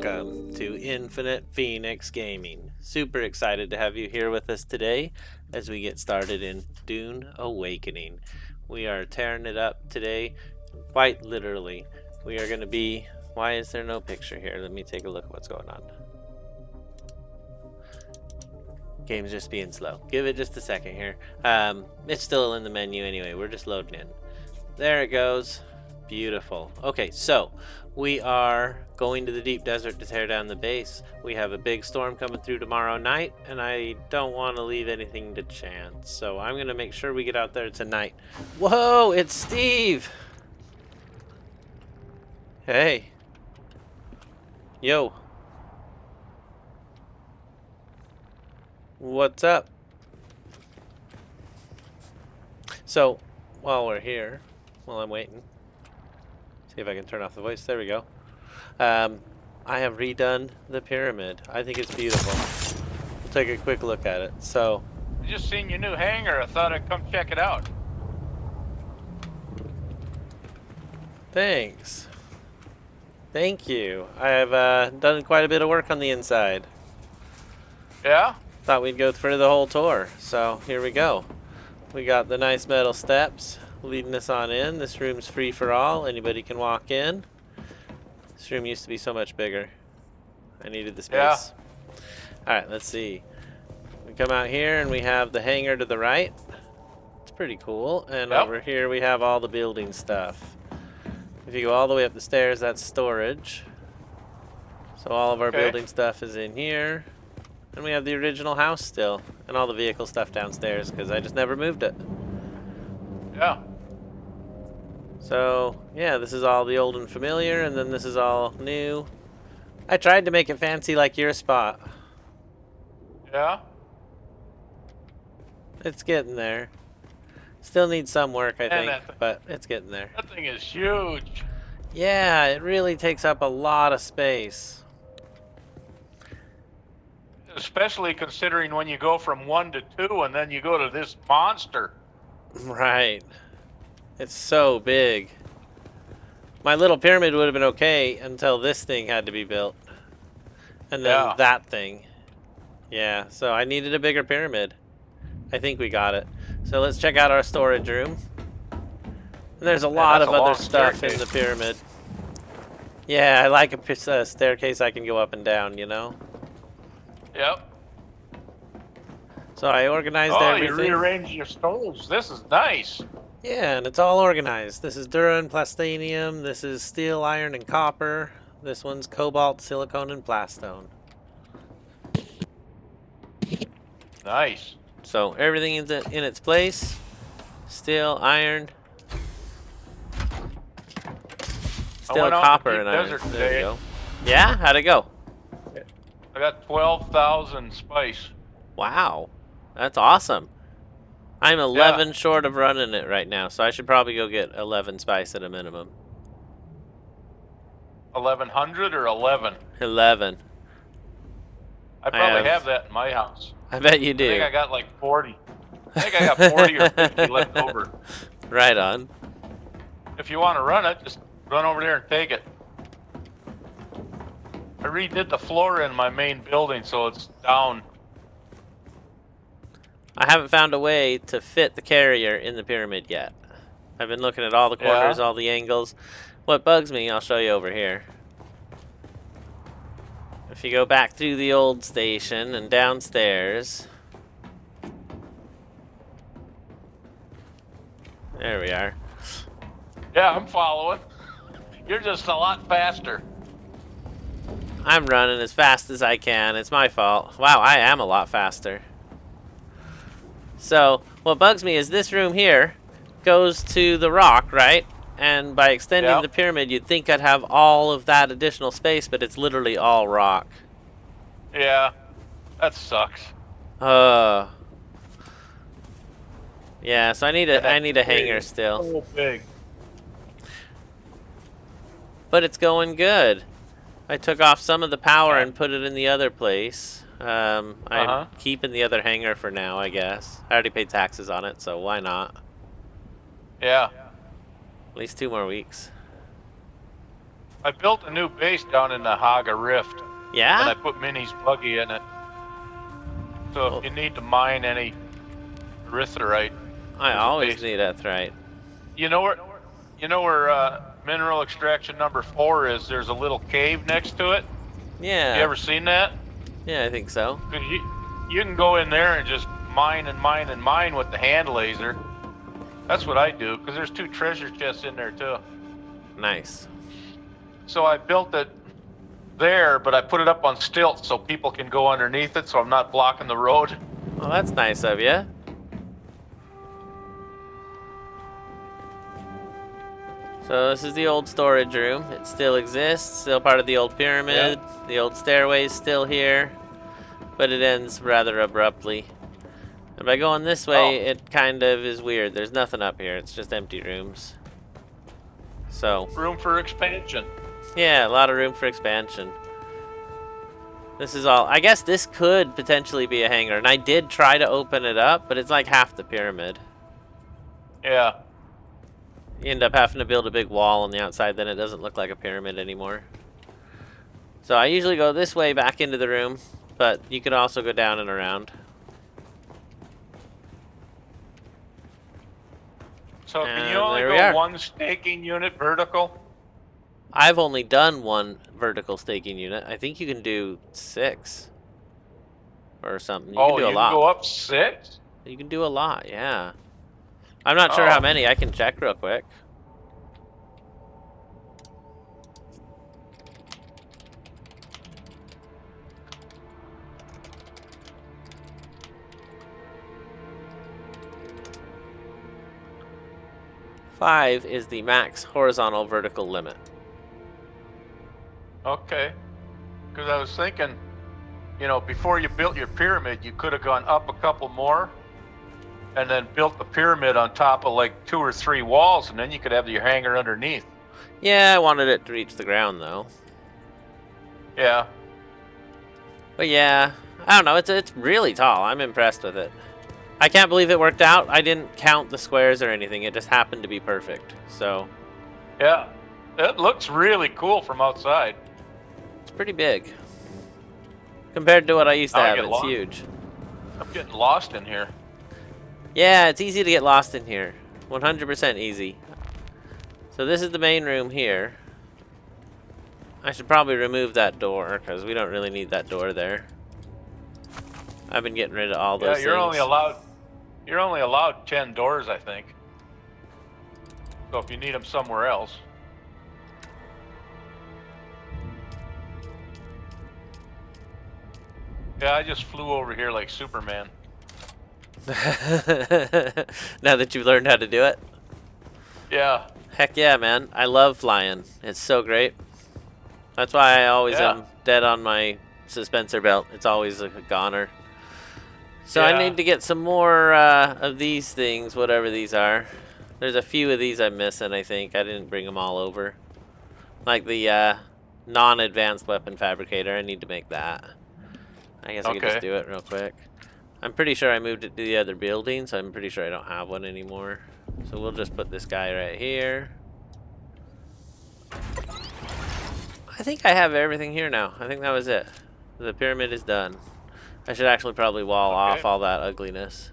Welcome to Infinite Phoenix Gaming. Super excited to have you here with us today as we get started in Dune Awakening. We are tearing it up today, quite literally. We are going to be... Why is there no picture here? Let me take a look at what's going on. Game's just being slow. Give it just a second here. It's still in the menu anyway. We're just loading in. There it goes. Beautiful. Okay, so we are going to the deep desert to tear down the base. We have a big storm coming through tomorrow night, and I don't want to leave anything to chance. So I'm going to make sure we get out there tonight. Whoa, it's Steve! Hey. Yo. What's up? So, while we're here, while I'm waiting, see if I can turn off the voice. There we go. I have redone the pyramid. I think it's beautiful. We'll take a quick look at it. So, I just seen your new hangar. I thought I'd come check it out. thanks. Thank you. I have done quite a bit of work on the inside. Yeah? Thought we'd go through the whole tour. So, here we go. We got the nice metal steps leading us on in. This room's free for all. Anybody can walk in. This room used to be so much bigger. I needed the space. Yeah. Alright, let's see. We come out here and we have the hangar to the right. It's pretty cool. And Yep. over here we have all the building stuff. If you go all the way up the stairs, that's storage. So all of our Okay. building stuff is in here. And we have the original house still. And all the vehicle stuff downstairs because I just never moved it. Yeah. So, yeah, this is all the old and familiar, and then this is all new. I tried to make it fancy like your spot. Yeah? It's getting there. Still needs some work, I Man, think, but it's getting there. That thing is huge. Yeah, it really takes up a lot of space. Especially considering when you go from 1 to 2 and then you go to this monster. Right. It's so big. My little pyramid would have been okay until this thing had to be built. And then Yeah. that thing. Yeah, so I needed a bigger pyramid. I think we got it. So let's check out our storage room. And there's a lot of that's a other long stuff in staircase. the pyramid. Yeah, I like a staircase I can go up and down, you know? Yep. So I organized Oh, you everything. rearranged your stoves. This is nice. Yeah, and it's all organized. This is Dura and Plastanium. This is steel, iron, and copper. This one's cobalt, silicone, and plastone. Nice. So everything is in its place. Steel, iron. Still went out copper to and Deep iron. Desert There you today. go. Yeah? How'd it go? I got 12,000 spice. Wow. That's awesome. I'm 11 short of running it right now, so I should probably go get 11 spice at a minimum. 1,100 or 11? 11. I probably have- have that in my house. I bet you I think do. I got like 40. I think I got 40 or 50 left over. Right on. If you want to run it, just run over there and take it. I redid the floor in my main building, so it's down. I haven't found a way to fit the carrier in the pyramid yet. I've been looking at all the corners, Yeah? all the angles. What bugs me, I'll show you over here. If you go back through the old station and downstairs. There we are. Yeah, I'm following. You're just a lot faster. I'm running as fast as I can. It's my fault. Wow, I am a lot faster. So, what bugs me is this room here goes to the rock, right? And by extending Yep. the pyramid, you'd think I'd have all of that additional space, but it's literally all rock. Yeah, that sucks. Yeah, so I need a hanger still. So big. But it's going good. I took off some of the power Yeah. and put it in the other place. I'm keeping the other hanger for now, I guess. I already paid taxes on it, so why not? Yeah. At least 2 more weeks. I built a new base down in the Haga Rift, and Yeah? I put Minnie's buggy in it. So if you need to mine any erythrite, I there's a always base. need etherite. You know where mineral extraction number 4 is? There's a little cave next to it. Yeah. You ever seen that? Yeah, I think so. 'Cause you can go in there and just mine and mine and mine with the hand laser. That's what I do, because there's 2 treasure chests in there too. Nice. So I built it there, but I put it up on stilts so people can go underneath it, so I'm not blocking the road. Well, that's nice of you. So this is the old storage room. It still exists, still part of the old pyramid. Yeah. The old stairway's still here, but it ends rather abruptly. And by going this way, it kind of is weird. There's nothing up here. It's just empty rooms. So, Room for expansion. yeah, a lot of room for expansion. This is all. I guess this could potentially be a hangar, and I did try to open it up, but it's like half the pyramid. Yeah. You end up having to build a big wall on the outside, then it doesn't look like a pyramid anymore. So I usually go this way back into the room, but you could also go down and around. So can And you only there we go are. 1 staking unit vertical? I've only done 1 vertical staking unit. I think you can do 6 or something. You can do a you lot. can go up 6? You can do a lot, yeah. I'm not sure how many. I can check real quick. Five is the max horizontal vertical limit. Okay. Because I was thinking, before you built your pyramid, you could have gone up a couple more and then built the pyramid on top of like 2 or 3 walls, and then you could have your hangar underneath. Yeah, I wanted it to reach the ground though. Yeah. But yeah, I don't know. It's really tall. I'm impressed with it. I can't believe it worked out. I didn't count the squares or anything. It just happened to be perfect. So Yeah. It looks really cool from outside. it's pretty big compared to what I used to I have. get It's lost. huge. I'm getting lost in here. Yeah, it's easy to get lost in here. 100% easy. So this is the main room here. I should probably remove that door because we don't really need that door there. I've been getting rid of all those Yeah, you're only allowed 10 doors, I think. So if you need them somewhere else. Yeah, I just flew over here like Superman. Now that you've learned how to do it? Yeah. Heck yeah, man. I love flying. It's so great. That's why I always am dead on my suspensor belt. It's always a goner. So I need to get some more of these things, whatever these are. There's a few of these I'm missing, I think. I didn't bring them all over. Like the non-advanced weapon fabricator. I need to make that. I guess I could just do it real quick. I'm pretty sure I moved it to the other building, so I'm pretty sure I don't have one anymore. So we'll just put this guy right here. I think I have everything here now. I think that was it. The pyramid is done. I should actually probably wall off all that ugliness.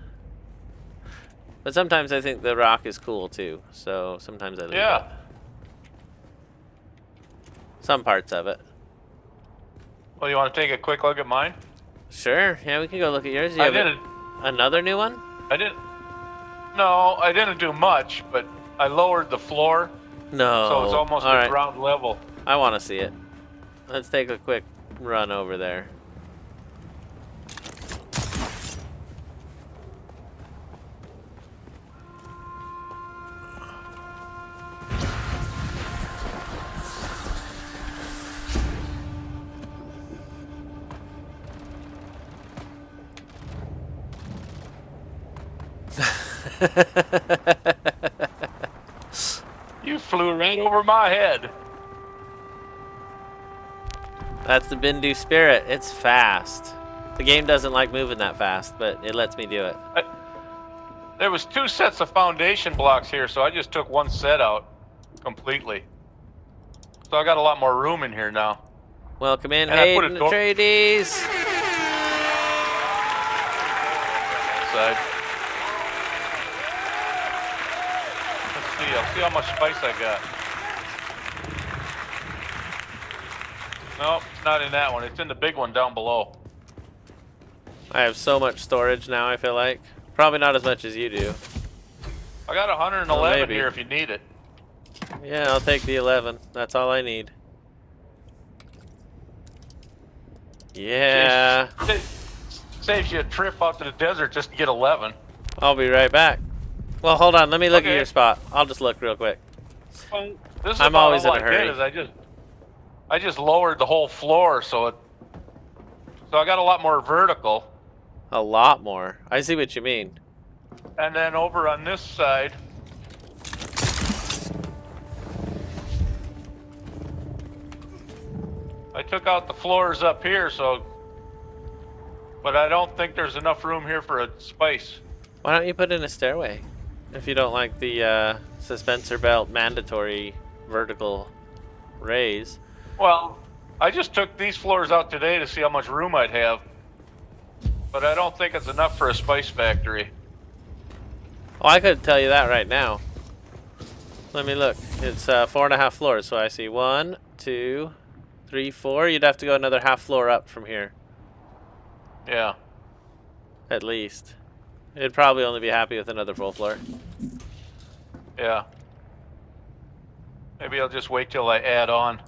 But sometimes I think the rock is cool too, so sometimes I leave it. Some parts of it. Well, you want to take a quick look at mine? Sure. Yeah, we can go look at yours. You have another new one? No, I didn't do much, but I lowered the floor. No. So it's almost at ground level. I want to see it. Let's take a quick run over there. You flew right over my head. That's the Bindu spirit. It's fast. The game doesn't like moving that fast, but it lets me do it. There was 2 sets of foundation blocks here, so I just took 1 set out completely. So I got a lot more room in here now. Welcome in, And I put Hayden a door Atreides. side. Let's see. I'll see how much spice I got. No, it's not in that one. It's in the big one down below. I have so much storage now, I feel like. Probably not as much as you do. I got 111 Well, here if you need it. Yeah, I'll take the 11. That's all I need. Yeah. Saves you a trip out to the desert just to get 11. I'll be right back. Well, hold on. Let me look at Okay. your spot. I'll just look real quick. Well, this is I'm about always all in a I did hurry. is I just lowered the whole floor so I got a lot more vertical. A lot more. I see what you mean. And then over on this side, I took out the floors up here, but I don't think there's enough room here for a spice. Why don't you put in a stairway? If you don't like the suspensor belt mandatory vertical raise. Well, I just took these floors out today to see how much room I'd have, but I don't think it's enough for a spice factory. Oh, I could tell you that right now. Let me look. It's 4.5 floors, so I see 1, 2, 3, 4. You'd have to go another half floor up from here, Yeah. at least. It'd probably only be happy with another full floor. Yeah. Maybe I'll just wait till I add on.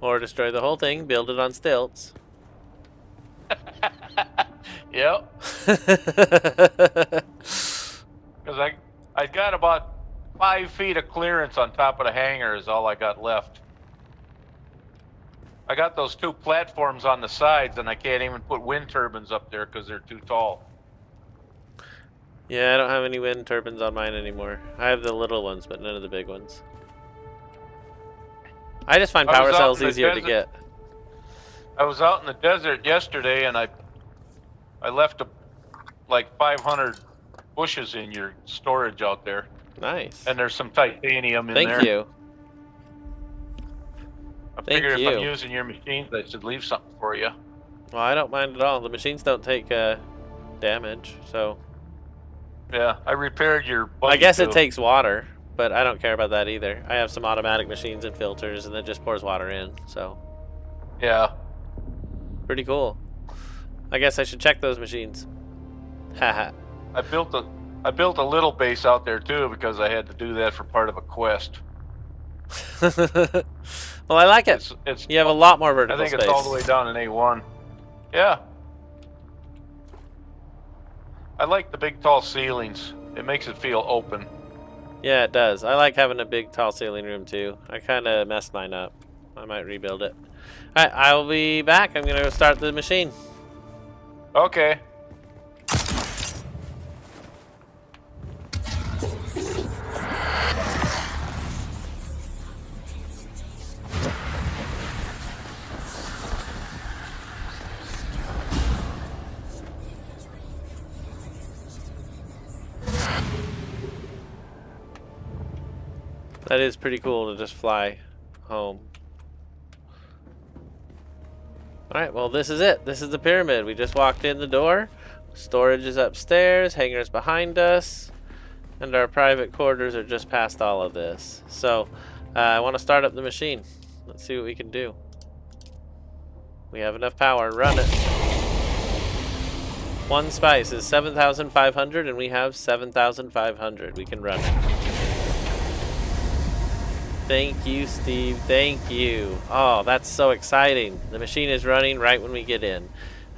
Or destroy the whole thing, build it on stilts. Yep. Because I got about 5 feet of clearance on top of the hangar is all I got left. I got those 2 platforms on the sides, and I can't even put wind turbines up there because they're too tall. Yeah, I don't have any wind turbines on mine anymore. I have the little ones, but none of the big ones. I just find I power was out cells in the easier to desert. get. I was out in the desert yesterday, and I left like 500 bushes in your storage out there, Nice. and there's some titanium in there. Thank you. I Thank figured if you. I'm using your machines, I should leave something for you. Well, I don't mind at all. The machines don't take damage, so... Yeah, I repaired your buggy I guess it too. takes water, but I don't care about that either. I have some automatic machines and filters, and it just pours water in, so... Yeah. Pretty cool. I guess I should check those machines. Haha. I built a little base out there too because I had to do that for part of a quest. Well, I like it. It's You have a lot more I vertical think space. it's all the way down in A1. Yeah. I like the big tall ceilings. It makes it feel open. Yeah, it does. I like having a big, tall ceiling room, too. I kind of messed mine up. I might rebuild it. Alright, I will be back. I'm going to go start the machine. Okay. That is pretty cool to just fly home. Alright, well, this is it. This is the pyramid. We just walked in the door. Storage is upstairs. Hangars behind us. And our private quarters are just past all of this. So, I want to start up the machine. Let's see what we can do. We have enough power. Run it. One spice is 7,500, and we have 7,500. We can run it. Thank you, Steve. Thank you. Oh, that's so exciting. The machine is running right when we get in.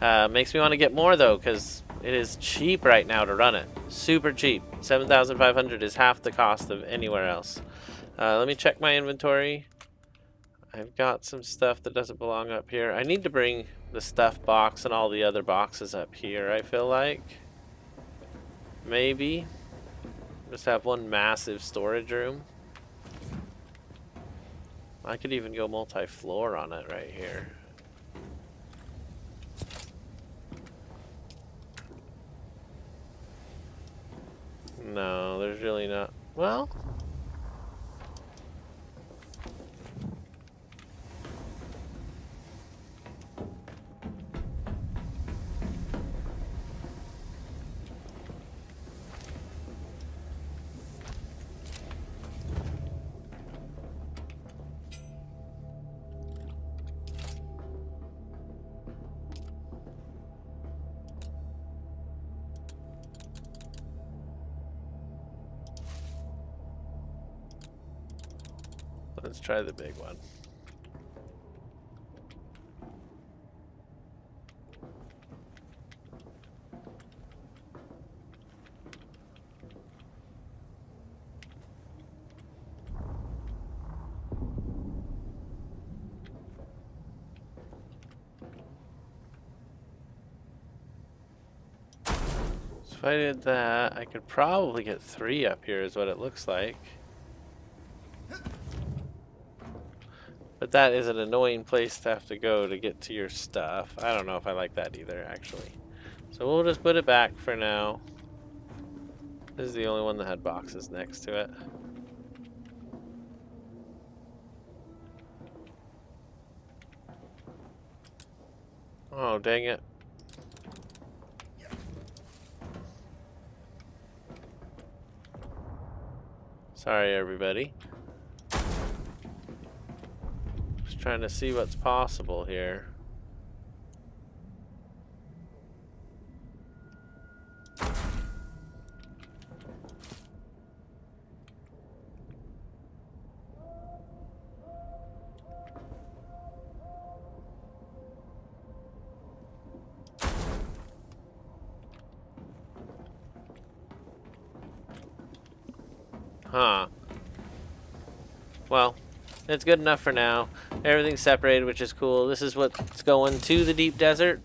Makes me want to get more, though, because it is cheap right now to run it. Super cheap. 7,500 is half the cost of anywhere else. Let me check my inventory. I've got some stuff that doesn't belong up here. I need to bring the stuff box and all the other boxes up here, I feel like. Maybe. Just have one massive storage room. I could even go multi-floor on it right here. No, there's really not. Well, Let's try the big one. So if I did that, I could probably get 3 up here is what it looks like. But that is an annoying place to have to go to get to your stuff. I don't know if I like that either, actually. So we'll just put it back for now. This is the only one that had boxes next to it. Oh, dang it. Sorry, everybody. Just trying to see what's possible here. Huh. Well, it's good enough for now. Everything's separated, which is cool. This is what's going to the deep desert.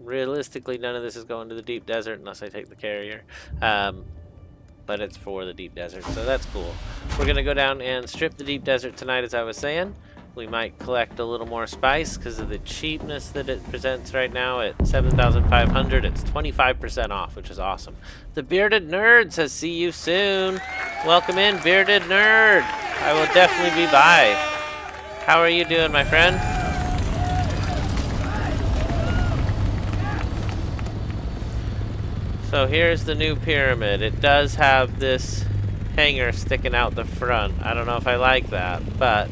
Realistically, none of this is going to the deep desert unless I take the carrier. But it's for the deep desert, so that's cool. We're going to go down and strip the deep desert tonight, as I was saying. We might collect a little more spice because of the cheapness that it presents right now at 7,500. It's 25% off, which is awesome. The Bearded Nerd says, see you soon. Welcome in, Bearded Nerd. I will definitely be by. How are you doing, my friend? So here's the new pyramid. It does have this hanger sticking out the front. I don't know if I like that, but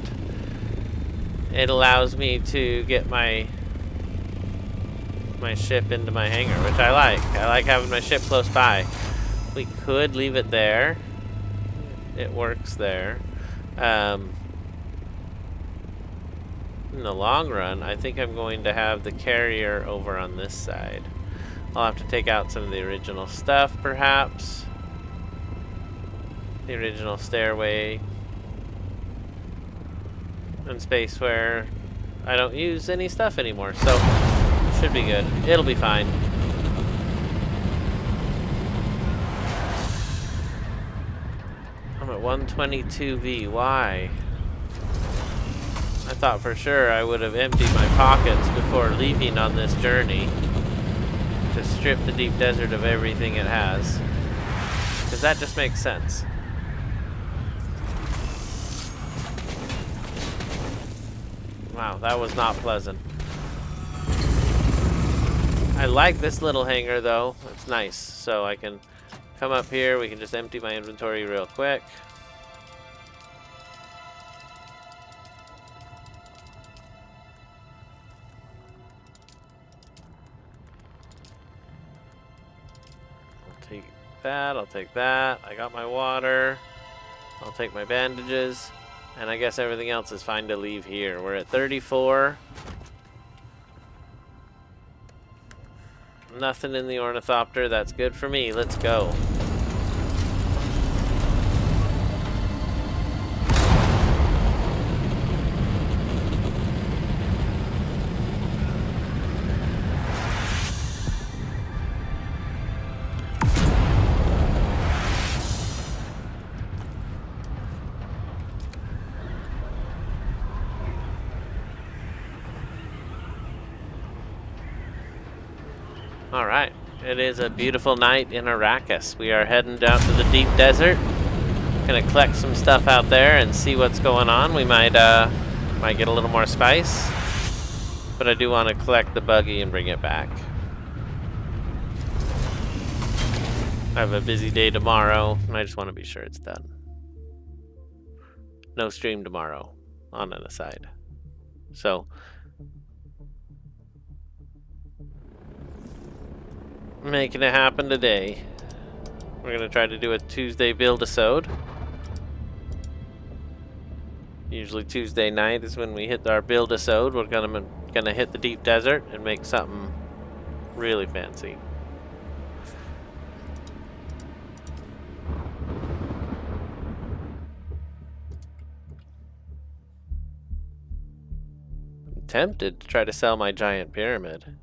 it allows me to get my ship into my hangar, which I like. I like having my ship close by. We could leave it there. It works there. In the long run, I think I'm going to have the carrier over on this side. I'll have to take out some of the original stuff, perhaps. The original stairway and space where I don't use any stuff anymore, so should be good. It'll be fine. I'm at 122V. Why? I thought for sure I would have emptied my pockets before leaving on this journey to strip the deep desert of everything it has, because that just makes sense. Wow, that was not pleasant. I like this little hangar though. It's nice. So I can come up here. We can just empty my inventory real quick. I'll take that. I'll take that. I got my water. I'll take my bandages. And I guess everything else is fine to leave here. We're at 34. Nothing in the ornithopter. That's good for me. Let's go. Alright, it is a beautiful night in Arrakis. We are heading down to the deep desert. Gonna collect some stuff out there and see what's going on. We might get a little more spice. But I do want to collect the buggy and bring it back. I have a busy day tomorrow, and I just want to be sure it's done. No stream tomorrow, on an aside. So making it happen today. We're gonna try to do a Tuesday build-a-sode. Usually Tuesday night is when we hit our build-a-sode. We're gonna hit the deep desert and make something really fancy. I'm tempted to try to sell my giant pyramid.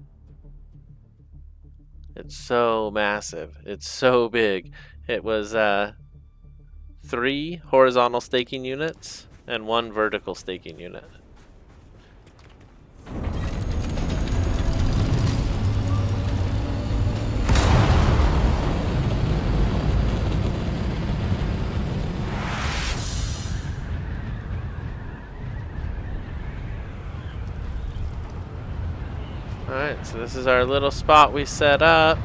It's so massive. It's so big. It was 3 horizontal staking units and 1 vertical staking unit. Alright, so this is our little spot we set up.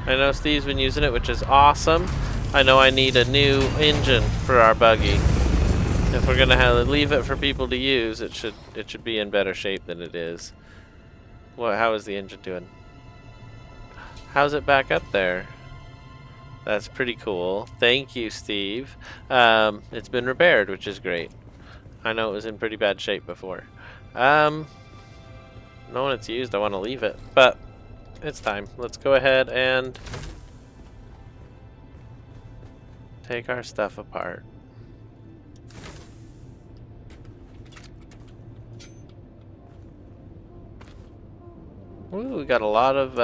I know Steve's been using it, which is awesome. I know I need a new engine for our buggy. If we're gonna leave it for people to use, it should be in better shape than it is. How is the engine doing? How's it back up there? That's pretty cool. Thank you, Steve. It's been repaired, which is great. I know it was in pretty bad shape before. When it's used, I want to leave it, but it's time. Let's go ahead and take our stuff apart. Ooh, we got a lot of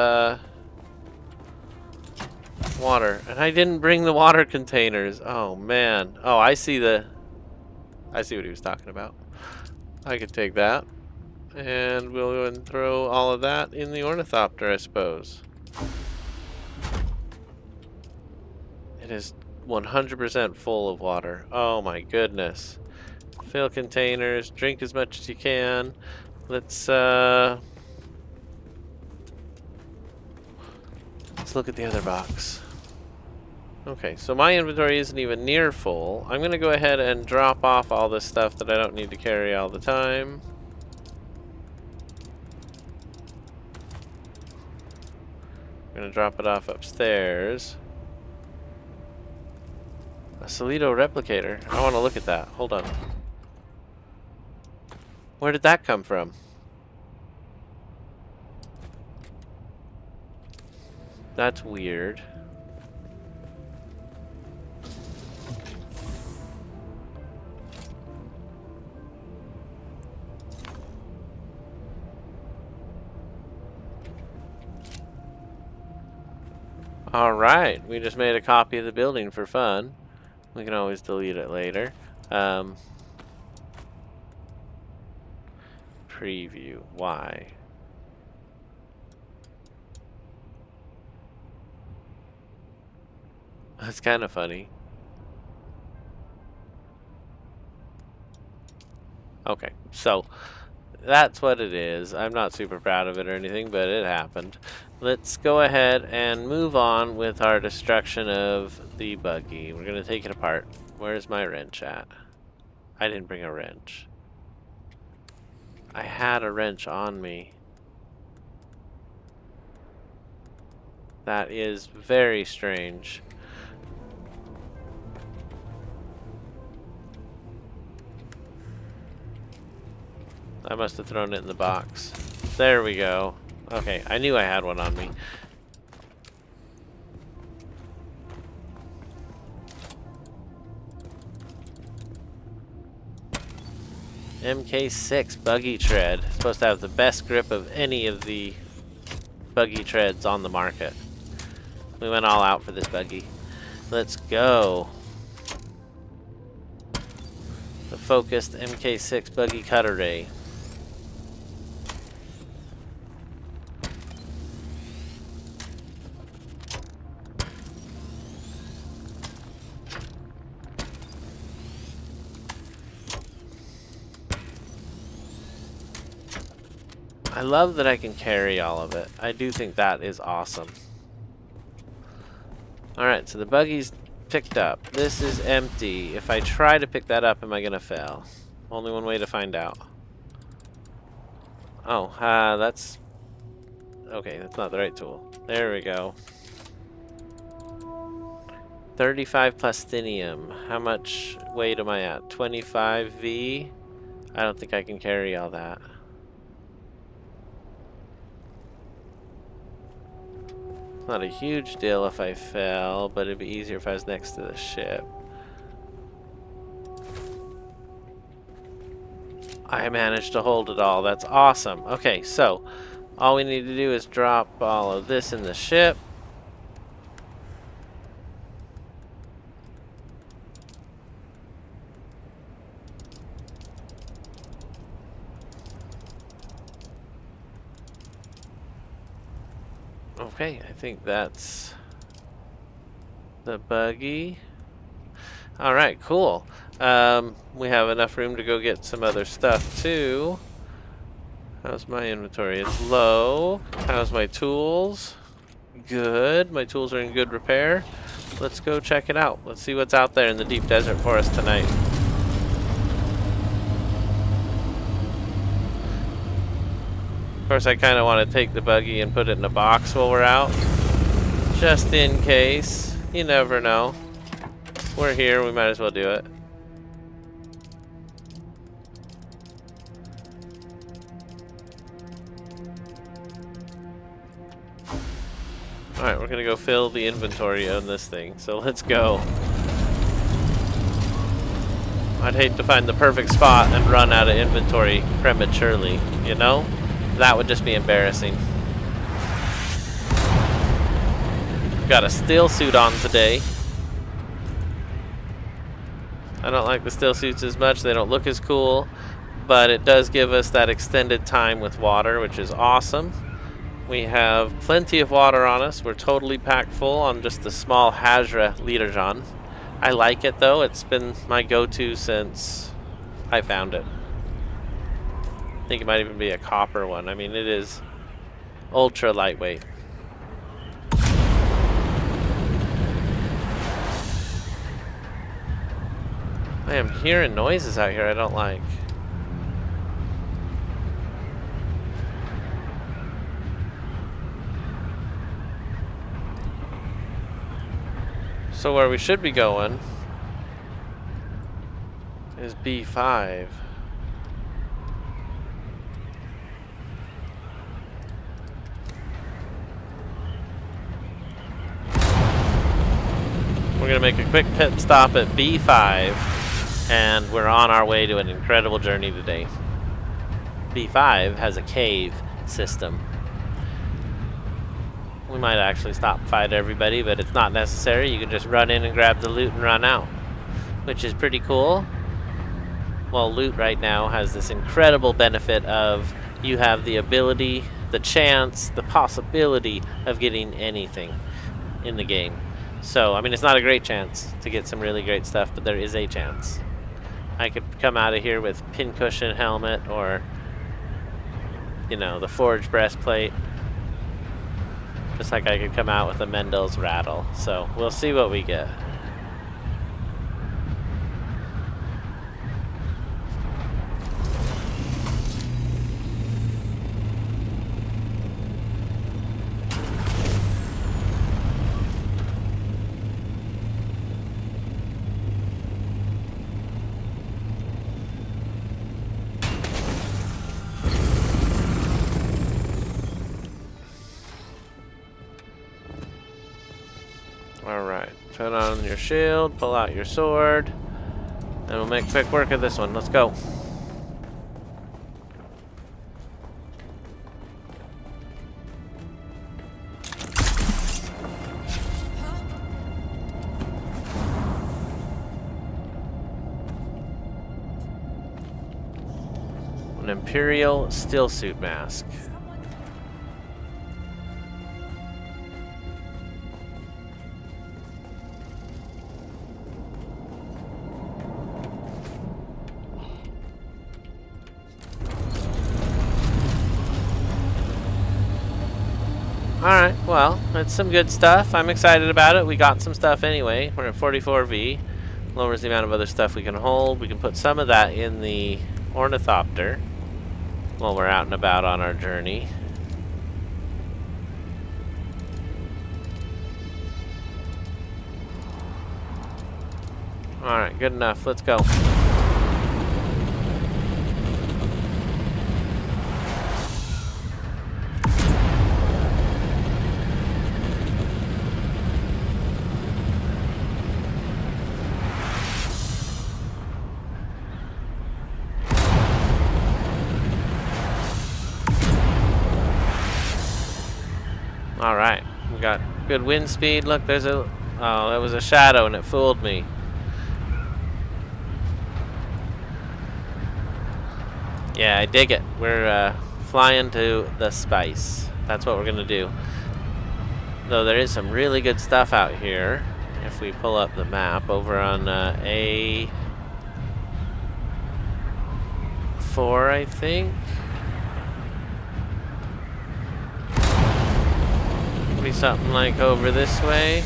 water, and I didn't bring the water containers. Oh man. Oh, I see what he was talking about. I could take that, and we'll go and throw all of that in the ornithopter, I suppose. It is 100% full of water. Oh my goodness. Fill containers, drink as much as you can. Let's look at the other box. Okay, so my inventory isn't even near full. I'm gonna go ahead and drop off all this stuff that I don't need to carry all the time. I'm gonna drop it off upstairs. A Solido replicator. I want to look at that. Hold on. Where did that come from? That's weird. Alright, we just made a copy of the building for fun. We can always delete it later. Preview. Why? That's kind of funny. Okay, so that's what it is. I'm not super proud of it or anything, but it happened. Let's go ahead and move on with our destruction of the buggy. We're going to take it apart. Where's my wrench at? I didn't bring a wrench. I had a wrench on me. That is very strange. I must have thrown it in the box. There we go. Okay, I knew I had one on me. MK6 buggy tread. Supposed to have the best grip of any of the buggy treads on the market. We went all out for this buggy. Let's go. The focused MK6 buggy cutter ray. I love that I can carry all of it. I do think that is awesome. Alright, so the buggy's picked up. This is empty. If I try to pick that up, am I gonna fail? Only one way to find out. Oh, that's... Okay, that's not the right tool. There we go. 35 plastinium. How much weight am I at? 25V? I don't think I can carry all that. It's not a huge deal if I fell, but it'd be easier if I was next to the ship. I managed to hold it all. That's awesome. Okay, so all we need to do is drop all of this in the ship. Okay, I think that's the buggy. All right, cool. We have enough room to go get some other stuff too. How's my inventory? It's low. How's my tools? Good. My tools are in good repair. Let's go check it out. Let's see what's out there in the deep desert for us tonight. Of course, I kind of want to take the buggy and put it in a box while we're out. Just in case. You never know. We're here, we might as well do it. Alright, we're gonna go fill the inventory on this thing, so let's go. I'd hate to find the perfect spot and run out of inventory prematurely, you know? That would just be embarrassing. Got a still suit on today. I don't like the still suits as much, they don't look as cool, but it does give us that extended time with water, which is awesome. We have plenty of water on us. We're totally packed full on just the small Hajra Leaderjon. I like it though. It's been my go-to since I found it. I think it might even be a copper one. I mean, it is ultra lightweight. I am hearing noises out here I don't like. So where we should be going is B5. We're gonna make a quick pit stop at B5 and we're on our way to an incredible journey today. B5 has a cave system. We might actually stop and fight everybody, but it's not necessary. You can just run in and grab the loot and run out, which is pretty cool. Well, loot right now has this incredible benefit of you have the ability, the chance, the possibility of getting anything in the game. So, I mean, it's not a great chance to get some really great stuff, but there is a chance. I could come out of here with pincushion helmet or, you know, the forged breastplate. Just like I could come out with a Mendel's rattle. So we'll see what we get. Alright, put on your shield, pull out your sword, and we'll make quick work of this one. Let's go. An Imperial stillsuit mask. Alright, well, it's some good stuff. I'm excited about it. We got some stuff anyway. We're at 44V. Lowers the amount of other stuff we can hold. We can put some of that in the ornithopter while we're out and about on our journey. Alright, good enough. Let's go. Alright, we got good wind speed. Look, there's a... Oh, that was a shadow and it fooled me. Yeah, I dig it. We're flying to the spice. That's what we're gonna do. Though there is some really good stuff out here. If we pull up the map over on A4, I think. Be something like over this way.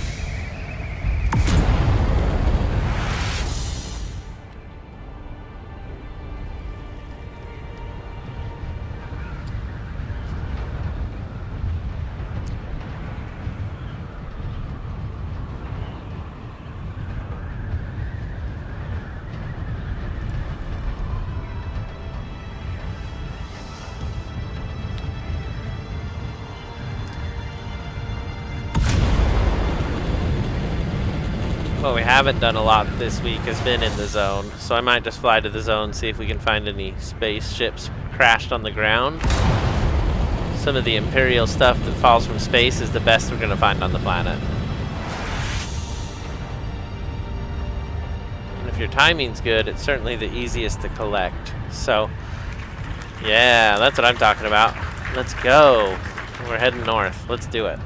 What we haven't done a lot this week has been in the zone, so I might just fly to the zone, see if we can find any spaceships crashed on the ground. Some of the Imperial stuff that falls from space is the best we're going to find on the planet. And if your timing's good, it's certainly the easiest to collect. So, yeah, that's what I'm talking about. Let's go. We're heading north. Let's do it.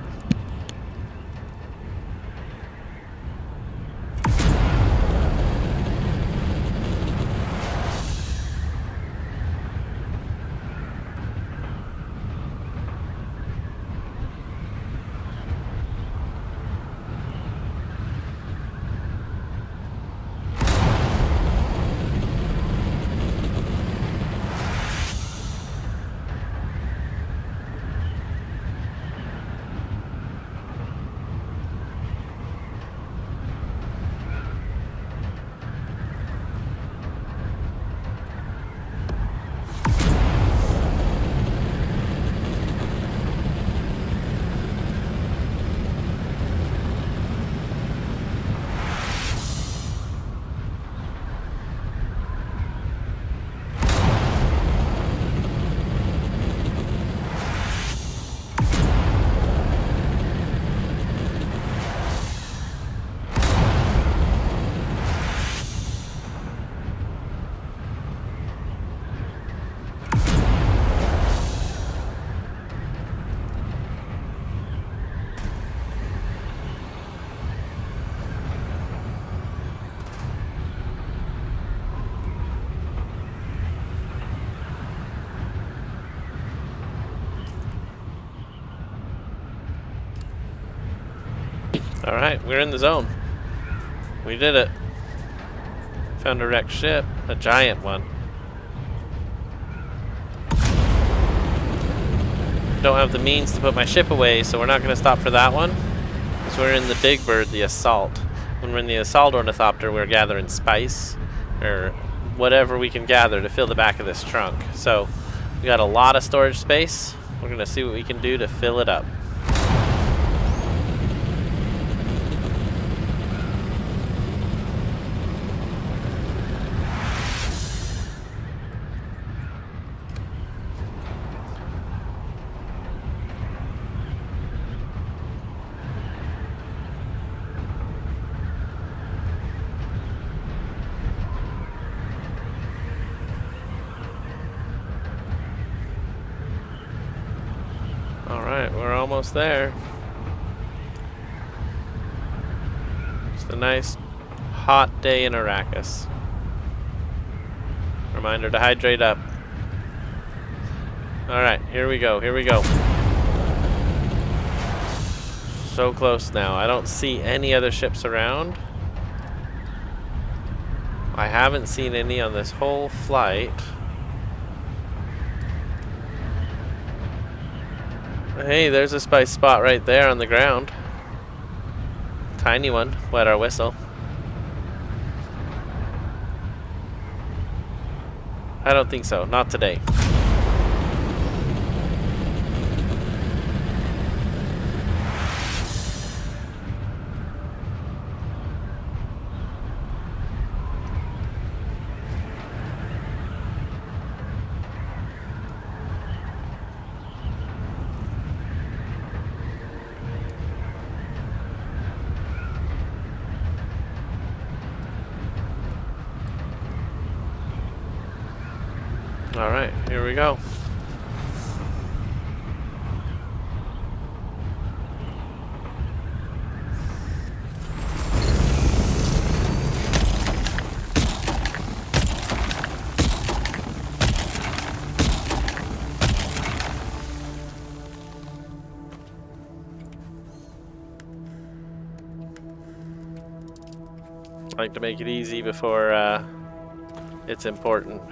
Alright, we're in the zone. We did it. Found a wrecked ship. A giant one. Don't have the means to put my ship away, so we're not going to stop for that one. Because we're in the big bird, the assault. When we're in the assault ornithopter, we're gathering spice. Or whatever we can gather to fill the back of this trunk. So, we got a lot of storage space. We're going to see what we can do to fill it up. Alright, we're almost there. Just a nice hot day in Arrakis. Reminder to hydrate up. Alright, here we go, here we go. So close now. I don't see any other ships around. I haven't seen any on this whole flight. Hey, there's a spice spot right there on the ground. Tiny one. Wet our whistle. I don't think so. Not today. All right, here we go. I like to make it easy before it's important.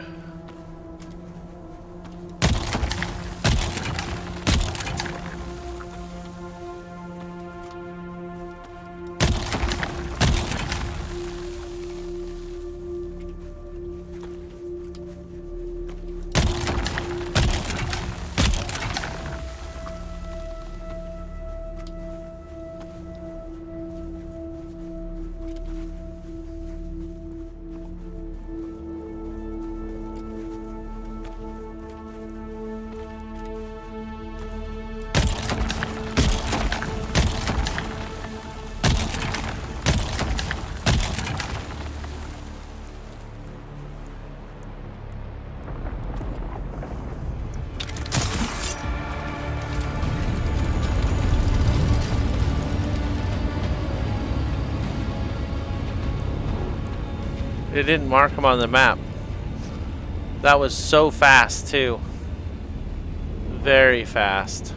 It didn't mark them on the map. That was so fast too. Very fast.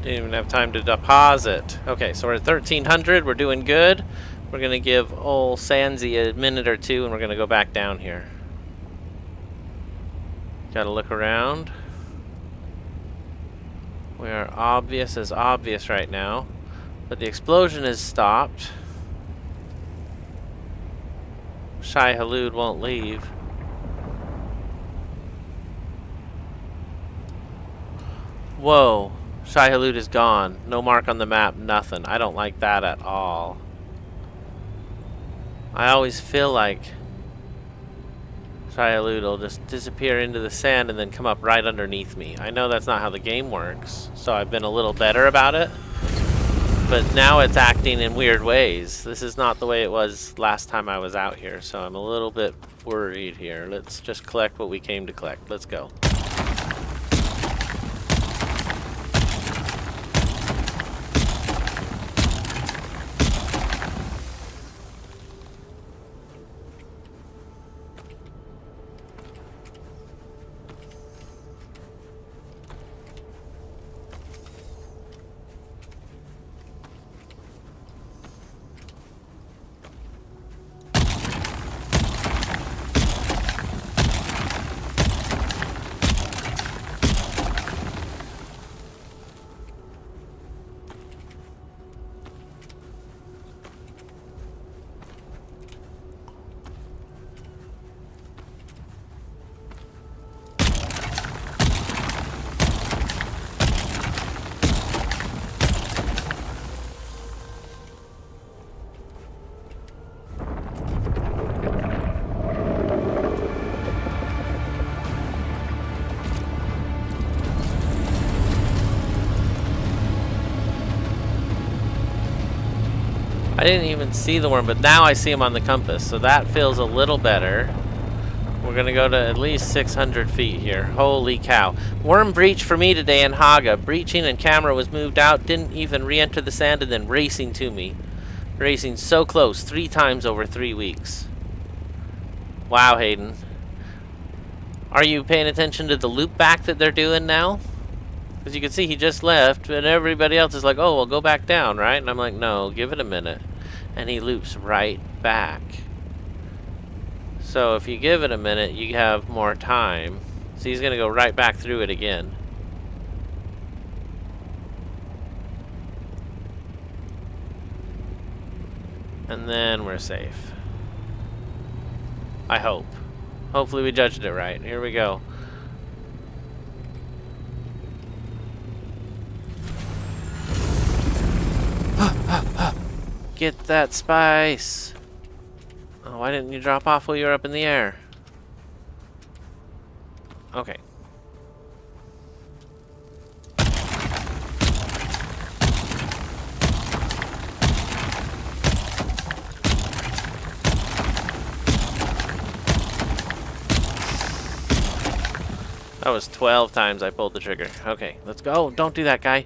Didn't even have time to deposit. Okay, so we're at 1300. We're doing good. We're gonna give old Sandsy a minute or two, and we're gonna go back down here. Gotta look around. We are obvious as obvious right now, but the explosion has stopped. Shai Halud won't leave. Whoa. Shai Halud is gone. No mark on the map, nothing. I don't like that at all. I always feel like Shai Halud will just disappear into the sand and then come up right underneath me. I know that's not how the game works, so I've been a little better about it. But now it's acting in weird ways. This is not the way it was last time I was out here, so I'm a little bit worried here. Let's just collect what we came to collect. Let's go. I didn't even see the worm, but now I see him on the compass, so that feels a little better. We're gonna go to at least 600 feet here. Holy cow. Worm breach for me today in Haga. Breaching and camera was moved out, didn't even re-enter the sand, and then racing to me. Racing so close, 3 times over 3 weeks. Wow, Hayden. Are you paying attention to the loop back that they're doing now? Because you can see he just left, and everybody else is like, oh, well, go back down, right? And I'm like, no, give it a minute. And he loops right back. So if you give it a minute, you have more time. So he's going to go right back through it again. And then we're safe. I hope. Hopefully we judged it right. Here we go. Get that spice. Oh, why didn't you drop off while you were up in the air? Okay. That was 12 times I pulled the trigger. Okay, let's go. Don't do that, guy.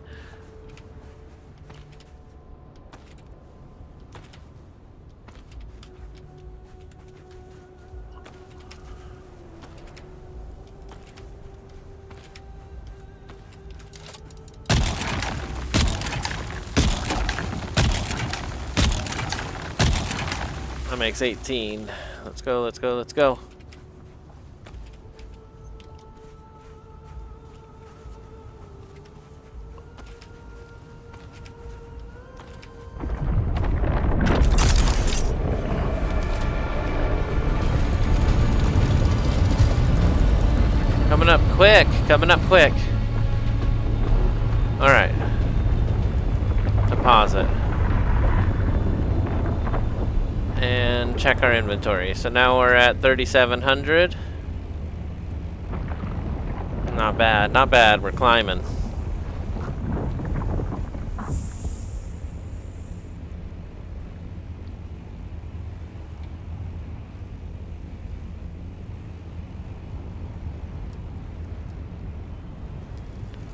That makes 18. Let's go, let's go, let's go. Coming up quick, coming up quick. All right. Deposit. And check our inventory. So now we're at 3,700. Not bad, not bad. We're climbing.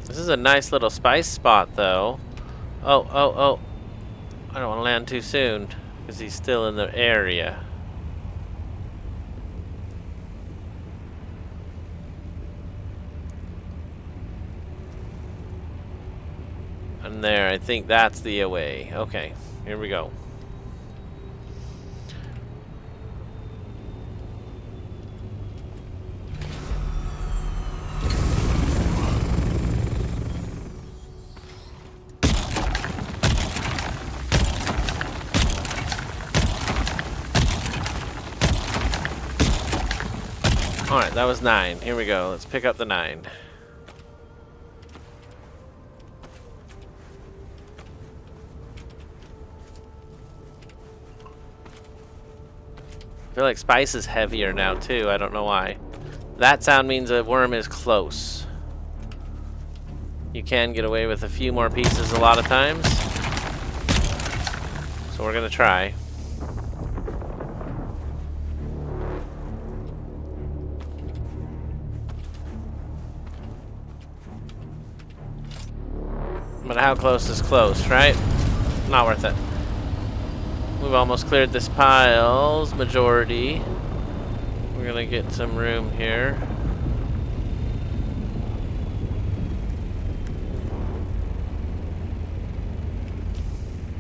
This is a nice little spice spot, though. Oh, oh, oh. I don't want to land too soon, because he's still in the area. And there, I think that's the away. Okay, here we go. Alright, that was 9. Here we go. Let's pick up the 9. I feel like spice is heavier now too. I don't know why. That sound means a worm is close. You can get away with a few more pieces a lot of times. So we're gonna try. But how close is close, right? Not worth it. We've almost cleared this pile's majority. We're gonna get some room here.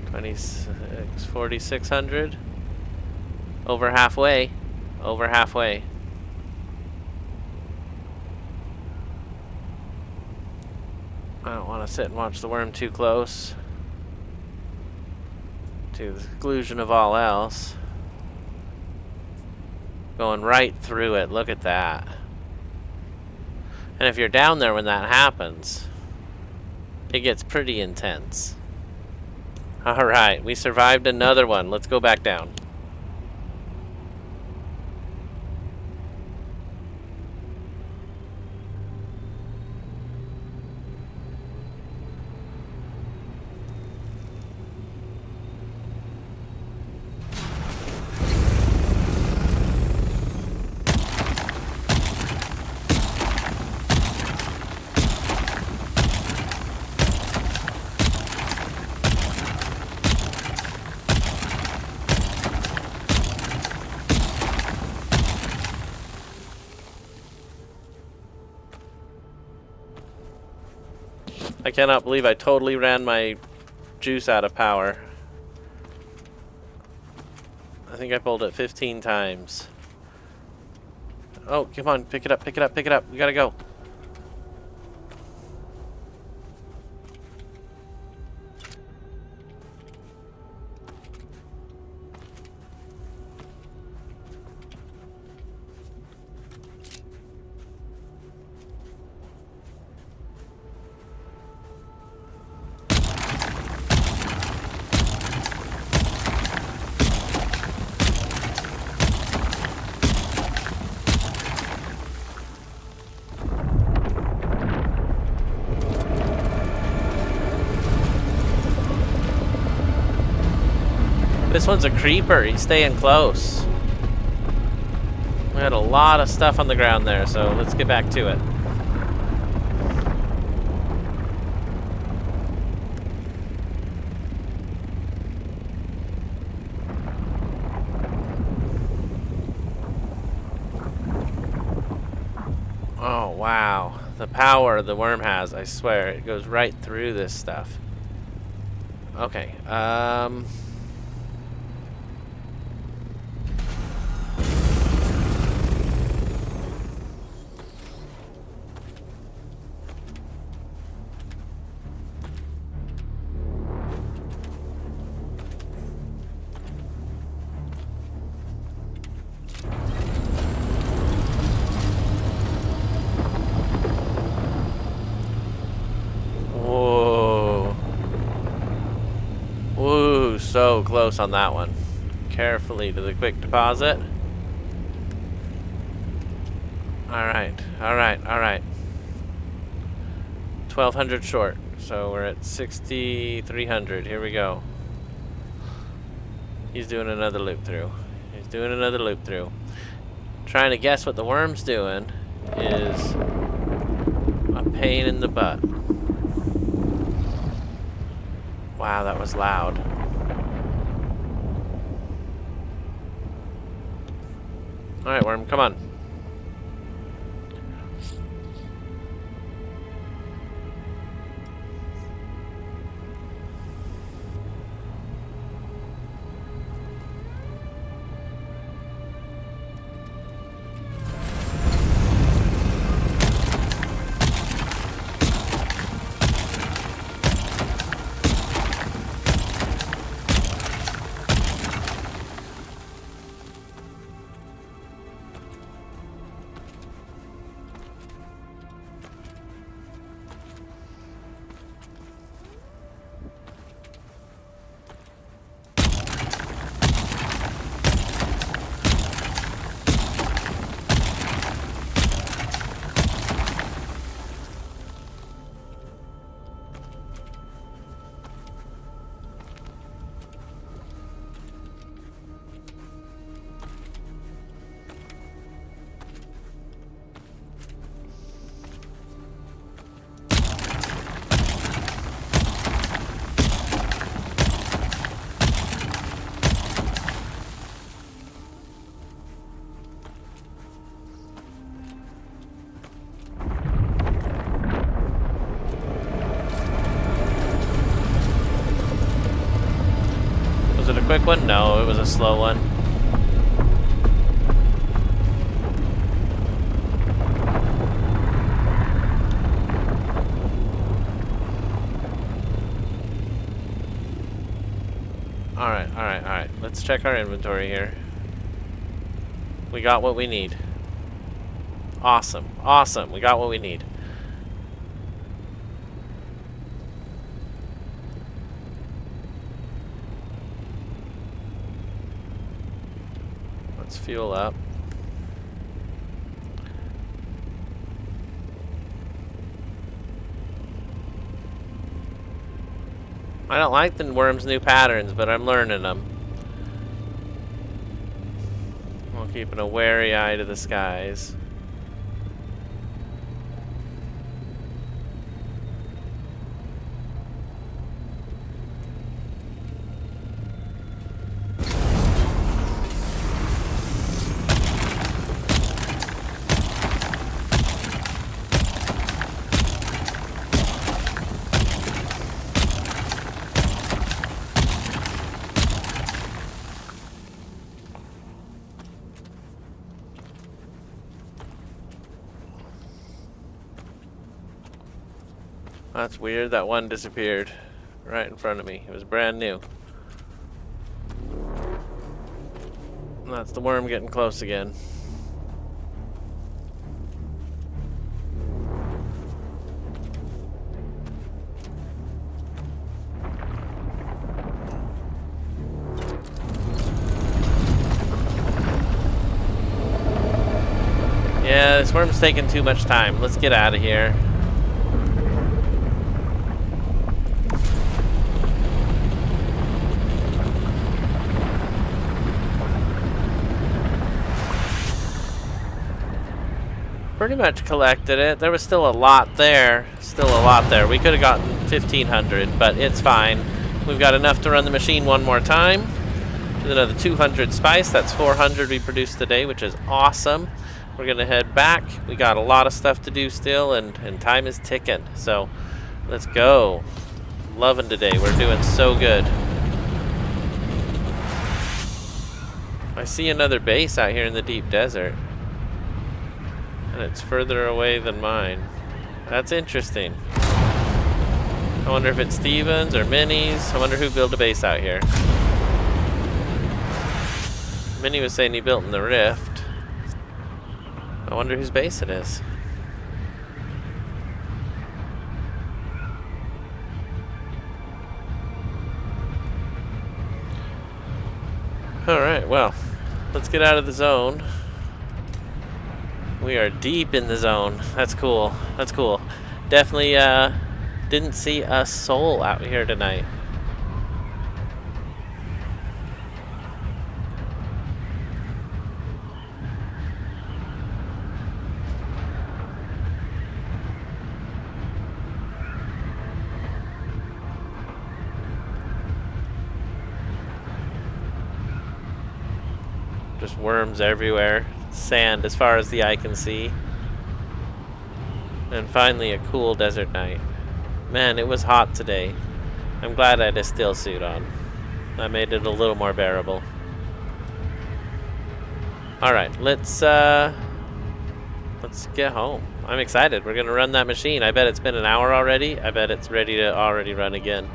$26, 4,600. Over halfway. Over halfway. I don't want to sit and watch the worm too close. To the exclusion of all else. Going right through it. Look at that. And if you're down there when that happens, it gets pretty intense. Alright, we survived another one. Let's go back down. I cannot believe I totally ran my juice out of power. I think I pulled it 15 times. Oh, come on, pick it up, pick it up, pick it up. We gotta go. This one's a creeper. He's staying close. We had a lot of stuff on the ground there, so let's get back to it. Oh, wow. The power the worm has, I swear. It goes right through this stuff. Okay, whoa. Woo, so close on that one. Carefully to the quick deposit. Alright, alright, alright. 1,200 short. So we're at 6,300. Here we go. He's doing another loop through. He's doing another loop through. Trying to guess what the worm's doing is a pain in the butt. Wow, that was loud. Alright, worm, come on. Quick one? No, it was a slow one. Alright, alright, alright. Let's check our inventory here. We got what we need. Awesome, awesome. We got what we need. Fuel up. I don't like the worm's new patterns, but I'm learning them. While keeping a wary eye to the skies. That's weird, that one disappeared right in front of me. It was brand new. And that's the worm getting close again. Yeah, this worm's taking too much time. Let's get out of here. Pretty much collected it. There was still a lot there. Still a lot there. We could have gotten 1,500, but it's fine. We've got enough to run the machine one more time. With another 200 spice. That's 400 we produced today, which is awesome. We're going to head back. We got a lot of stuff to do still, and time is ticking. So let's go. Loving today. We're doing so good. I see another base out here in the deep desert. And it's further away than mine. That's interesting. I wonder if it's Stevens or Minnie's. I wonder who built a base out here. Minnie was saying he built in the rift. I wonder whose base it is. Alright, well, let's get out of the zone. We are deep in the zone. That's cool. That's cool. Definitely didn't see a soul out here tonight. Just worms everywhere. Sand as far as the eye can see. And finally a cool desert night. Man, it was hot today. I'm glad I had a still suit on. That made it a little more bearable. Alright, let's get home. I'm excited. We're gonna run that machine. I bet it's been an hour already. I bet it's ready to already run again.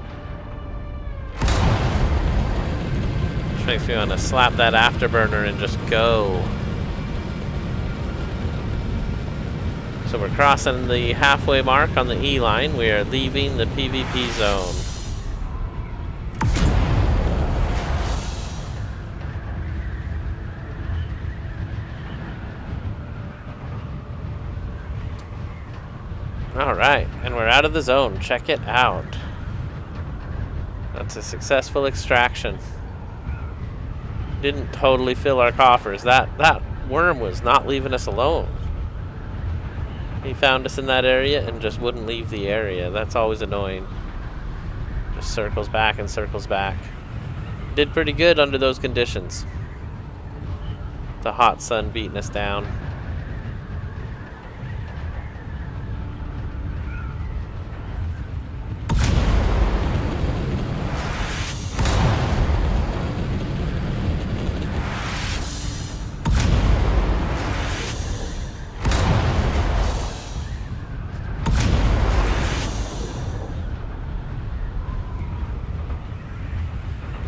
Which makes me want to slap that afterburner and just go. So we're crossing the halfway mark on the E line. We are leaving the PvP zone. Alright, and we're out of the zone. Check it out. That's a successful extraction. Didn't totally fill our coffers. That worm was not leaving us alone. He found us in that area and just wouldn't leave the area. That's always annoying. Just circles back and circles back. Did pretty good under those conditions. The hot sun beating us down.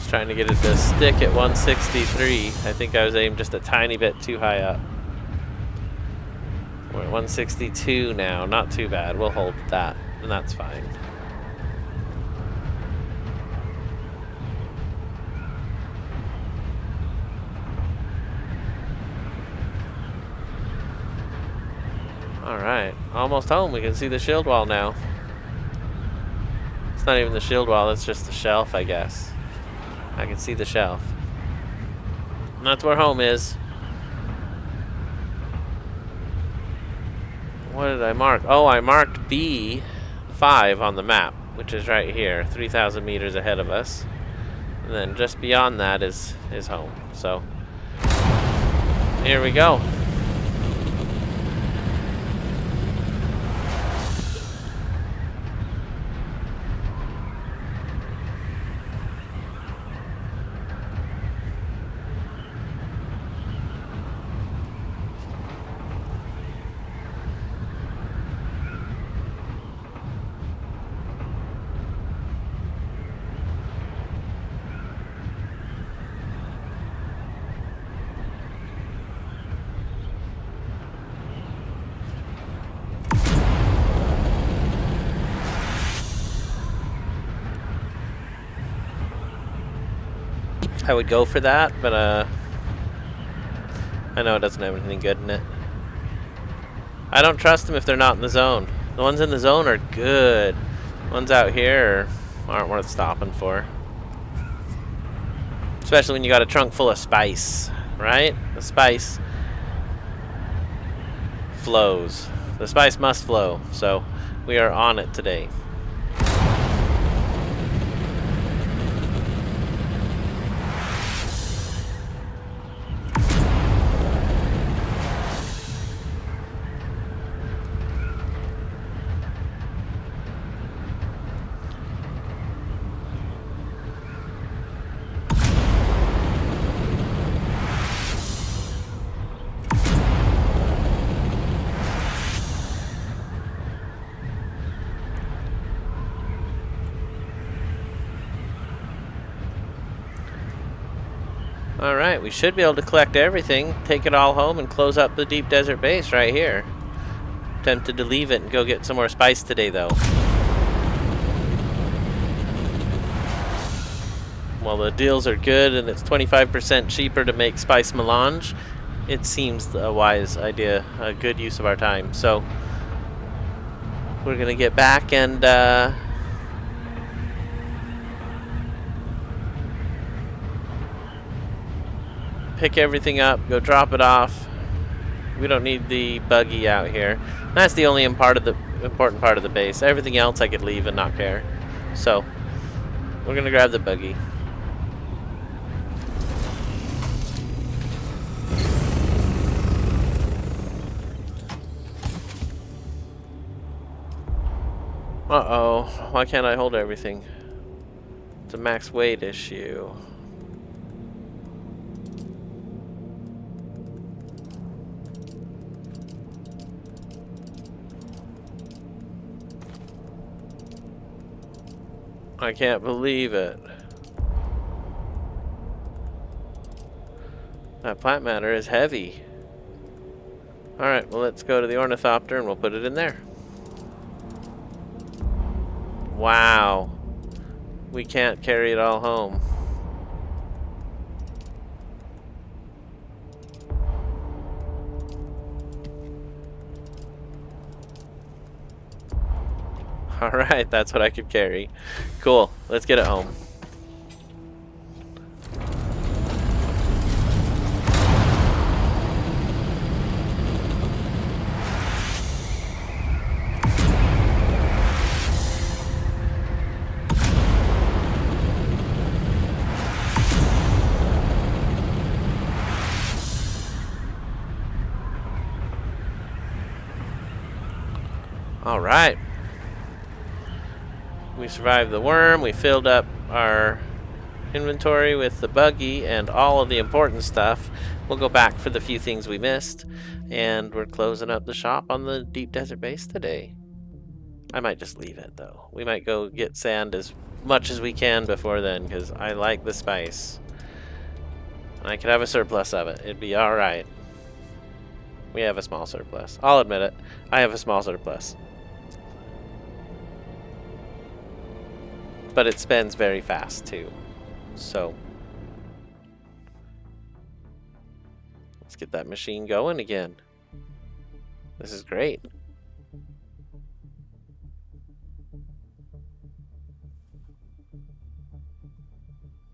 Trying to get it to stick at 163. I think I was aimed just a tiny bit too high up. We're at 162 now. Not too bad. We'll hold that, and that's fine. Alright, almost home. We can see the shield wall now. It's not even the shield wall, it's just the shelf, I guess. I can see the shelf. And that's where home is. What did I mark? Oh, I marked B5 on the map, which is right here, 3,000 meters ahead of us. And then just beyond that is home. So, here we go. I would go for that, but I know it doesn't have anything good in it. I don't trust them if they're not in the zone. The ones in the zone are good. The ones out here aren't worth stopping for. Especially when you got a trunk full of spice, right? The spice flows. The spice must flow, so we are on it today. Alright, we should be able to collect everything, take it all home, and close up the deep desert base right here. Tempted to leave it and go get some more spice today, though. While the deals are good and it's 25% cheaper to make spice melange, it seems a wise idea, a good use of our time. So, we're going to get back and pick everything up, go drop it off. We don't need the buggy out here. That's the only important part of the base. Everything else I could leave and not care. So, we're going to grab the buggy. Uh-oh, why can't I hold everything? It's a max weight issue. I can't believe it. That plant matter is heavy. Alright, well let's go to the ornithopter and we'll put it in there. Wow. We can't carry it all home. Alright, that's what I could carry. Cool, let's get it home. Alright. We survived the worm, we filled up our inventory with the buggy and all of the important stuff. We'll go back for the few things we missed, and we're closing up the shop on the deep desert base today. I might just leave it though. We might go get sand as much as we can before then, because I like the spice. I could have a surplus of it. It'd be alright. We have a small surplus. I'll admit it. I have a small surplus. But it spends very fast too. So let's get that machine going again. This is great.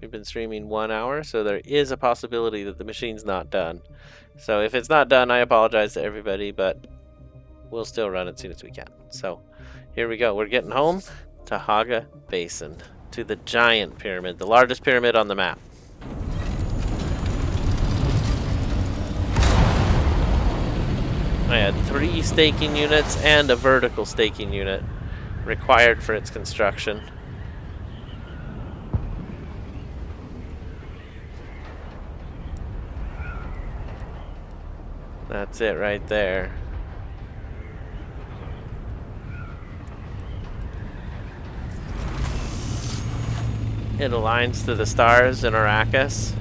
We've been streaming 1 hour, so there is a possibility that the machine's not done. So if it's not done, I apologize to everybody, but we'll still run it as soon as we can. So here we go. We're getting home to Haga Basin, to the giant pyramid, the largest pyramid on the map. I had 3 staking units and a vertical staking unit required for its construction. That's it right there. It aligns to the stars in Arrakis,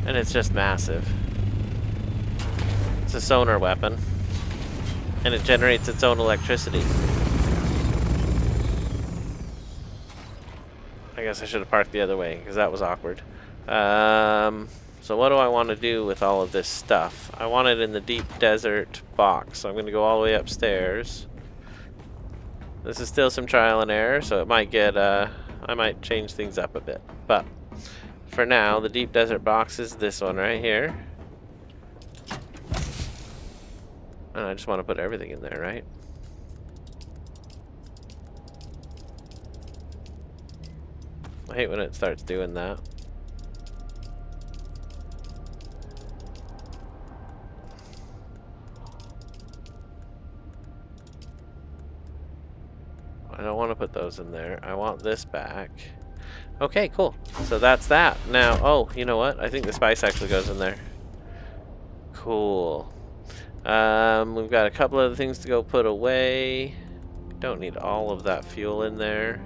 and it's just massive. It's a sonar weapon, and it generates its own electricity. I guess I should have parked the other way, because that was awkward. So what do I want to do with all of this stuff? I want it in the deep desert box, so I'm going to go all the way upstairs. This is still some trial and error, so it might get... I might change things up a bit, but for now, the deep desert box is this one right here. And I just want to put everything in there, right? I hate when it starts doing that. I don't want to put those in there. I want this back. Okay, cool. So that's that. Now, oh, you know what? I think the spice actually goes in there. Cool. We've got a couple other things to go put away. Don't need all of that fuel in there.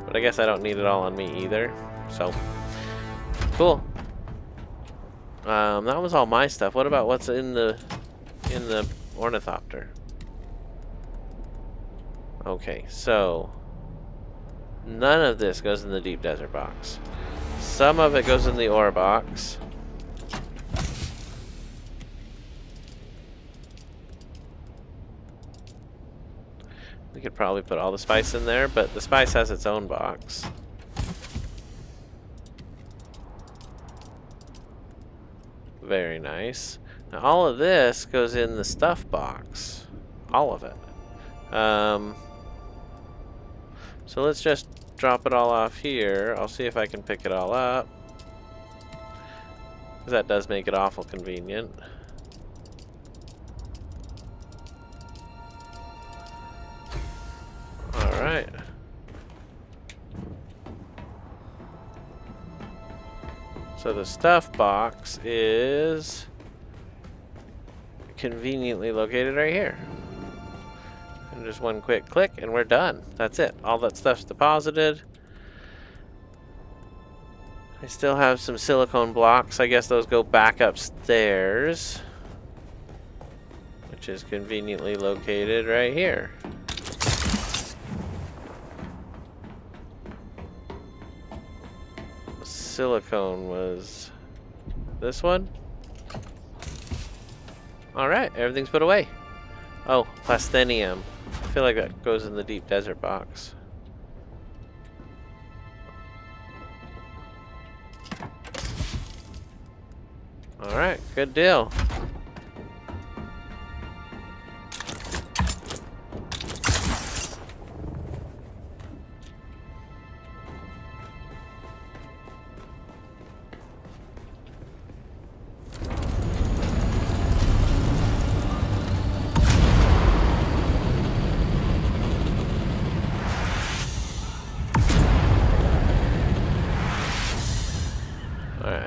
But I guess I don't need it all on me either. So, cool. That was all my stuff. What about what's in the ornithopter? Okay, so none of this goes in the deep desert box. Some of it goes in the ore box. We could probably put all the spice in there, but the spice has its own box. Very nice. Now all of this goes in the stuff box. All of it. So let's just drop it all off here. I'll see if I can pick it all up. Because that does make it awful convenient. Alright. So the stuff box is conveniently located right here. And just one quick click and we're done. That's it. All that stuff's deposited. I still have some silicone blocks. I guess those go back upstairs. Which is conveniently located right here. Silicone was this one. Alright, everything's put away. Oh, plastinium. I feel like that goes in the deep desert box. Alright, good deal.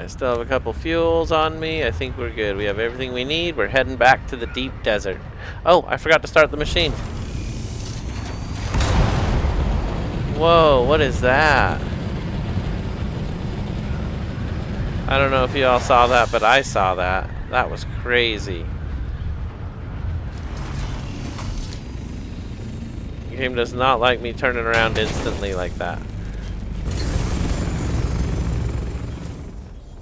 Still have a couple fuels on me. I think we're good. We have everything we need. We're heading back to the deep desert. Oh, I forgot to start the machine. Whoa, what is that? I don't know if you all saw that, but I saw that. That was crazy. The game does not like me turning around instantly like that.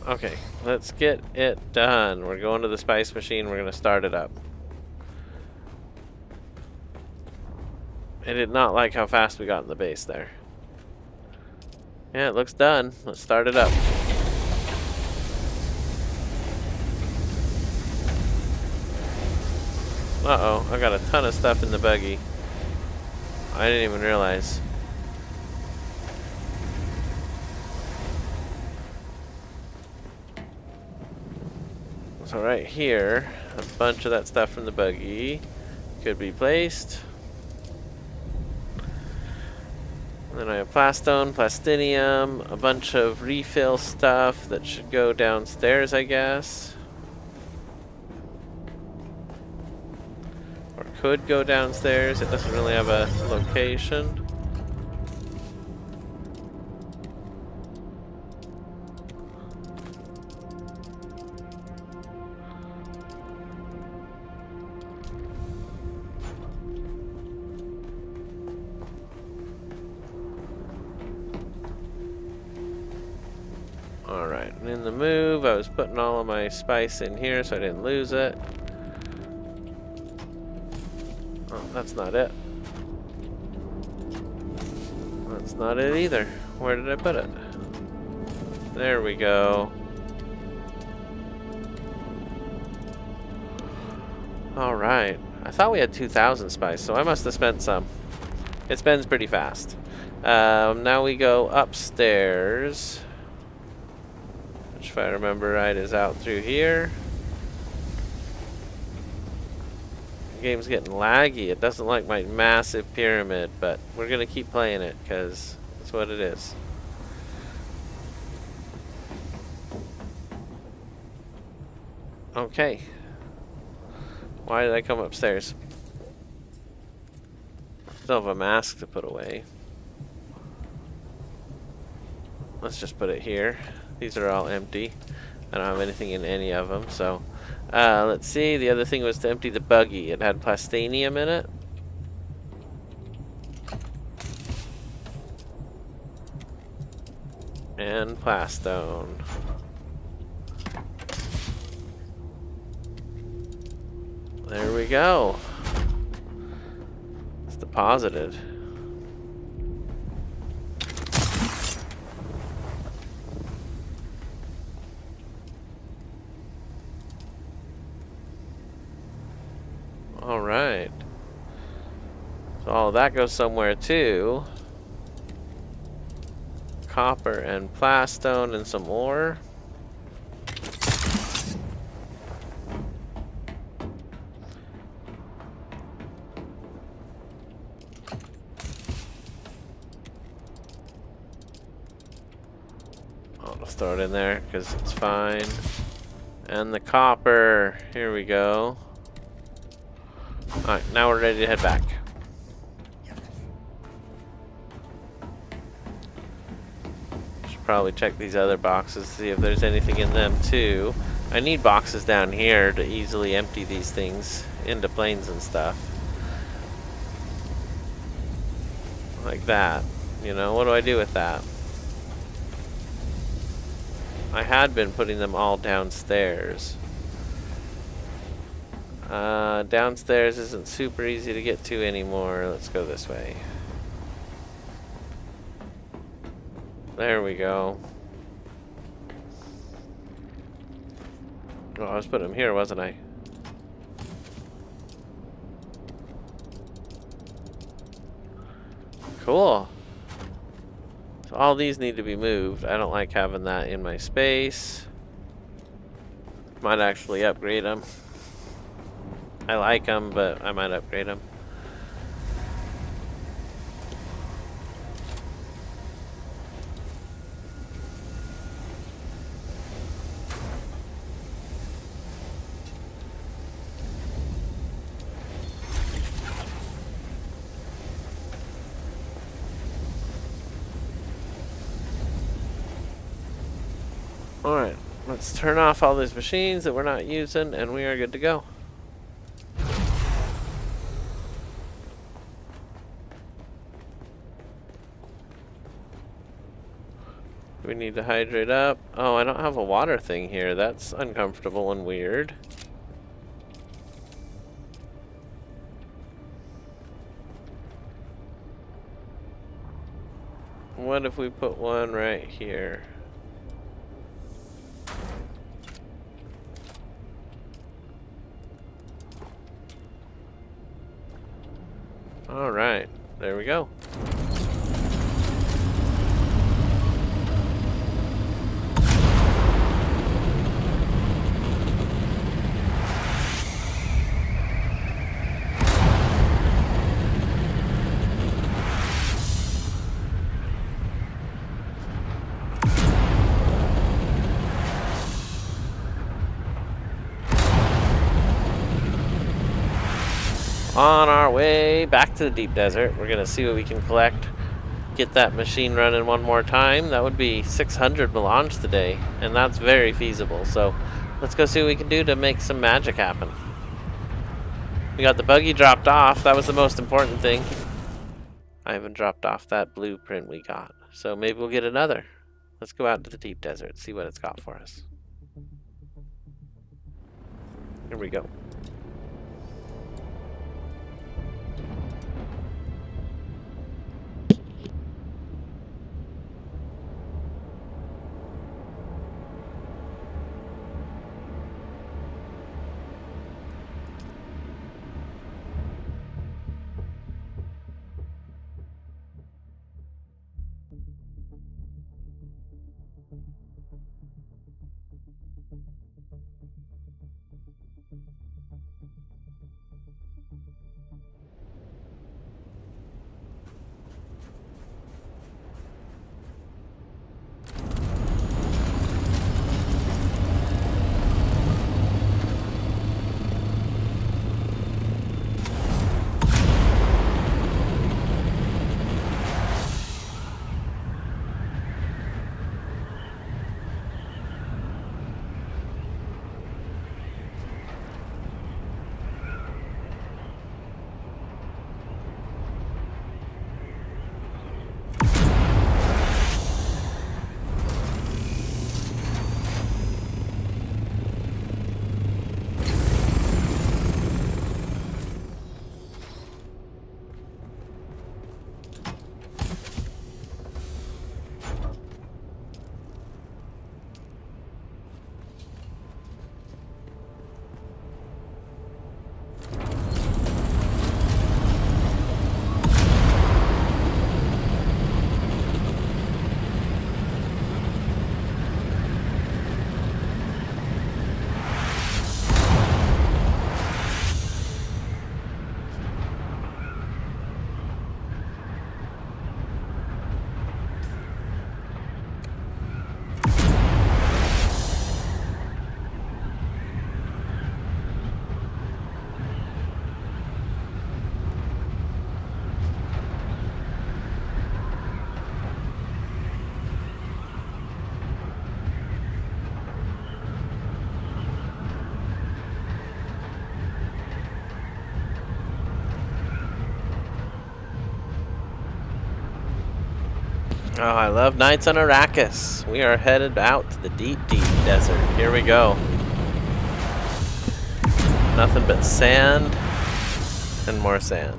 Okay, let's get it done. We're going to the spice machine. We're going to start it up. I did not like how fast we got in the base there. Yeah, it looks done. Let's start it up. Uh-oh, I got a ton of stuff in the buggy. I didn't even realize. So right here, a bunch of that stuff from the buggy could be placed. And then I have plastone, plastinium, a bunch of refill stuff that should go downstairs, I guess. Or could go downstairs. It doesn't really have a location. Alright, and in the move, I was putting all of my spice in here so I didn't lose it. Oh, that's not it. That's not it either. Where did I put it? There we go. Alright. I thought we had 2,000 spice, so I must have spent some. It spends pretty fast. Now we go upstairs. Which, if I remember right, is out through here. The game's getting laggy. It doesn't like my massive pyramid, but we're going to keep playing it because that's what it is. Okay. Why did I come upstairs? Still have a mask to put away. Let's just put it here. These are all empty. I don't have anything in any of them, so... let's see. The other thing was to empty the buggy. It had plastanium in it. And plastone. There we go. It's deposited. All right. So all of that goes somewhere too. Copper and plastone and some ore. I'll just throw it in there because it's fine. And the copper. Here we go. Alright, now we're ready to head back. Should probably check these other boxes to see if there's anything in them too. I need boxes down here to easily empty these things into planes and stuff. Like that. You know, what do I do with that? I had been putting them all downstairs. Downstairs isn't super easy to get to anymore. Let's go this way. There we go. Oh, I was putting them here, wasn't I? Cool. So all these need to be moved. I don't like having that in my space. Might actually upgrade them. I like them, but I might upgrade them. Alright, let's turn off all these machines that we're not using, and we are good to go. We need to hydrate up. Oh, I don't have a water thing here. That's uncomfortable and weird. What if we put one right here? All right, there we go. On our way back to the deep desert, we're gonna see what we can collect. Get that machine running one more time. That would be 600 melange today, and that's very feasible. So let's go see what we can do to make some magic happen. We got the buggy dropped off. That was the most important thing. I haven't dropped off that blueprint we got, so maybe we'll get another. Let's go out to the deep desert, see what it's got for us. Here we go. Oh, I love nights on Arrakis. We are headed out to the deep, deep desert. Here we go. Nothing but sand and more sand.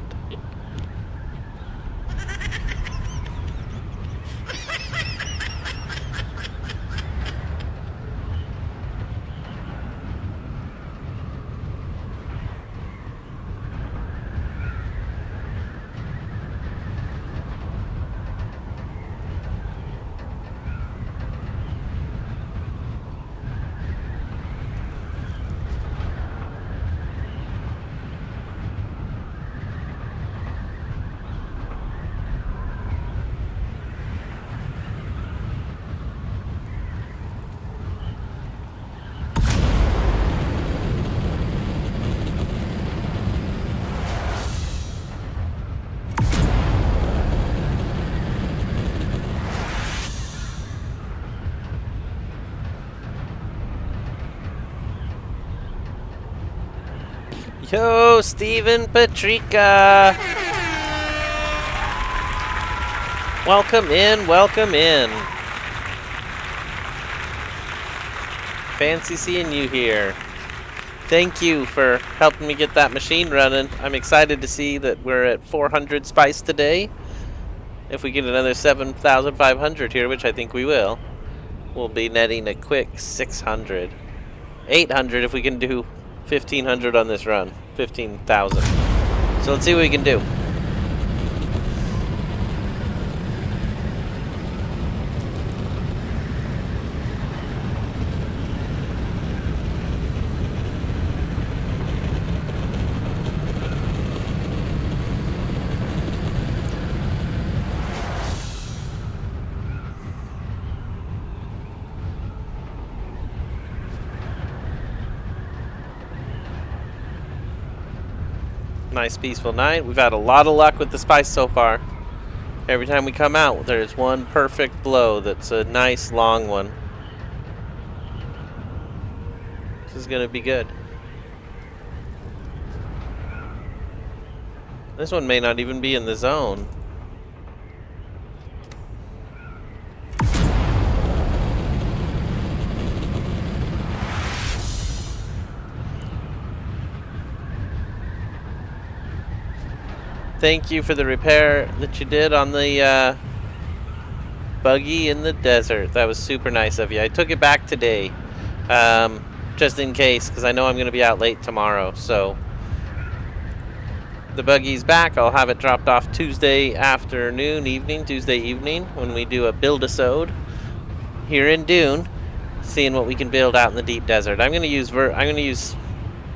Yo, Steven Patrika! Welcome in, welcome in. Fancy seeing you here. Thank you for helping me get that machine running. I'm excited to see that we're at 400 spice today. If we get another 7,500 here, which I think we will, we'll be netting a quick 600. 800 if we can do 1,500 on this run. 15,000. So let's see what we can do. Nice peaceful night. We've had a lot of luck with the spice so far. Every time we come out, there's one perfect blow that's a nice long one. This is gonna be good. This one may not even be in the zone. Thank you for the repair that you did on the buggy in the desert. That was super nice of you. I took it back today, just in case, because I know I'm going to be out late tomorrow. So the buggy's back. I'll have it dropped off Tuesday evening, when we do a build-a-sode here in Dune, seeing what we can build out in the deep desert. I'm going to use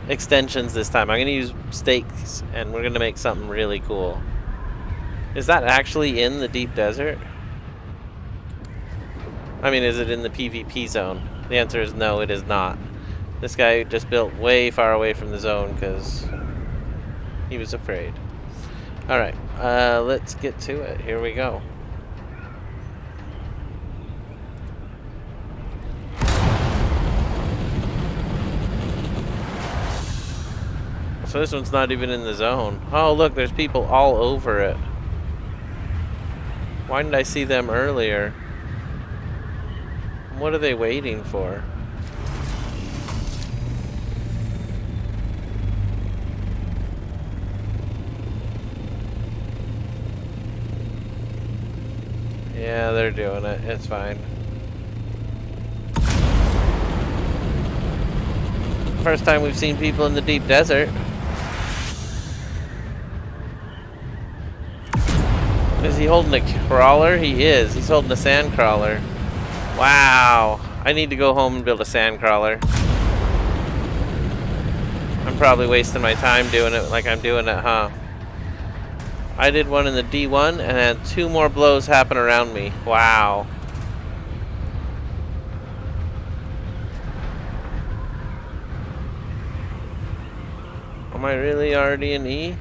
extensions this time. I'm going to use stakes, and we're going to make something really cool. Is that actually in the deep desert? I mean, is it in the PvP zone? The answer is no, it is not. This guy just built way far away from the zone because he was afraid. Alright, let's get to it. Here we go. So this one's not even in the zone. Oh, look, there's people all over it. Why didn't I see them earlier? What are they waiting for? Yeah, they're doing it. It's fine. First time we've seen people in the deep desert. Is he holding a crawler? He is. He's holding a sand crawler. Wow. I need to go home and build a sand crawler. I'm probably wasting my time doing it like I'm doing it, huh? I did one in the D1 and had 2 more blows happen around me. Wow. Am I really already in E?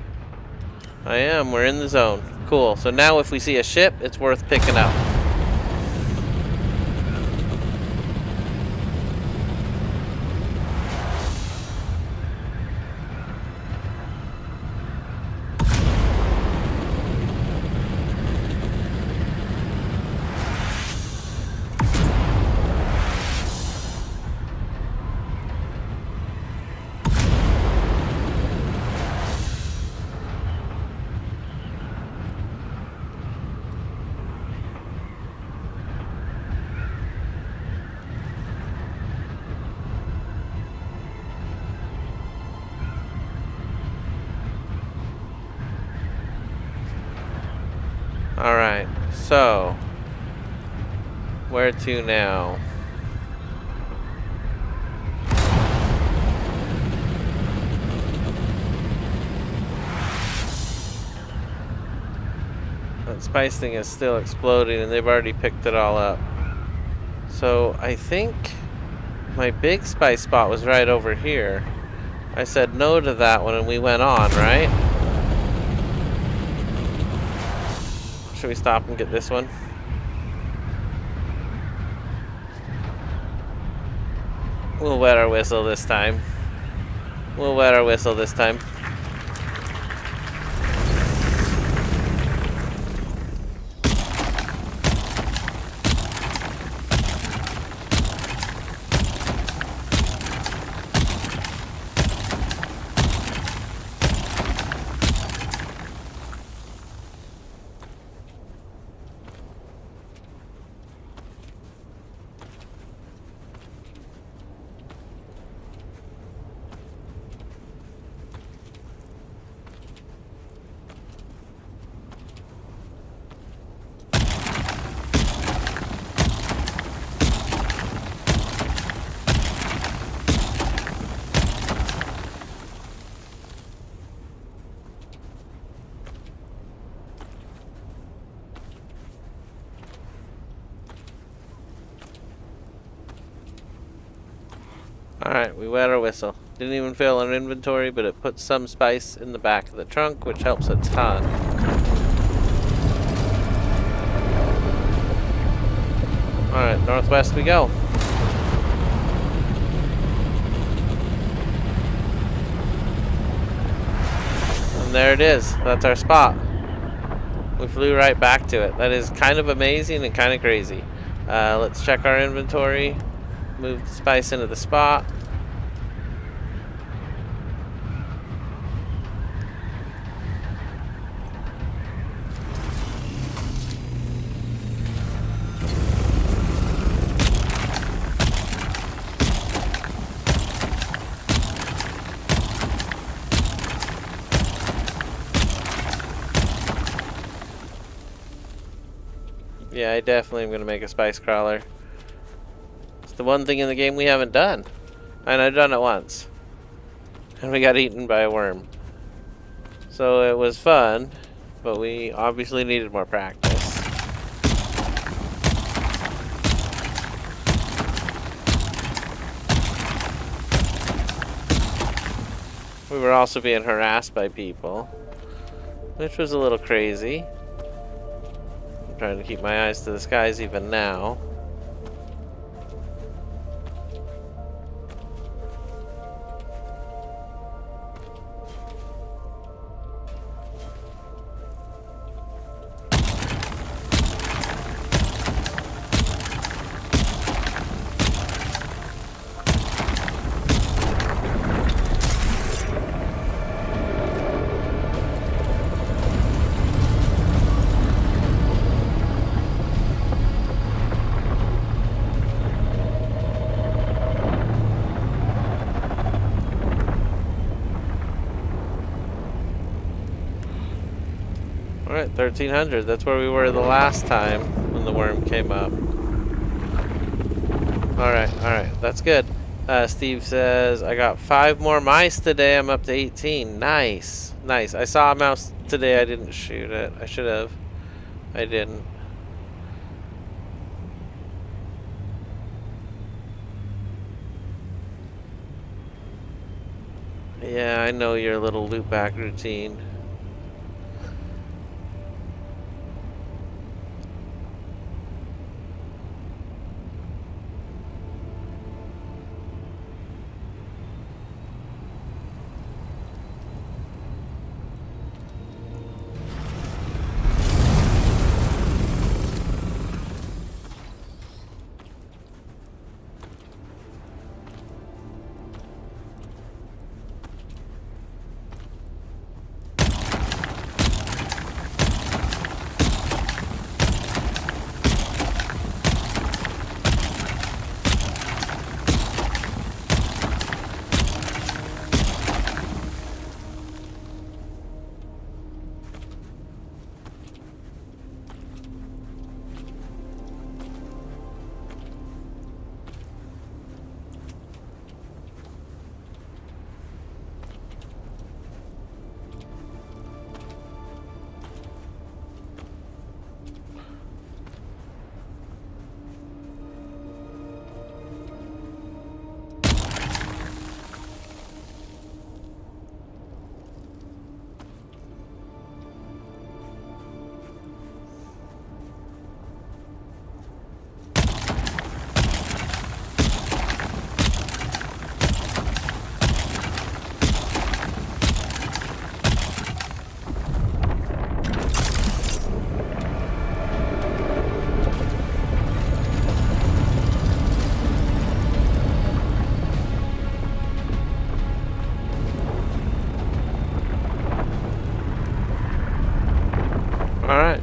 I am. We're in the zone. Cool. So now if we see a ship, it's worth picking up. Alright, so where to now? That spice thing is still exploding and they've already picked it all up. So I think my big spice spot was right over here. I said no to that one and we went on, right? Should we stop and get this one? We'll wet our whistle this time. We'll wet our whistle this time. Alright, we wet our whistle. Didn't even fill our inventory, but it puts some spice in the back of the trunk, which helps a ton. Alright, northwest we go. And there it is. That's our spot. We flew right back to it. That is kind of amazing and kind of crazy. Let's check our inventory. Move the spice into the spot. Yeah, I definitely am going to make a spice crawler. It's the one thing in the game we haven't done. And I've done it once. And we got eaten by a worm. So it was fun, but we obviously needed more practice. We were also being harassed by people, which was a little crazy. I'm trying to keep my eyes to the skies even now. Alright, 1300. That's where we were the last time when the worm came up. Alright, that's good. Steve says, I got 5 more mice today. I'm up to 18. Nice. Nice. I saw a mouse today. I didn't shoot it. I should have. I didn't. Yeah, I know your little loop back routine. Alright.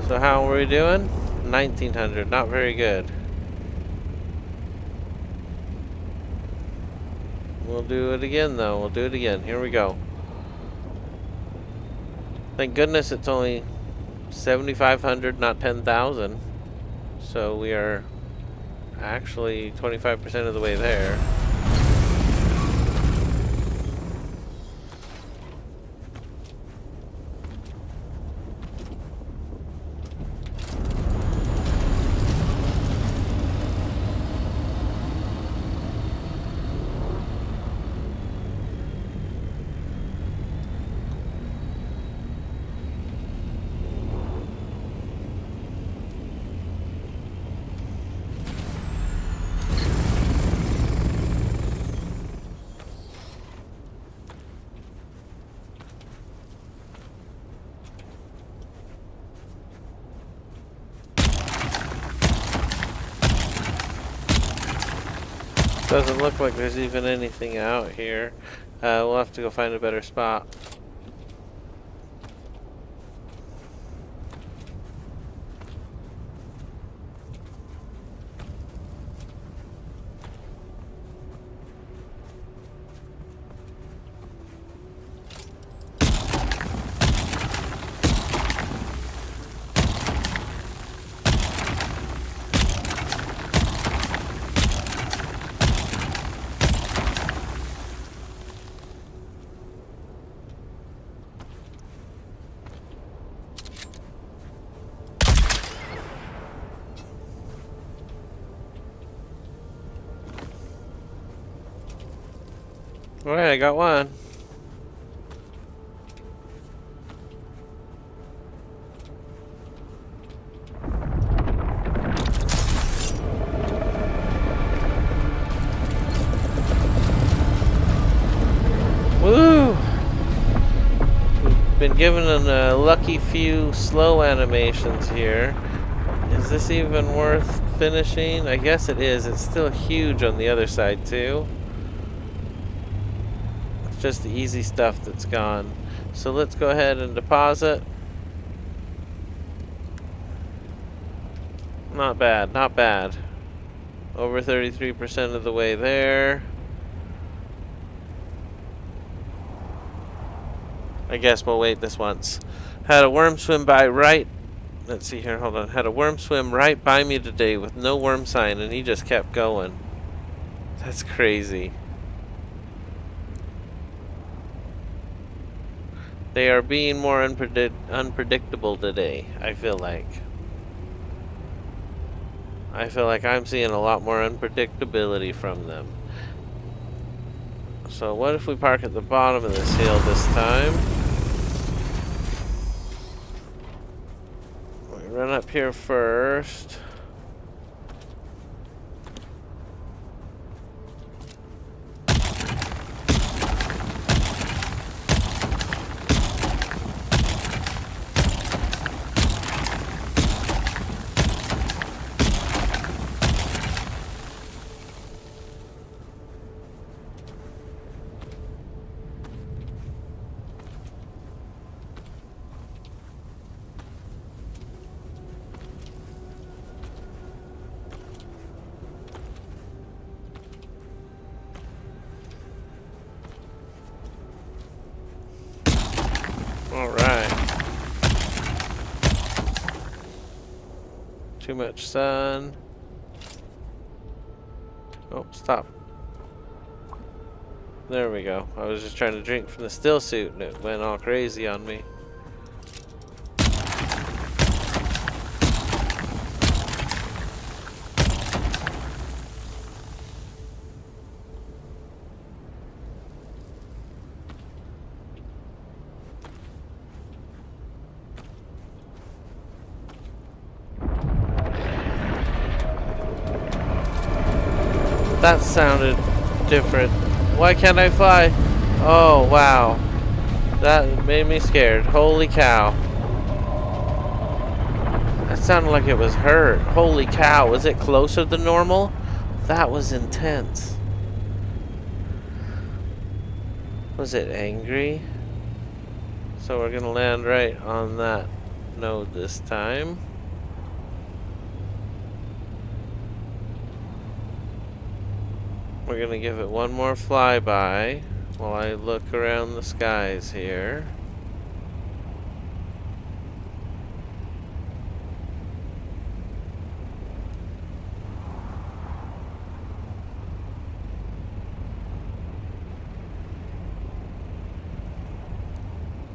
So how are we doing? 1900. Not very good. We'll do it again, though. We'll do it again. Here we go. Thank goodness it's only 7,500, not 10,000. So we are actually 25% of the way there. Doesn't look like there's even anything out here. We'll have to go find a better spot. Alright, I got one. Woo! We've been given a lucky few slow animations here. Is this even worth finishing? I guess it is. It's still huge on the other side too. It's just the easy stuff that's gone. So let's go ahead and deposit. Not bad, not bad. Over 33% of the way there. I guess we'll wait this once. Had a worm swim by right. Let's see here, hold on. Had a worm swim right by me today with no worm sign, and he just kept going. That's crazy. They are being more unpredictable today, I feel like. I feel like I'm seeing a lot more unpredictability from them. So what if we park at the bottom of this hill this time? We run up here first. Alright. Too much sun. Oh, stop. There we go. I was just trying to drink from the still suit and it went all crazy on me. That sounded different. Why can't I fly? Oh, wow. That made me scared. Holy cow. That sounded like it was hurt. Holy cow. Was it closer than normal? That was intense. Was it angry? So we're gonna land right on that node this time. We're gonna give it one more flyby while I look around the skies here.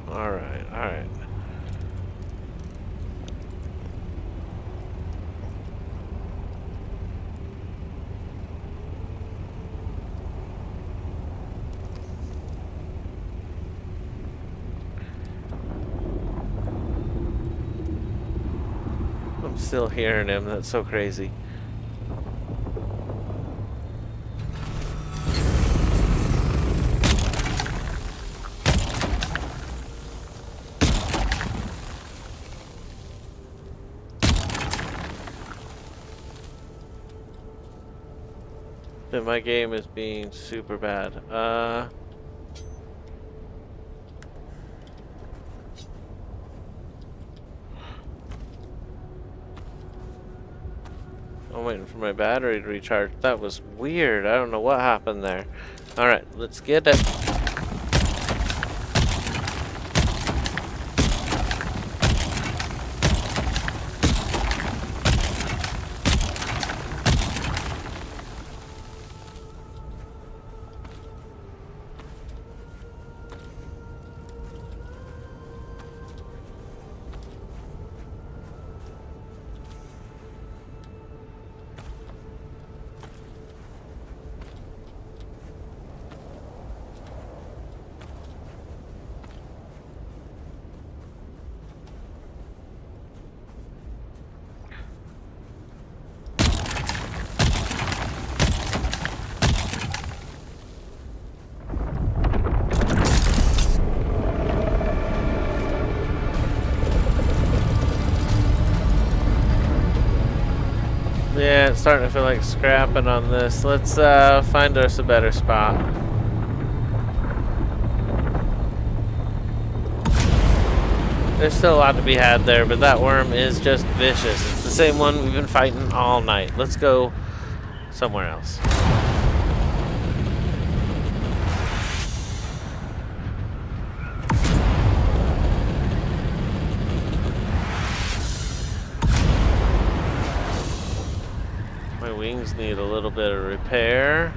Alright, alright. I'm still hearing him, that's so crazy. That my game is being super bad. I'm waiting for my battery to recharge. That was weird. I don't know what happened there. Alright, let's get it. Yeah, it's starting to feel like scrapping on this. Let's find us a better spot. There's still a lot to be had there, but that worm is just vicious. It's the same one we've been fighting all night. Let's go somewhere else. My wings need a little bit of repair.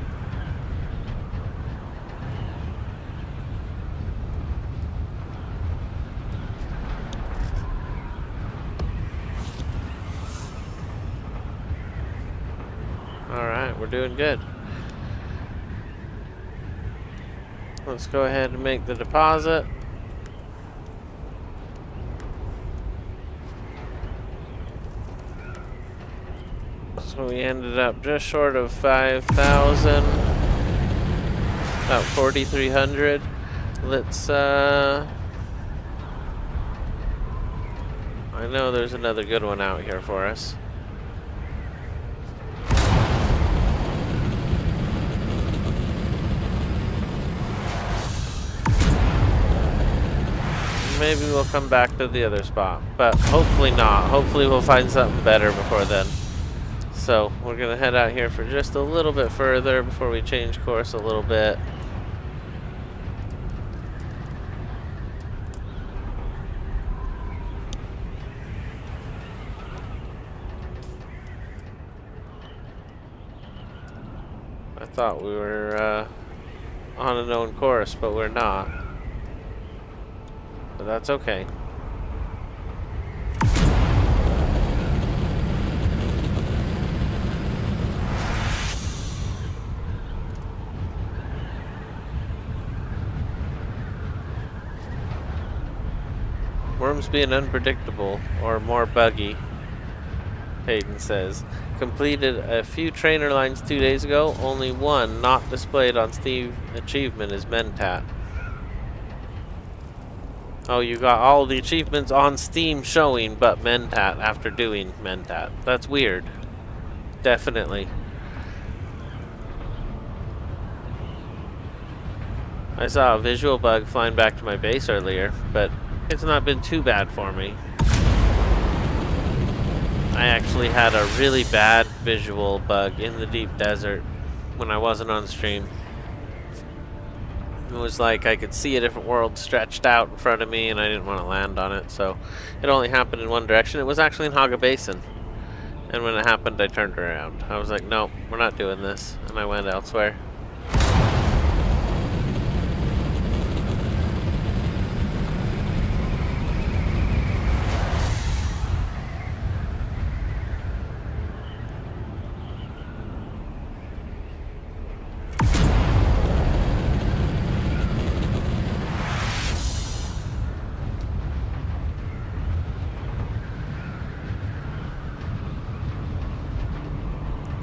Alright, we're doing good. Let's go ahead and make the deposit. So we ended up just short of 5,000, about 4,300. Let's I know there's another good one out here for us. Maybe we'll come back to the other spot, but hopefully not. Hopefully we'll find something better before then. So we're gonna head out here for just a little bit further before we change course a little bit. I thought we were on a known course, but we're not. But that's okay. Worms being unpredictable or more buggy, Hayden says. Completed a few trainer lines 2 days ago. Only one not displayed on Steam achievement is Mentat. Oh, you got all the achievements on Steam showing, but Mentat after doing Mentat. That's weird. Definitely. I saw a visual bug flying back to my base earlier, but it's not been too bad for me. I actually had a really bad visual bug in the deep desert when I wasn't on stream. It was like I could see a different world stretched out in front of me and I didn't want to land on it, so it only happened in one direction. It was actually in Haga Basin. And when it happened, I turned around. I was like, nope, we're not doing this. And I went elsewhere.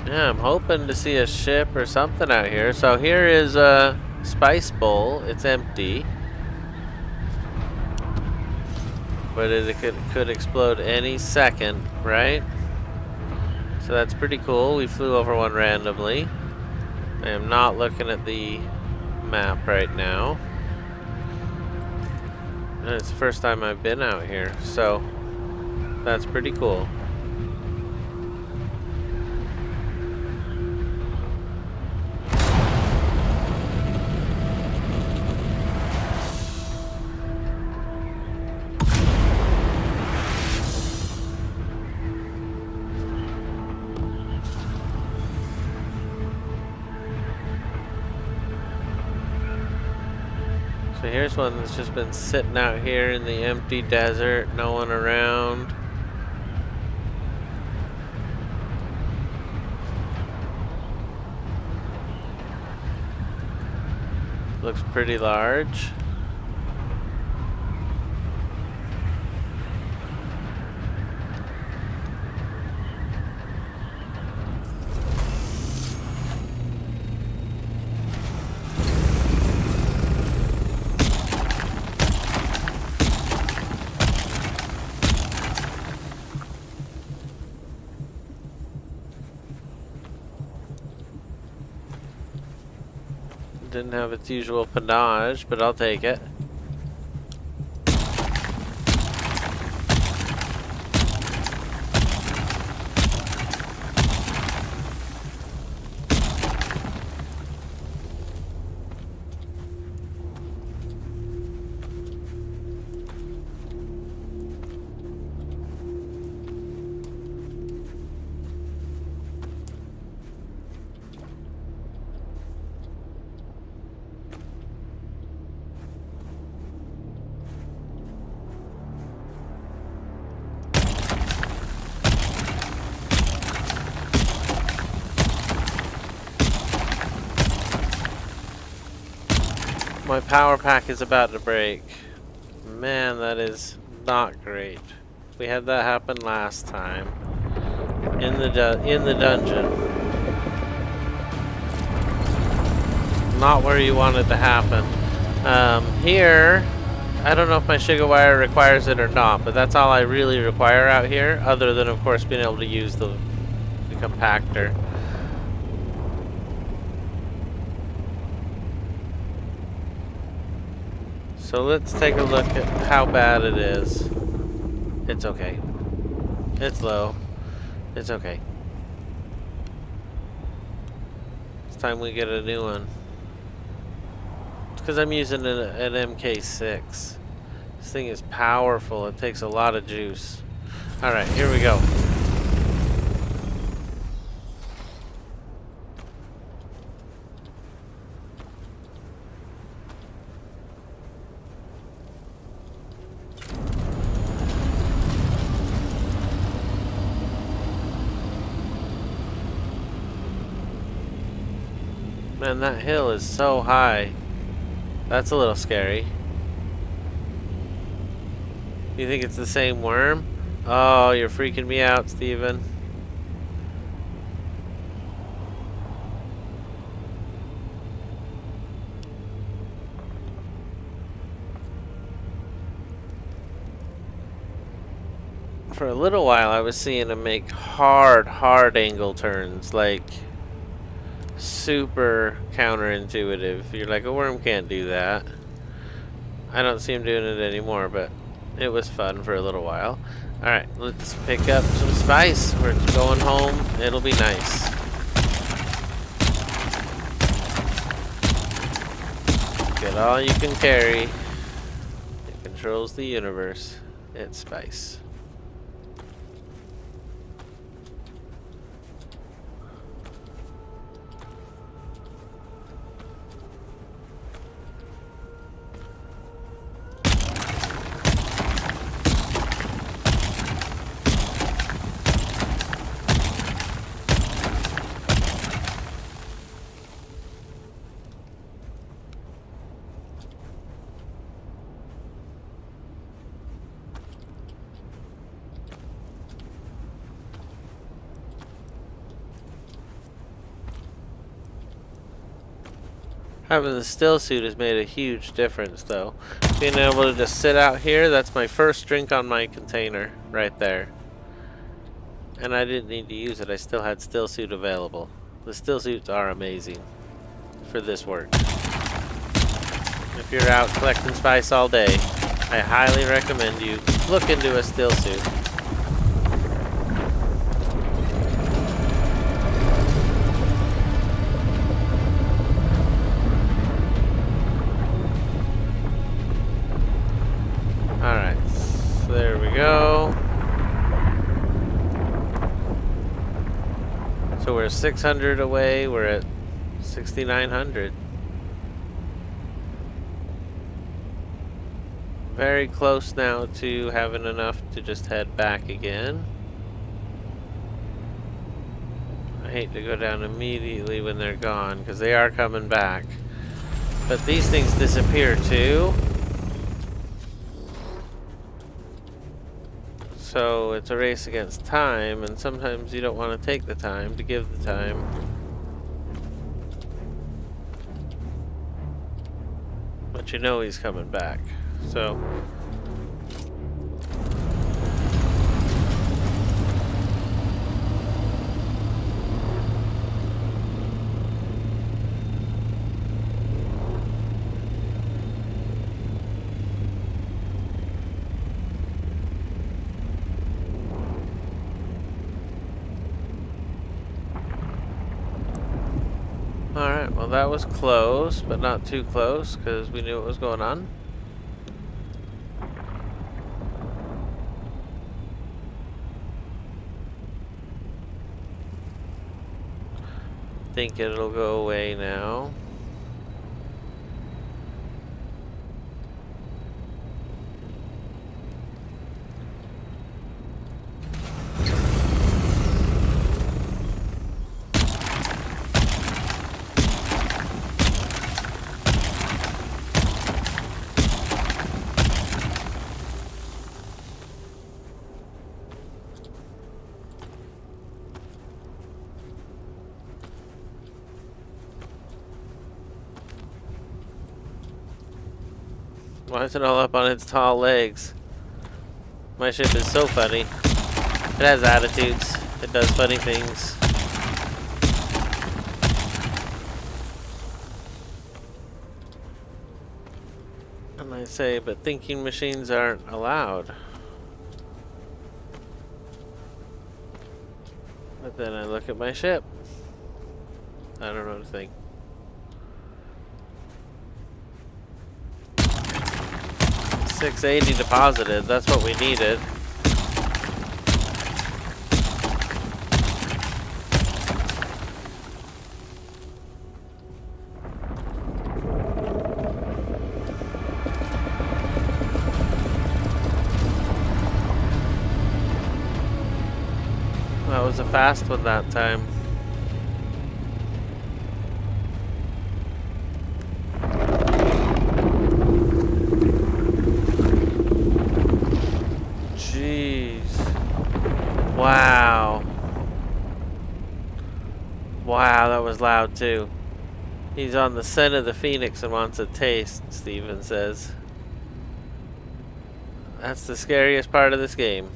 Yeah, I'm hoping to see a ship or something out here. So here is a spice bowl. It's empty. But it could explode any second, right? So that's pretty cool. We flew over one randomly. I am not looking at the map right now. And it's the first time I've been out here, so that's pretty cool. So here's one that's just been sitting out here in the empty desert, no one around. Looks pretty large. Didn't have its usual panache, but I'll take it. My power pack is about to break. Man, that is not great. We had that happen last time in the dungeon. Not where you want it to happen. Here, I don't know if my Shiga wire requires it or not, but that's all I really require out here, other than of course being able to use the compactor. So let's take a look at how bad it is. It's okay. It's low. It's okay. It's time we get a new one. It's because I'm using an MK6. This thing is powerful. It takes a lot of juice. Alright, here we go. Man, that hill is so high. That's a little scary. You think it's the same worm? Oh, you're freaking me out, Steven. For a little while, I was seeing him make hard angle turns, like super counterintuitive. You're like, a worm can't do that. I don't see him doing it anymore, but it was fun for a little while. Alright, let's pick up some spice. We're going home. It'll be nice. Get all you can carry. It controls the universe. It's spice. Having the still suit has made a huge difference, though. Being able to just sit out here, that's my first drink on my container right there. And I didn't need to use it, I still had still suit available. The still suits are amazing for this work. If you're out collecting spice all day, I highly recommend you look into a still suit. Alright, so there we go. So we're 600 away, we're at 6,900. Very close now to having enough to just head back again. I hate to go down immediately when they're gone, because they are coming back. But these things disappear too. So it's a race against time, and sometimes you don't want to take the time to give the time. But you know he's coming back, so. Alright, well that was close, but not too close, because we knew what was going on. Think it'll go away now. Why is it all up on its tall legs? My ship is so funny. It has attitudes. It does funny things. And I say, but thinking machines aren't allowed. But then I look at my ship. I don't know what to think. $680 deposited, that's what we needed. That was a fast one that time. Wow. Wow, that was loud too. He's on the scent of the phoenix and wants a taste, Steven says. That's the scariest part of this game.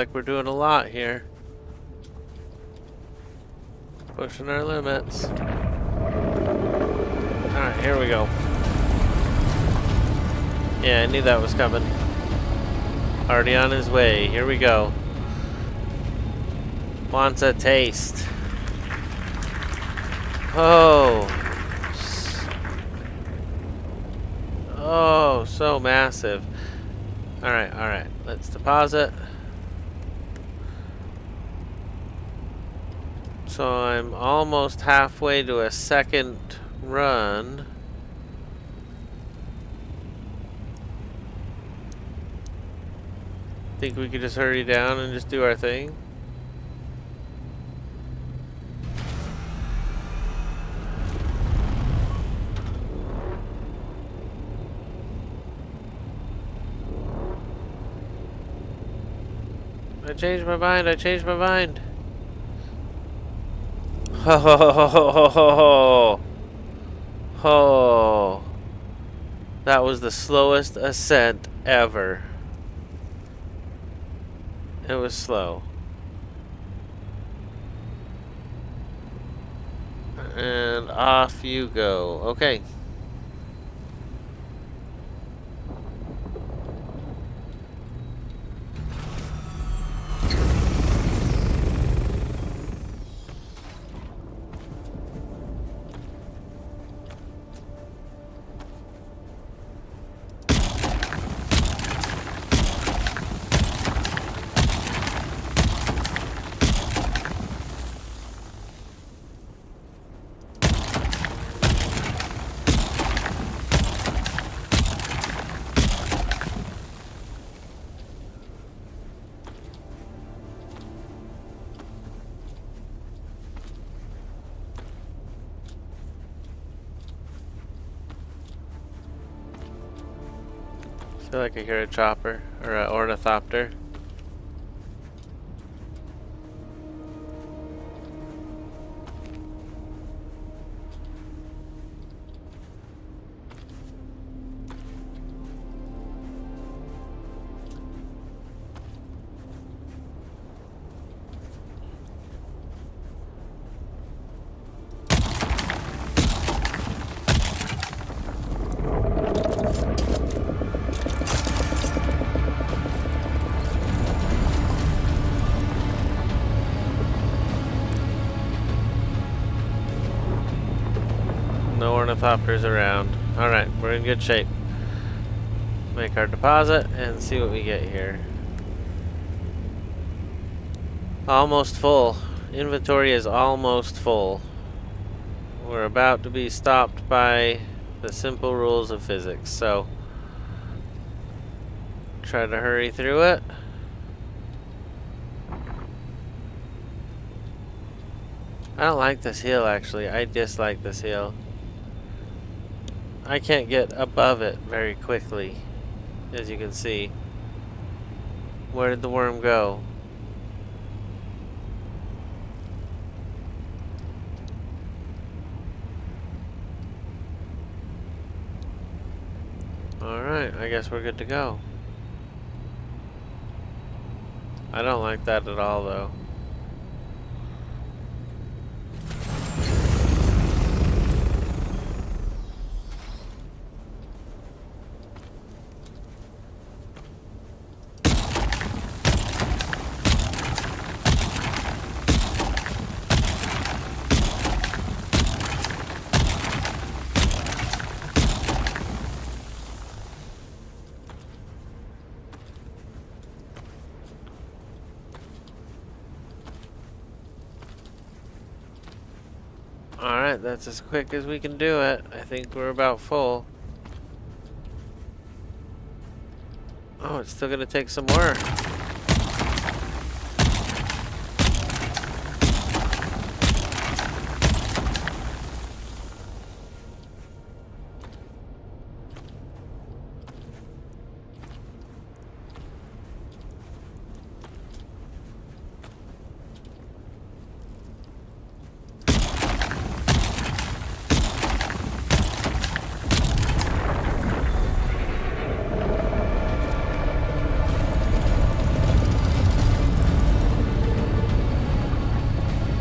like we're doing a lot here. Pushing our limits. Alright, here we go. Yeah, I knew that was coming. Already on his way. Here we go. Wants a taste. Oh. Oh, so massive. Alright, alright. Let's deposit. So I'm almost halfway to a second run. Think we could just hurry down and just do our thing? I changed my mind, I changed my mind. Ho ho ho ho ho ho ho. Ho. That was the slowest ascent ever. It was slow. And off you go. Okay. I feel like I hear a chopper or an ornithopter. No ornithopters around. Alright, we're in good shape. Make our deposit and see what we get here. Almost full. Inventory is almost full. We're about to be stopped by the simple rules of physics, so try to hurry through it. I don't like this hill, actually. I dislike this hill. I can't get above it very quickly, as you can see. Where did the worm go? Alright, I guess we're good to go. I don't like that at all, though. Alright, that's as quick as we can do it. I think we're about full. Oh, it's still gonna take some work.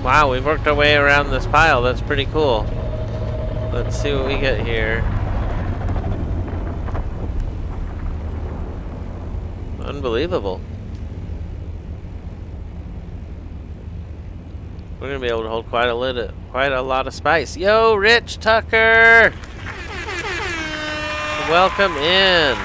Wow, we've worked our way around this pile. That's pretty cool. Let's see what we get here. Unbelievable. We're gonna be able to hold quite a lot of spice. Yo, Rich Tucker! Welcome in.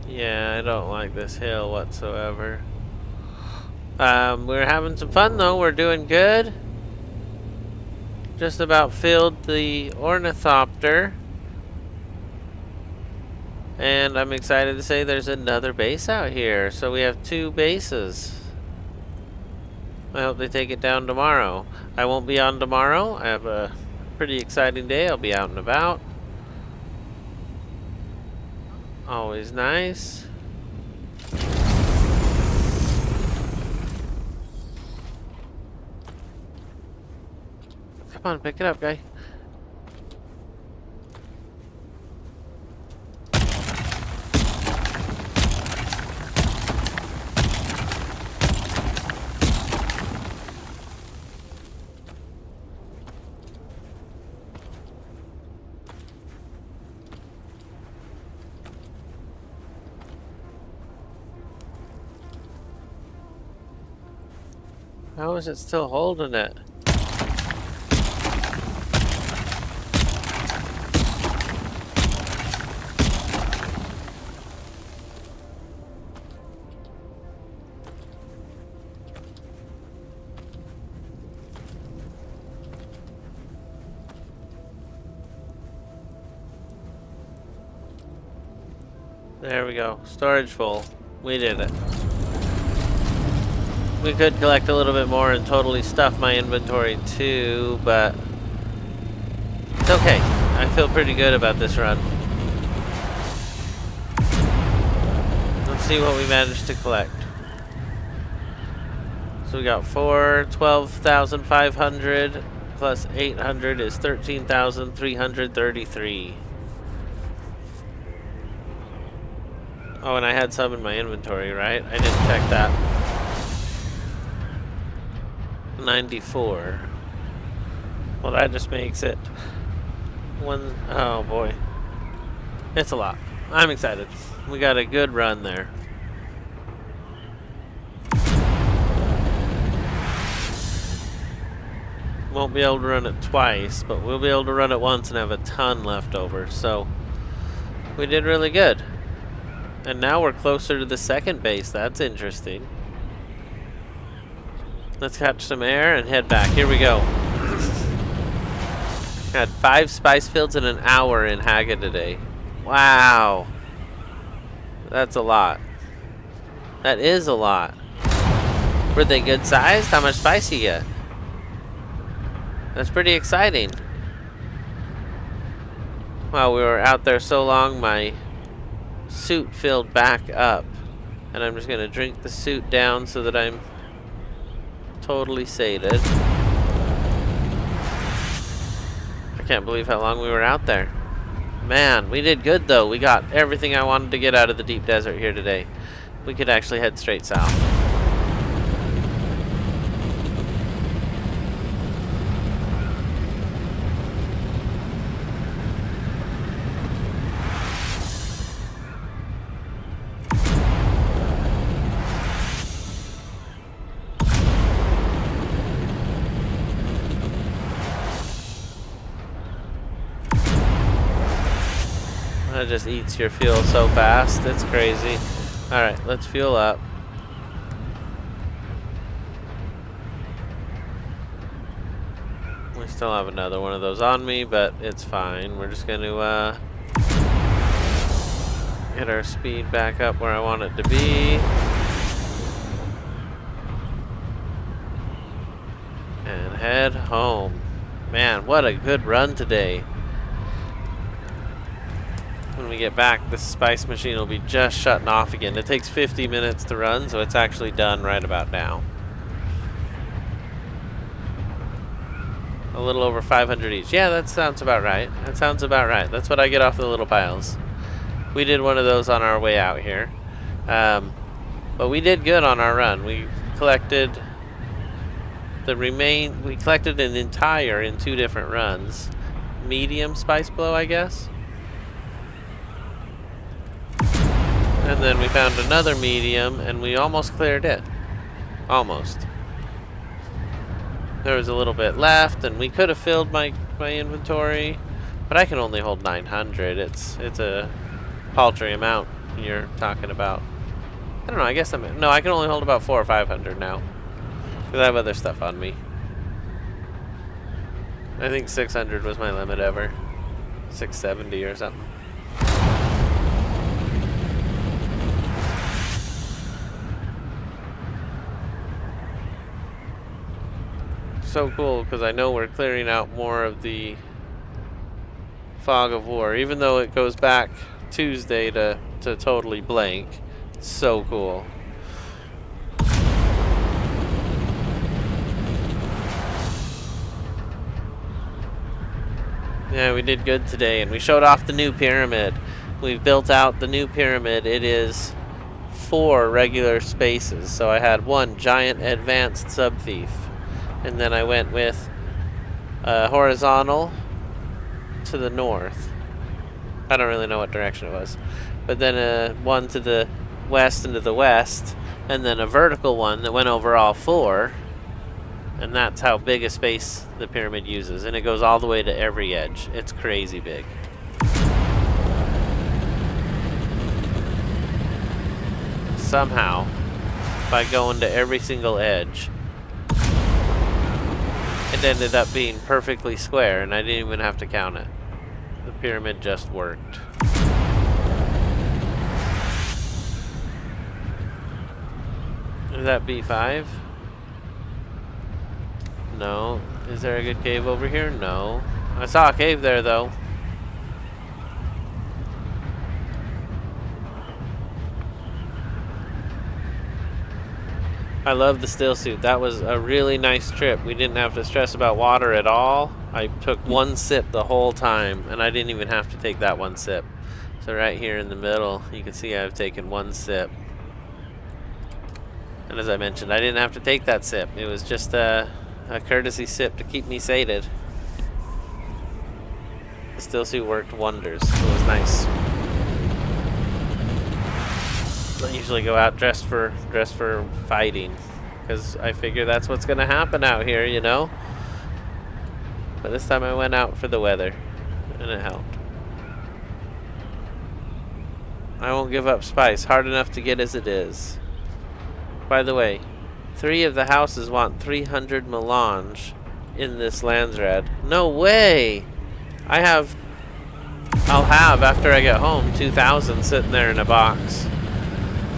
Yeah, I don't like this hill whatsoever. We're having some fun though. We're doing good. Just about filled the ornithopter. And I'm excited to say there's another base out here. So we have 2 bases. I hope they take it down tomorrow. I won't be on tomorrow. I have a pretty exciting day. I'll be out and about. Always nice. Come on, pick it up, guy. How is it still holding it? There we go. Storage full. We did it. We could collect a little bit more and totally stuff my inventory too, but it's okay. I feel pretty good about this run. Let's see what we managed to collect. So we got 12,500 plus 800 is 13,333. Oh, and I had some in my inventory, right? I didn't check that. 94. Well, that just makes it one. Oh boy, it's a lot. I'm excited. We got a good run there. Won't be able to run it twice, but we'll be able to run it once and have a ton left over. So we did really good. And now we're closer to the second base. That's interesting. Let's catch some air and head back. Here we go. Had 5 spice fields in an hour in Haga today. Wow. That's a lot. That is a lot. Were they good sized? How much spice you get? That's pretty exciting. Wow, we were out there so long, my suit filled back up. And I'm just going to drink the suit down so that I'm totally sated. I can't believe how long we were out there. Man, we did good though. We got everything I wanted to get out of the deep desert here today. We could actually head straight south. It just eats your fuel so fast. It's crazy. Alright, let's fuel up. We still have another one of those on me, but it's fine. We're just going to get our speed back up where I want it to be. And head home. Man, what a good run today. When we get back, the spice machine will be just shutting off again. It takes 50 minutes to run, so it's actually done right about now. A little over 500 each. Yeah, that sounds about right. That sounds about right. That's what I get off the little piles. We did one of those on our way out here. But we did good on our run. We collected we collected an entire in 2 different runs. Medium spice blow, I guess. And then we found another medium and we almost cleared it. Almost. There was a little bit left and we could have filled my inventory, but I can only hold 900. It's a paltry amount you're talking about. I don't know, I guess no, I can only hold about 400 or 500 now. Because I have other stuff on me. I think 600 was my limit ever. 670 or something. So cool, because I know we're clearing out more of the fog of war. Even though it goes back Tuesday to totally blank. So cool. Yeah, we did good today, and we showed off the new pyramid. We've built out the new pyramid. It is 4 regular spaces. So I had 1 giant advanced sub-thief. And then I went with horizontal to the north. I don't really know what direction it was. But then one to the west and to the west. And then a vertical one that went over all 4. And that's how big a space the pyramid uses. And it goes all the way to every edge. It's crazy big. Somehow, by going to every single edge, it ended up being perfectly square, and I didn't even have to count it. The pyramid just worked. Is that B5? No. Is there a good cave over here? No. I saw a cave there, though. I love the still suit. That was a really nice trip. We didn't have to stress about water at all. I took 1 sip the whole time, and I didn't even have to take that 1 sip. So right here in the middle, you can see I've taken 1 sip. And as I mentioned, I didn't have to take that sip. It was just a courtesy sip to keep me sated. The still suit worked wonders. It was nice. I usually go out dressed for fighting, because I figure that's what's gonna happen out here, you know. But this time I went out for the weather, and it helped. I won't give up spice, hard enough to get as it is. By the way, 3 of the houses want 300 melange in this Landsred. No way! I'll have, after I get home, 2,000 sitting there in a box.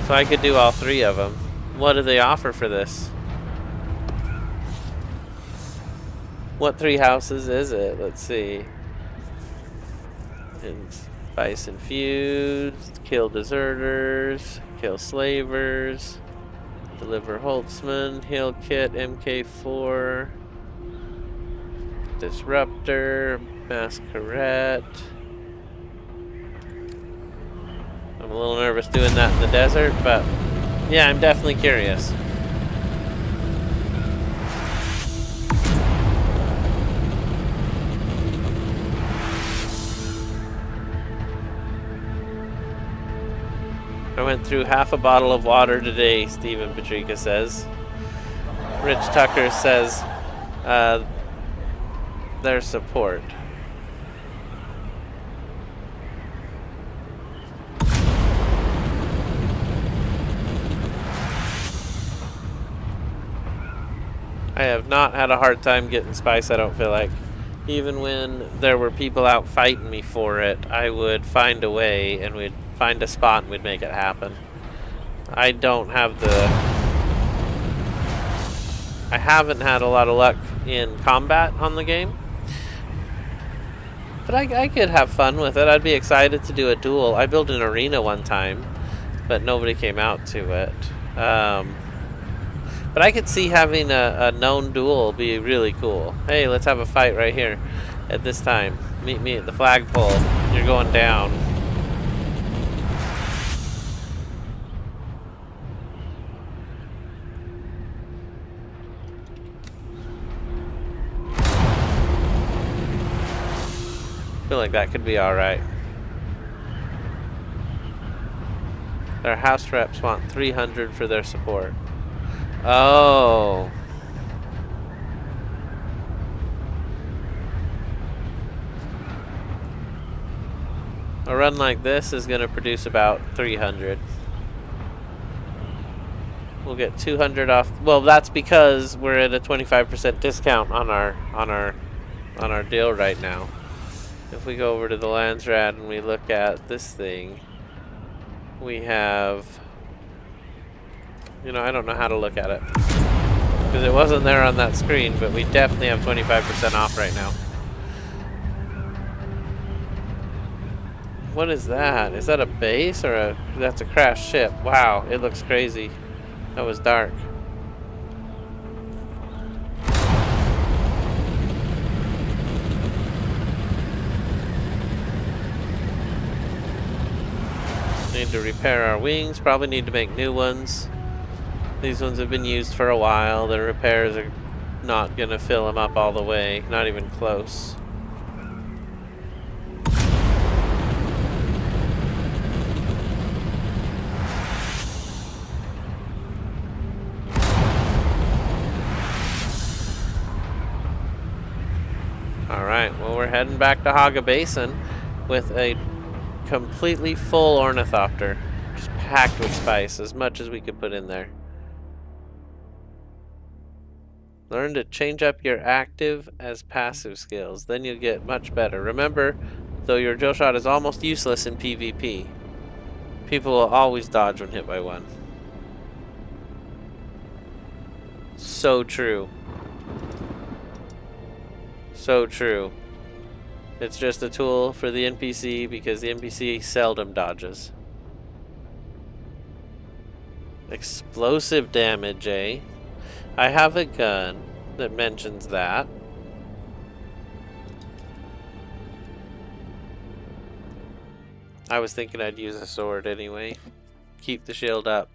So I could do all 3 of them. What do they offer for this? What 3 houses is it? Let's see. Spice infused, kill deserters, kill slavers, deliver Holtzman, heal kit, MK4, disruptor, masquerade. I'm a little nervous doing that in the desert, but yeah, I'm definitely curious. I went through half a bottle of water today, Stephen Patrica says. Rich Tucker says their support. I have not had a hard time getting spice, I don't feel like. Even when there were people out fighting me for it, I would find a way and we'd find a spot and we'd make it happen. I haven't had a lot of luck in combat on the game. But I could have fun with it. I'd be excited to do a duel. I built an arena one time, but nobody came out to it. But I could see having a known duel be really cool. Hey, let's have a fight right here at this time. Meet me at the flagpole. You're going down. I feel like that could be alright. Their house reps want 300 for their support. Oh. A run like this is going to produce about 300. We'll get 200 off. Well, that's because we're at a 25% discount on our deal right now. If we go over to the Landsrat and we look at this thing, we have, you know, I don't know how to look at it because it wasn't there on that screen, but we definitely have 25% off right now. What is that? Is that a base or a... That's a crashed ship. Wow, it looks crazy. That was dark. Need to repair our wings. Probably need to make new ones. These ones have been used for a while. The repairs are not gonna fill them up all the way. Not even close. Alright, well, we're heading back to Haga Basin with a completely full ornithopter. Just packed with spice, as much as we could put in there. Learn to change up your active as passive skills. Then you'll get much better. Remember, though your drill shot is almost useless in PvP, people will always dodge when hit by one. So true. So true. It's just a tool for the NPC because the NPC seldom dodges. Explosive damage, eh? I have a gun that mentions that. I was thinking I'd use a sword anyway. Keep the shield up.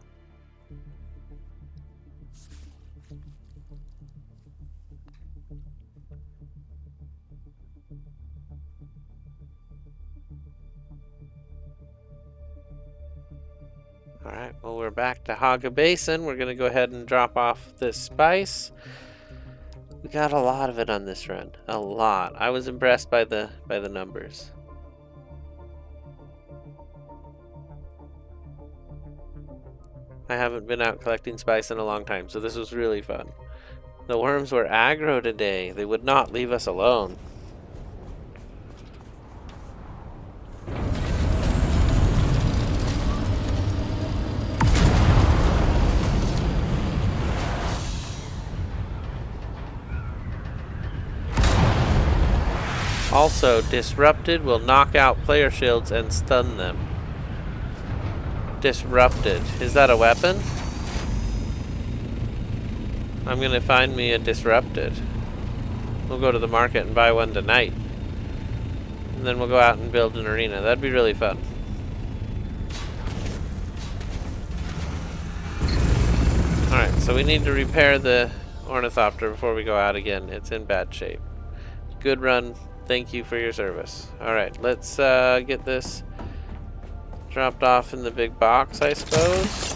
Alright, well, we're back to Haga Basin. We're going to go ahead and drop off this spice. We got a lot of it on this run. A lot. I was impressed by the numbers. I haven't been out collecting spice in a long time, so this was really fun. The worms were aggro today. They would not leave us alone. Also, disrupted will knock out player shields and stun them. Disrupted. Is that a weapon? I'm gonna find me a disrupted. We'll go to the market and buy one tonight. And then we'll go out and build an arena. That'd be really fun. Alright, so we need to repair the ornithopter before we go out again. It's in bad shape. Good run. Thank you for your service. Alright, let's get this dropped off in the big box, I suppose.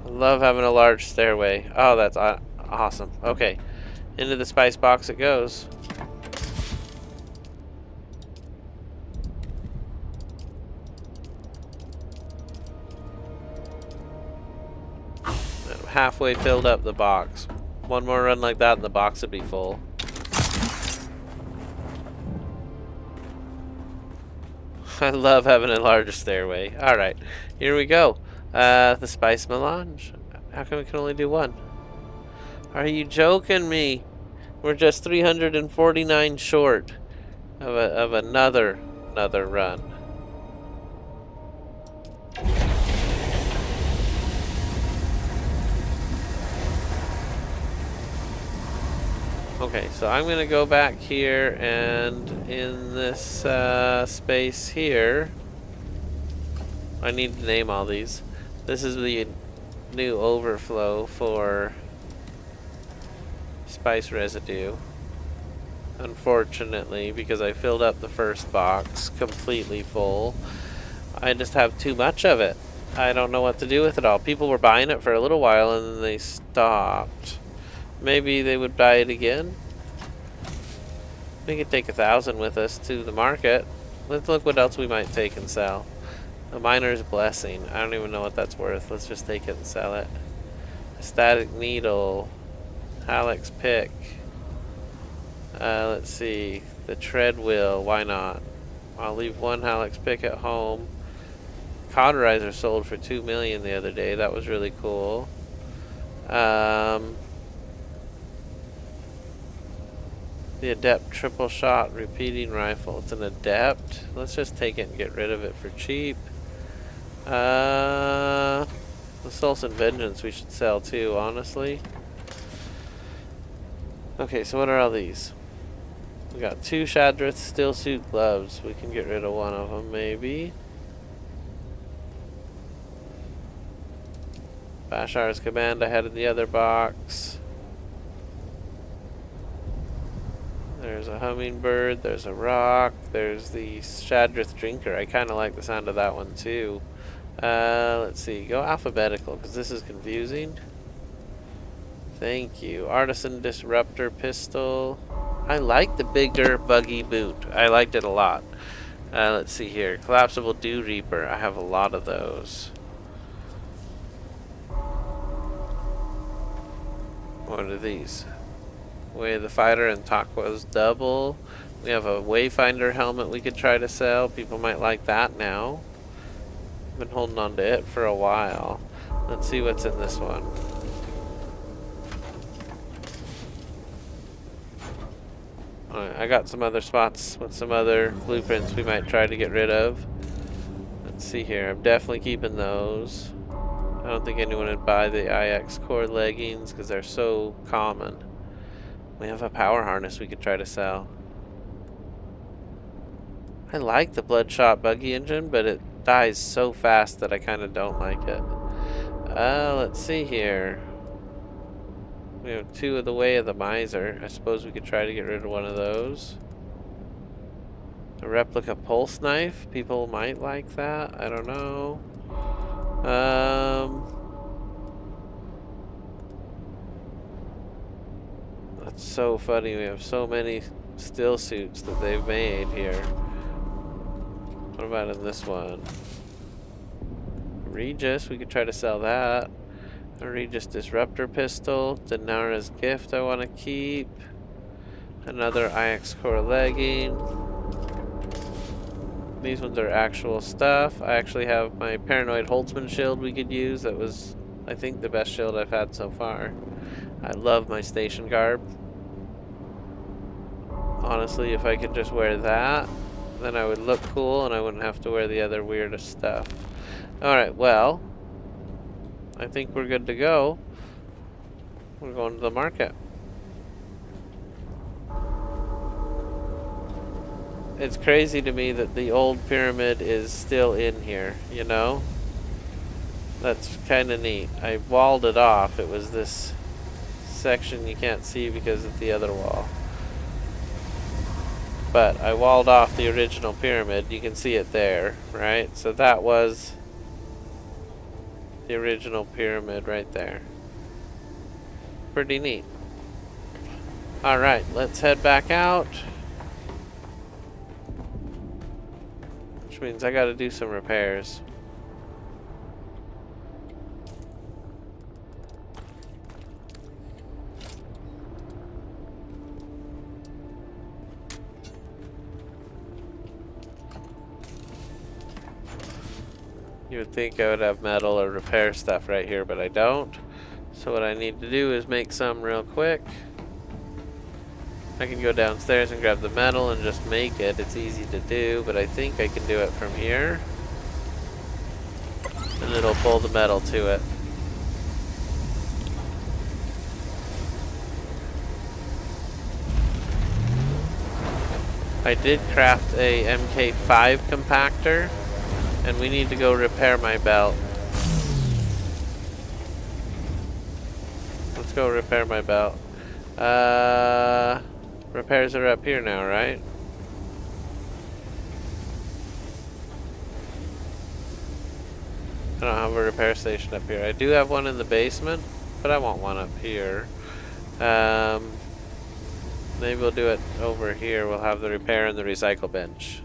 I love having a large stairway. Oh, that's awesome. Okay, into the spice box it goes. I'm halfway filled up the box. One more run like that and the box would be full. I love having a larger stairway. Alright, here we go. The spice melange. How come we can only do one? Are you joking me? We're just 349 short of another run. Okay, so I'm gonna go back here, and in this space here, I need to name all these. This is the new overflow for spice residue. Unfortunately, because I filled up the first box completely full, I just have too much of it. I don't know what to do with it all. People were buying it for a little while and then they stopped. Maybe they would buy it again. We could take 1,000 with us to the market. Let's look what else we might take and sell. A miner's blessing. I don't even know what that's worth. Let's just take it and sell it. A static needle. Hallex pick. Let's see. The treadwheel. Why not? I'll leave one Hallex pick at home. Cauterizer sold for 2 million the other day. That was really cool. The adept triple shot repeating rifle. It's an adept. Let's just take it and get rid of it for cheap. The Sultan Vengeance we should sell too, honestly. Okay, so what are all these? We got 2 Shadrith steel suit gloves. We can get rid of one of them, maybe. Bashar's command I had in the other box. There's a hummingbird, there's a rock, there's the Shadrith drinker. I kind of like the sound of that one too. Let's see, go alphabetical because this is confusing. Thank you. Artisan disruptor pistol. I like the bigger buggy boot. I liked it a lot. Let's see here. Collapsible dew reaper. I have a lot of those. What are these? Way of the Fighter and Takwa's double. We have a Wayfinder helmet we could try to sell. People might like that now. Been holding on to it for a while. Let's see what's in this one. Alright, I got some other spots with some other blueprints we might try to get rid of. Let's see here. I'm definitely keeping those. I don't think anyone would buy the IX core leggings because they're so common. We have a power harness we could try to sell. I like the Bloodshot buggy engine, but it dies so fast that I kind of don't like it. Let's see here. We have 2 of the Way of the Miser. I suppose we could try to get rid of one of those. A replica pulse knife. People might like that. I don't know. That's so funny. We have so many still suits that they've made here. What about in this one? Regis, we could try to sell that. A Regis disruptor pistol. Dinara's gift I want to keep. Another IX core legging. These ones are actual stuff. I actually have my paranoid Holtzman shield we could use. That was, I think, the best shield I've had so far. I love my station garb. Honestly, if I could just wear that, then I would look cool and I wouldn't have to wear the other weirdest stuff. Alright, well, I think we're good to go. We're going to the market. It's crazy to me that the old pyramid is still in here, you know? That's kind of neat. I walled it off. It was this section you can't see because of the other wall. But I walled off the original pyramid. You can see it there, right? So that was the original pyramid right there. Pretty neat. Alright, let's head back out. Which means I gotta do some repairs. You would think I would have metal or repair stuff right here, but I don't. So what I need to do is make some real quick. I can go downstairs and grab the metal and just make it. It's easy to do, but I think I can do it from here. And it'll pull the metal to it. I did craft a MK5 compactor, and we need to go repair my belt. Let's go repair my belt. Repairs are up here now, right? I don't have a repair station up here. I do have one in the basement, but I want one up here. Maybe we'll do it over here. We'll have the repair and the recycle bench.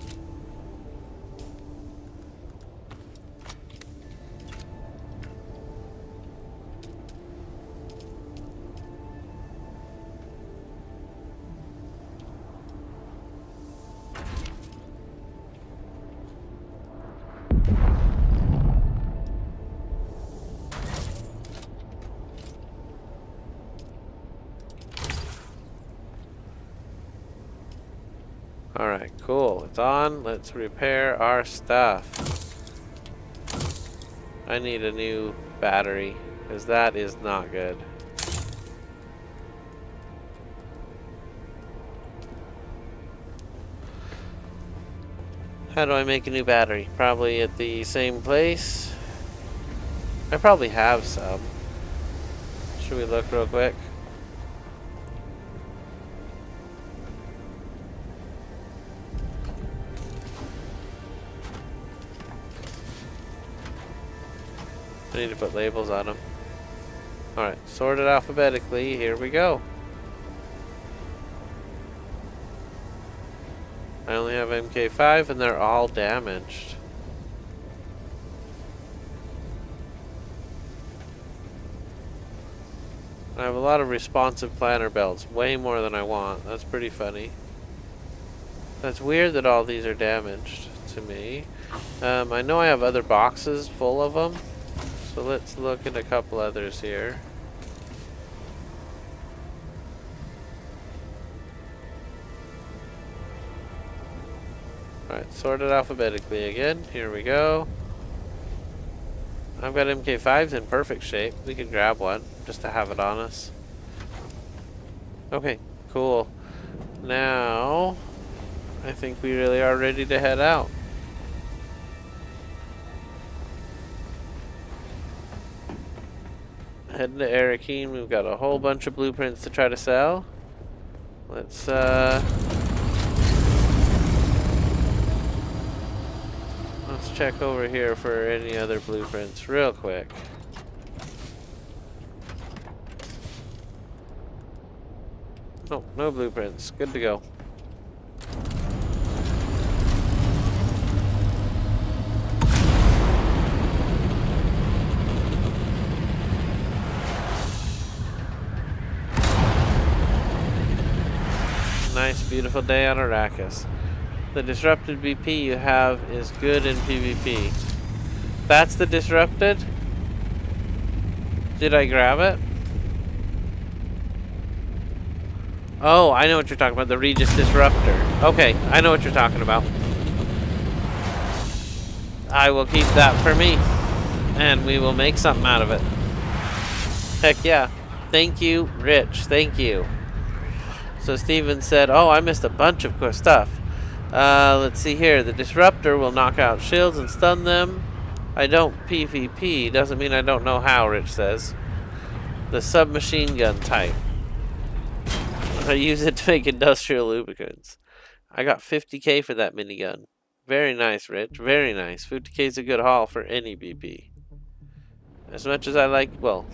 Alright, cool. It's on. Let's repair our stuff. I need a new battery, because that is not good. How do I make a new battery? Probably at the same place. I probably have some. Should we look real quick? I need to put labels on them. Alright, sorted alphabetically. Here we go. I only have MK5 and they're all damaged. I have a lot of responsive planner belts. Way more than I want. That's pretty funny. That's weird that all these are damaged to me. I know I have other boxes full of them. So let's look at a couple others here. Alright, sorted alphabetically again. Here we go. I've got MK5s in perfect shape. We could grab one just to have it on us. Okay, cool. Now, I think we really are ready to head out. Heading to Arrakis. We've got a whole bunch of blueprints to try to sell. Let's check over here for any other blueprints real quick. Oh, no blueprints. Good to go. Nice, beautiful day on Arrakis. The disrupted BP you have is good in PvP. That's the disrupted? Did I grab it? Oh, I know what you're talking about. The Regis Disruptor. Okay, I know what you're talking about. I will keep that for me. And we will make something out of it. Heck yeah. Thank you, Rich. Thank you. So Steven said, oh, I missed a bunch of stuff. Let's see here. The disruptor will knock out shields and stun them. I don't PvP. Doesn't mean I don't know how, Rich says. The submachine gun type. I use it to make industrial lubricants. I got 50k for that minigun. Very nice, Rich. Very nice. 50k is a good haul for any BP. As much as I like, well,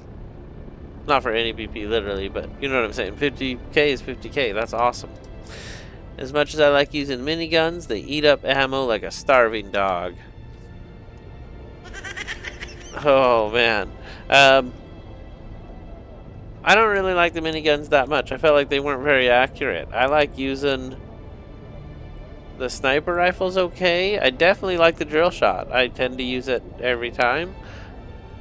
not for any BP literally, but you know what I'm saying. 50k is 50k. That's awesome. As much as I like using miniguns, they eat up ammo like a starving dog. Oh, man. I don't really like the miniguns that much. I felt like they weren't very accurate. I like using the sniper rifles okay. I definitely like the drill shot. I tend to use it every time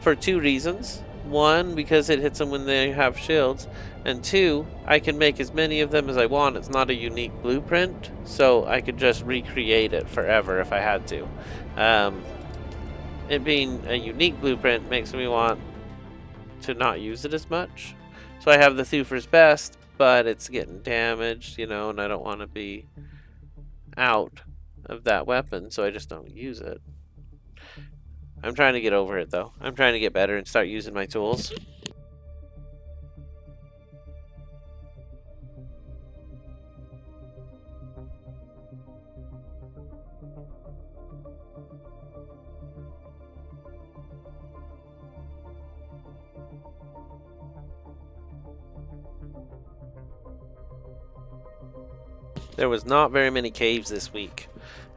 for two reasons. One, because it hits them when they have shields. And two, I can make as many of them as I want. It's not a unique blueprint, so I could just recreate it forever if I had to. It being a unique blueprint makes me want to not use it as much. So I have the Thufir's Best, but it's getting damaged, you know, and I don't want to be out of that weapon, so I just don't use it. I'm trying to get over it, though. I'm trying to get better and start using my tools. There was not very many caves this week,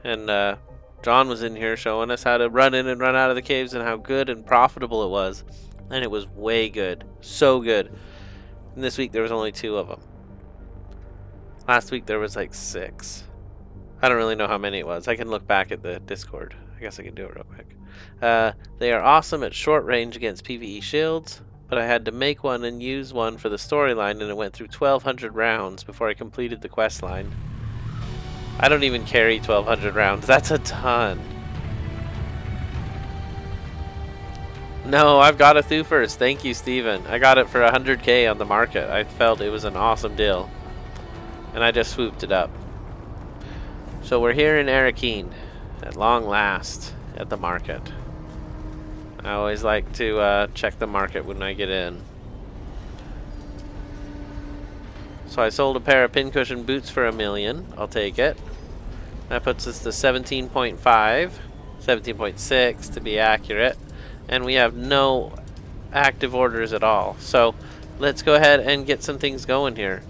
and John was in here showing us how to run in and run out of the caves and how good and profitable it was, and it was way good, so good. And this week there was only 2 of them. Last week there was like 6. I don't really know how many it was. I can look back at the Discord. I guess I can do it real quick. They are awesome at short range against PvE shields, but I had to make one and use one for the storyline, and it went through 1,200 rounds before I completed the quest line. I don't even carry 1,200 rounds. That's a ton. No, I've got a Thufers. Thank you, Steven. I got it for 100k on the market. I felt it was an awesome deal, and I just swooped it up. So we're here in Arrakis, at long last, at the market. I always like to check the market when I get in. So I sold a pair of pincushion boots for $1 million. I'll take it. That puts us to 17.5, 17.6 to be accurate, and we have no active orders at all. So let's go ahead and get some things going here.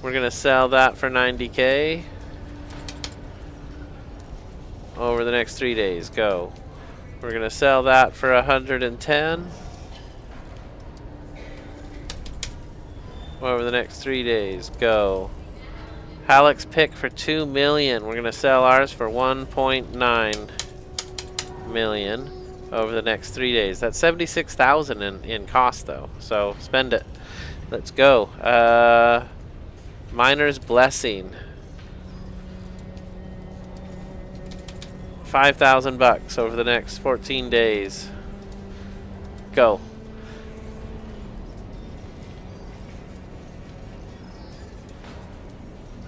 We're gonna sell that for 90k over the next 3 days. Go. We're gonna sell that for 110 over the next 3 days. Go. Halleck's pick for 2 million. We're gonna sell ours for 1.9 million over the next 3 days. That's 76,000 in cost though. So spend it. Let's go. Miner's Blessing. 5,000 bucks over the next 14 days. Go.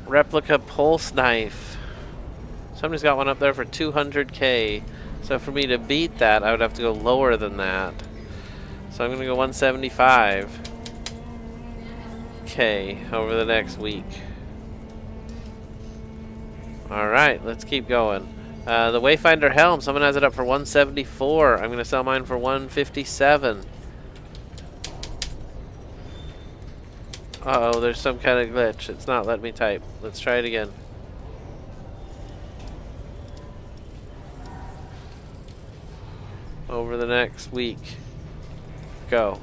Replica pulse knife. Somebody's got one up there for 200k. So for me to beat that, I would have to go lower than that. So I'm gonna go 175k over the next week. Alright, let's keep going. The Wayfinder helm, someone has it up for 174. I'm gonna sell mine for 157. Uh-oh, there's some kind of glitch. It's not letting me type. Let's try it again. Over the next week. Go.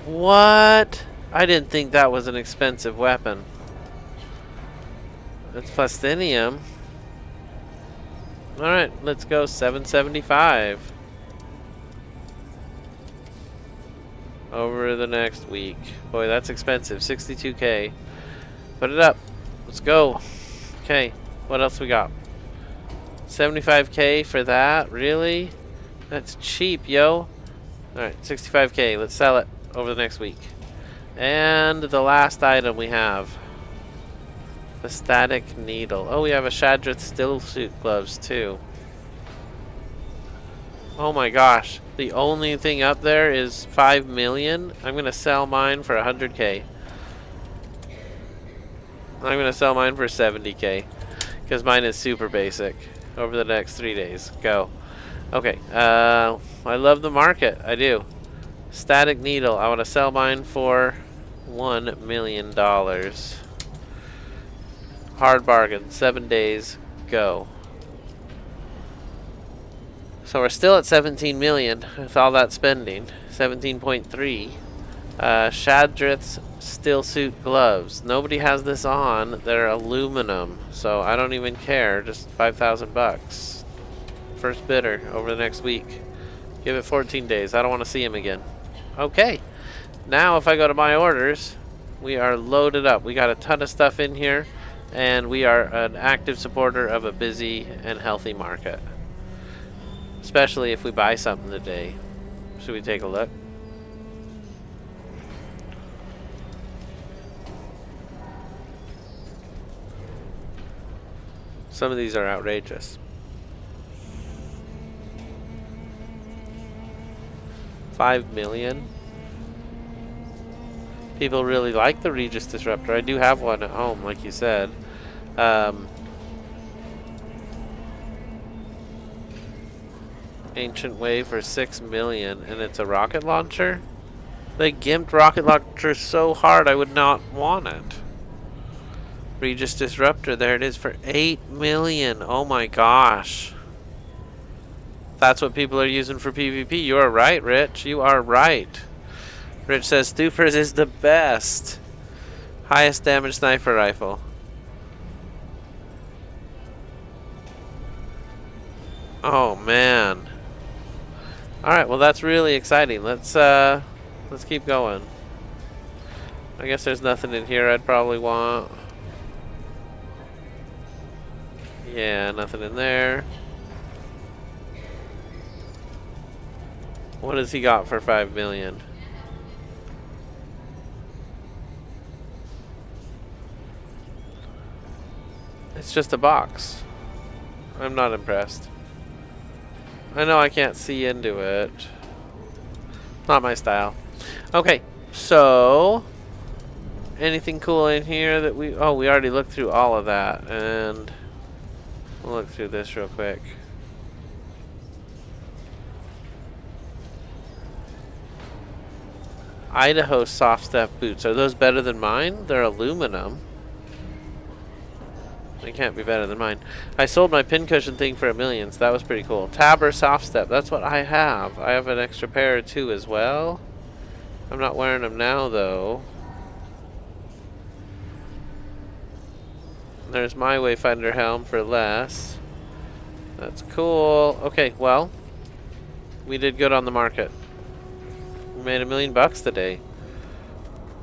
What? I didn't think that was an expensive weapon. It's plastinium. Alright, let's go 775. Over the next week. Boy, that's expensive. 62k. Put it up. Let's go. Okay, what else we got? 75k for that? Really? That's cheap, yo. Alright, 65k. Let's sell it over the next week. And the last item we have. The static needle. Oh, we have a Shadrith still suit gloves too. Oh my gosh. The only thing up there is 5 million. I'm gonna sell mine for 100k. I'm gonna sell mine for 70k. Because mine is super basic. Over the next 3 days. Go. Okay. I love the market. I do. Static needle. I want to sell mine for $1 million. Hard bargain. 7 days. Go. So we're still at 17 million with all that spending. 17.3. Shadrith's still suit gloves. Nobody has this on. They're aluminum, so I don't even care. Just 5,000 bucks. First bidder over the next week. Give it 14 days. I don't want to see him again. Okay. Now if I go to my orders, we are loaded up. We got a ton of stuff in here, and we are an active supporter of a busy and healthy market. Especially if we buy something today. Should we take a look? Some of these are outrageous. 5 million. People really like the Regis Disruptor. I do have one at home, like you said. Ancient Wave for 6 million, and it's a rocket launcher? They gimped rocket launcher so hard I would not want it. Regis Disruptor, there it is for 8 million. Oh my gosh. That's what people are using for PvP. You are right, Rich. You are right. Rich says Stufers is the best. Highest damage sniper rifle. Oh man. Alright, well that's really exciting. Let's keep going. I guess there's nothing in here I'd probably want. Yeah, nothing in there. What has he got for 5 million? It's just a box. I'm not impressed. I know I can't see into it. Not my style. Okay, so anything cool in here that we already looked through all of that, and we'll look through this real quick. Idaho soft step boots. Are those better than mine? They're aluminum. They can't be better than mine. I sold my pincushion thing for $1 million, so that was pretty cool. Tabber soft step. That's what I have. I have an extra pair or two as well. I'm not wearing them now, though. There's my Wayfinder helm for less. That's cool. Okay, well, we did good on the market. We made $1 million today.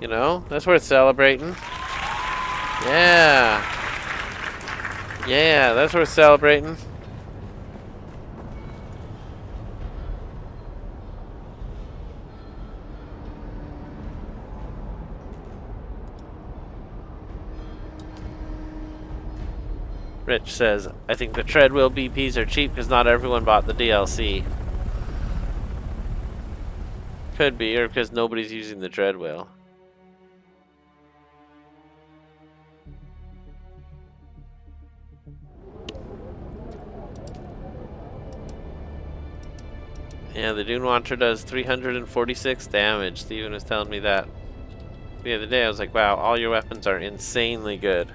You know, that's worth celebrating. Yeah. Yeah, that's worth celebrating. Rich says, I think the treadwheel BPs are cheap because not everyone bought the DLC. Could be, or because nobody's using the treadwheel. Yeah, the Dune Watcher does 346 damage. Steven was telling me that the other day. I was like, wow, all your weapons are insanely good.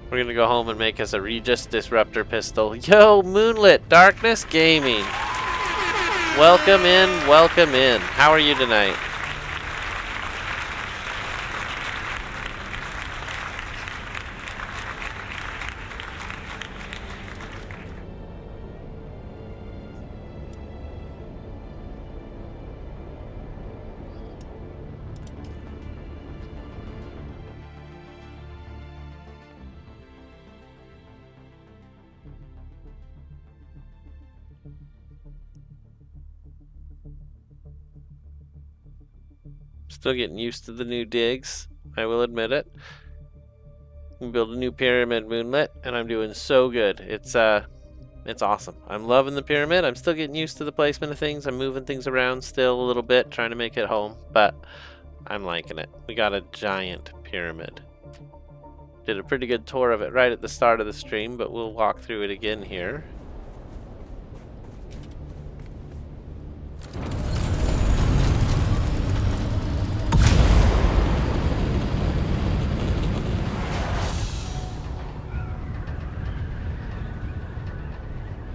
We're gonna go home and make us a Regis Disruptor pistol. Yo, Moonlit Darkness Gaming. Welcome in, welcome in. How are you tonight? Still getting used to the new digs, I will admit it. We built a new pyramid, Moonlit, and I'm doing so good. It's awesome. I'm loving the pyramid. I'm still getting used to the placement of things. I'm moving things around still a little bit, trying to make it home, but I'm liking it. We got a giant pyramid. Did a pretty good tour of it right at the start of the stream, but we'll walk through it again here.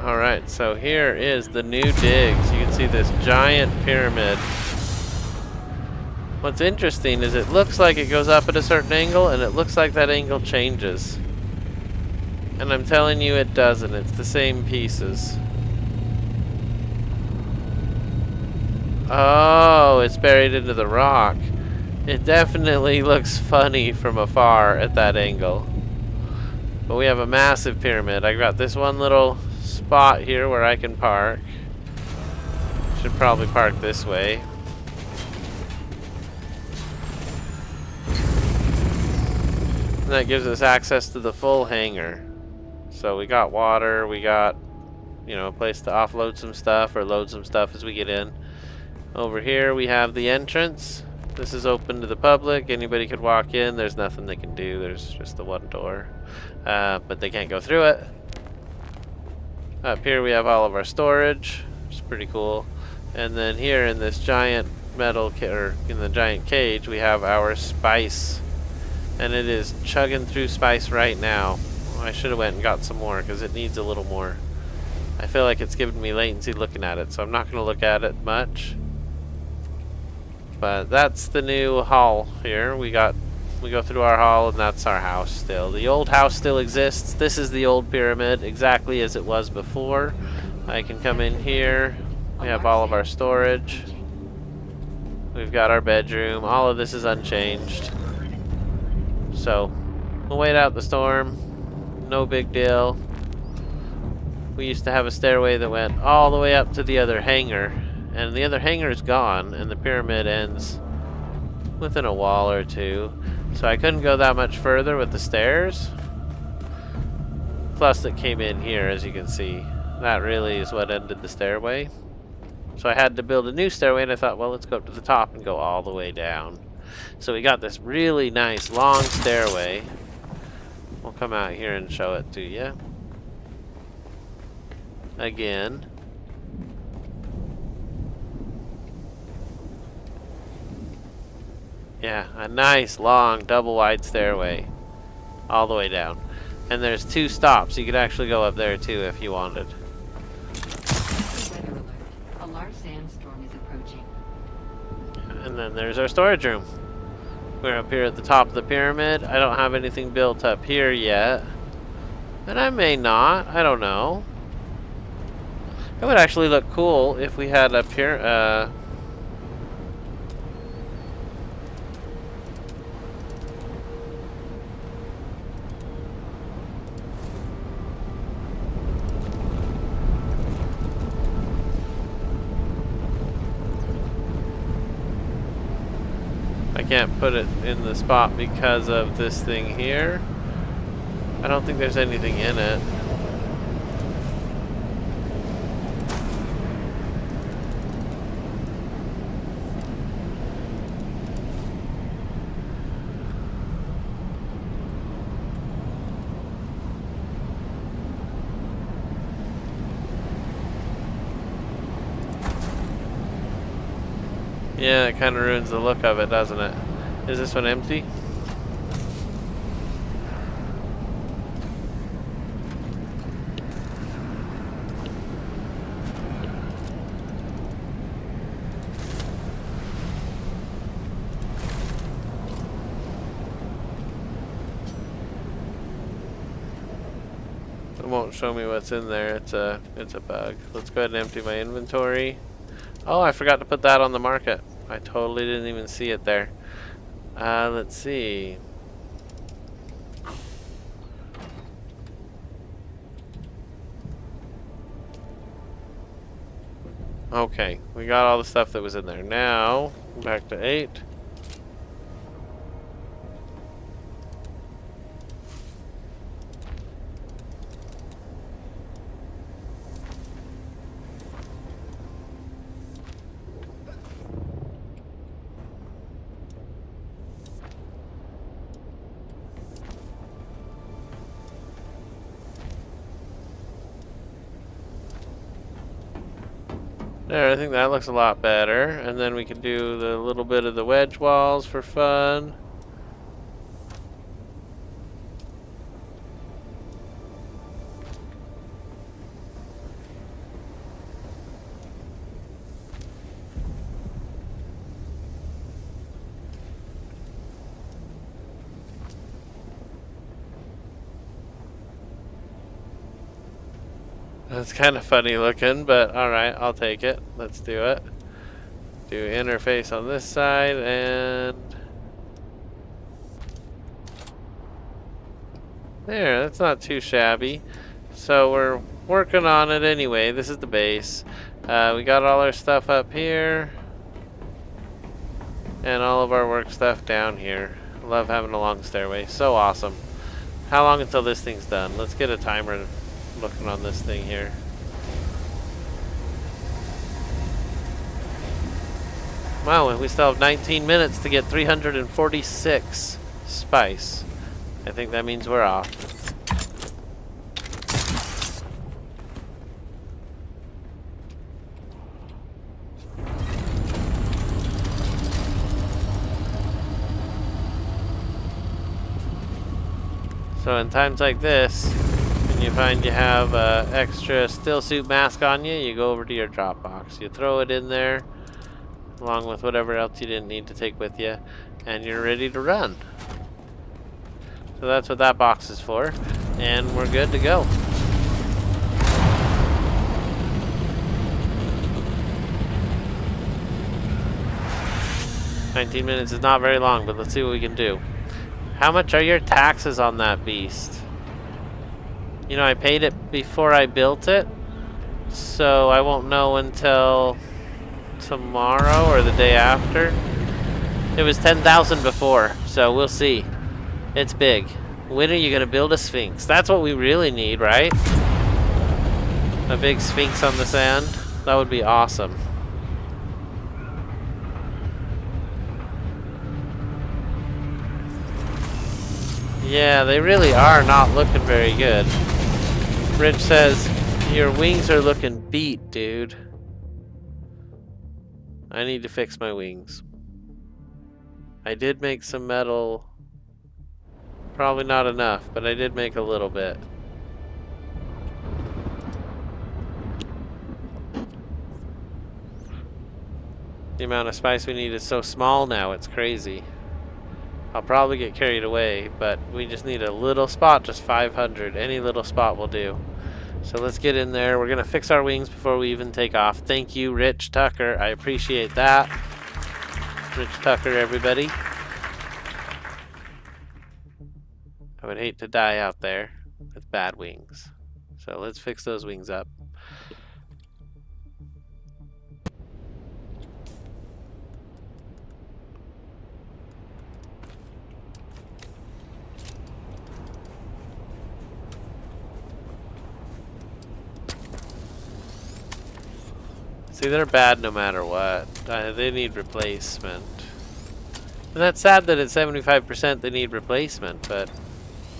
Alright, so here is the new digs. You can see this giant pyramid. What's interesting is it looks like it goes up at a certain angle, and it looks like that angle changes. And I'm telling you it doesn't. It's the same pieces. Oh, it's buried into the rock. It definitely looks funny from afar at that angle. But we have a massive pyramid. I got this one little spot here where I can park. Should probably park this way. And that gives us access to the full hangar. So we got water, we got, you know, a place to offload some stuff or load some stuff as we get in. Over here we have the entrance. This is open to the public. Anybody could walk in. There's nothing they can do. There's just the one door. But they can't go through it. Up here we have all of our storage, which is pretty cool. And then here in this giant metal, or in the giant cage, we have our spice. And it is chugging through spice right now. I should have went and got some more because it needs a little more. I feel like it's giving me latency looking at it, so I'm not going to look at it much. But that's the new hall here. We go through our hall, and that's our house still. The old house still exists. This is the old pyramid, exactly as it was before. I can come in here. We have all of our storage. We've got our bedroom. All of this is unchanged. So, we'll wait out the storm. No big deal. We used to have a stairway that went all the way up to the other hangar. And the other hangar is gone, and the pyramid ends within a wall or two. So I couldn't go that much further with the stairs. Plus it came in here, as you can see. That really is what ended the stairway. So I had to build a new stairway, and I thought, well, let's go up to the top and go all the way down. So we got this really nice long stairway. We'll come out here and show it to you. Again. Yeah, a nice long double wide stairway all the way down. And there's 2 stops. You could actually go up there too if you wanted. Weather alert. A large sandstorm is approaching. And then there's our storage room. We're up here at the top of the pyramid. I don't have anything built up here yet. And I may not. I don't know. It would actually look cool if we had up here I can't put it in the spot because of this thing here. I don't think there's anything in it. Yeah, it kind of ruins the look of it, doesn't it? Is this one empty? It won't show me what's in there. It's a bug. Let's go ahead and empty my inventory. Oh, I forgot to put that on the market. I totally didn't even see it there. Let's see. Okay, we got all the stuff that was in there. Now, back to 8. There, I think that looks a lot better. And then we can do the little bit of the wedge walls for fun. That's kind of funny looking, but alright, I'll take it. Let's do it. Do interface on this side, and there, that's not too shabby. So we're working on it anyway. This is the base. We got all our stuff up here, and all of our work stuff down here. Love having a long stairway. So awesome. How long until this thing's done? Let's get a timer looking on this thing here. Wow, we still have 19 minutes to get 346 spice. I think that means we're off. So in times like this, when you find you have extra still suit mask on you, you go over to your drop box. You throw it in there, along with whatever else you didn't need to take with you, and you're ready to run. So that's what that box is for, and we're good to go. "19 minutes is not very long, but let's see what we can do." How much are your taxes on that beast? You know, I paid it before I built it, so I won't know until tomorrow or the day after. It was 10,000 before, so we'll see. It's big. When are you gonna build a sphinx? That's what we really need, right? A big sphinx on the sand? That would be awesome. Yeah, they really are not looking very good. Rich says, your wings are looking beat, dude. I need to fix my wings. I did make some metal. Probably not enough, but I did make a little bit. The amount of spice we need is so small now, it's crazy. I'll probably get carried away, but we just need a little spot, just 500. Any little spot will do. So let's get in there. We're gonna fix our wings before we even take off. Thank you, Rich Tucker. I appreciate that. Rich Tucker, everybody. I would hate to die out there with bad wings. So let's fix those wings up. See, they're bad no matter what. They need replacement. And that's sad that at 75% they need replacement, but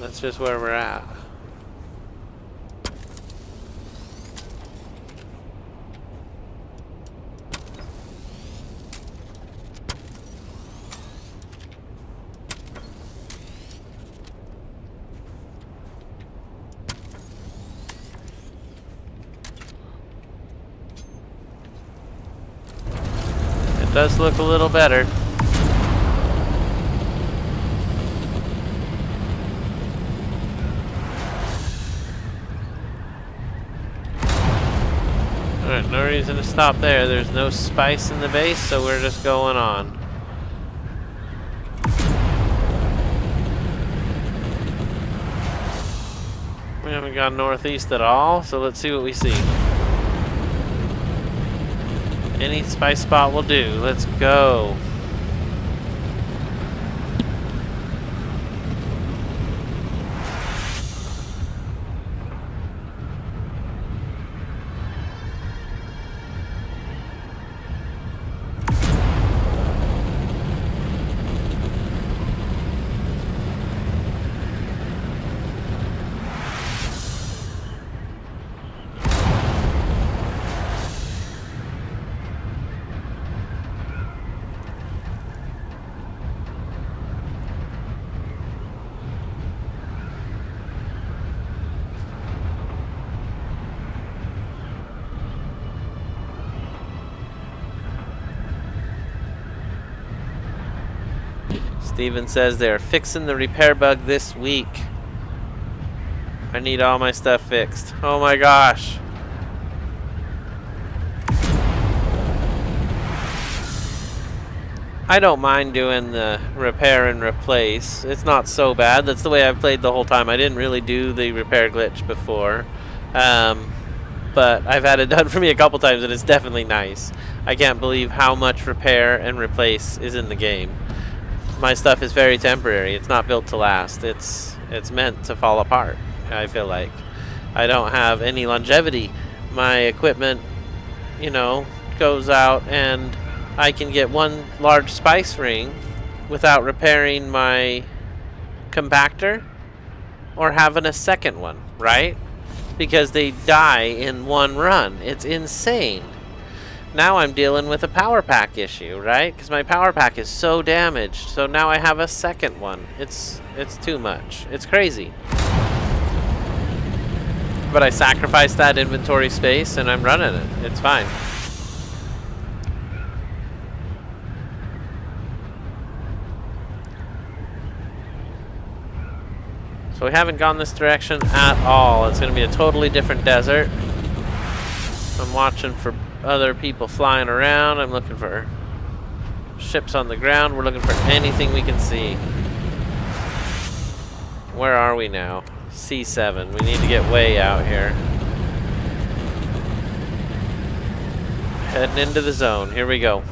that's just where we're at. Does look a little better. Alright, no reason to stop there. There's no spice in the base, so we're just going on. We haven't gone northeast at all, so let's see what we see. Any spice spot will do. Let's go. Steven says they're fixing the repair bug this week. I need all my stuff fixed. Oh my gosh. I don't mind doing the repair and replace. It's not so bad. That's the way I've played the whole time. I didn't really do the repair glitch before. But I've had it done for me a couple times and it's definitely nice. I can't believe how much repair and replace is in the game. My stuff is very temporary. It's not built to last. It's It's meant to fall apart, I feel like. I don't have any longevity. My equipment, you know, goes out and I can get one large spice ring without repairing my compactor or having a second one, right? Because they die in one run. It's insane. Now I'm dealing with a power pack issue, right? Because my power pack is so damaged. So now I have a second one. It's too much. It's crazy. But I sacrificed that inventory space and I'm running it. It's fine. So we haven't gone this direction at all. It's going to be a totally different desert. I'm watching for other people flying around. I'm looking for ships on the ground. We're looking for anything we can see. Where are we now? C7. We need to get way out here. Heading into the zone. Here we go.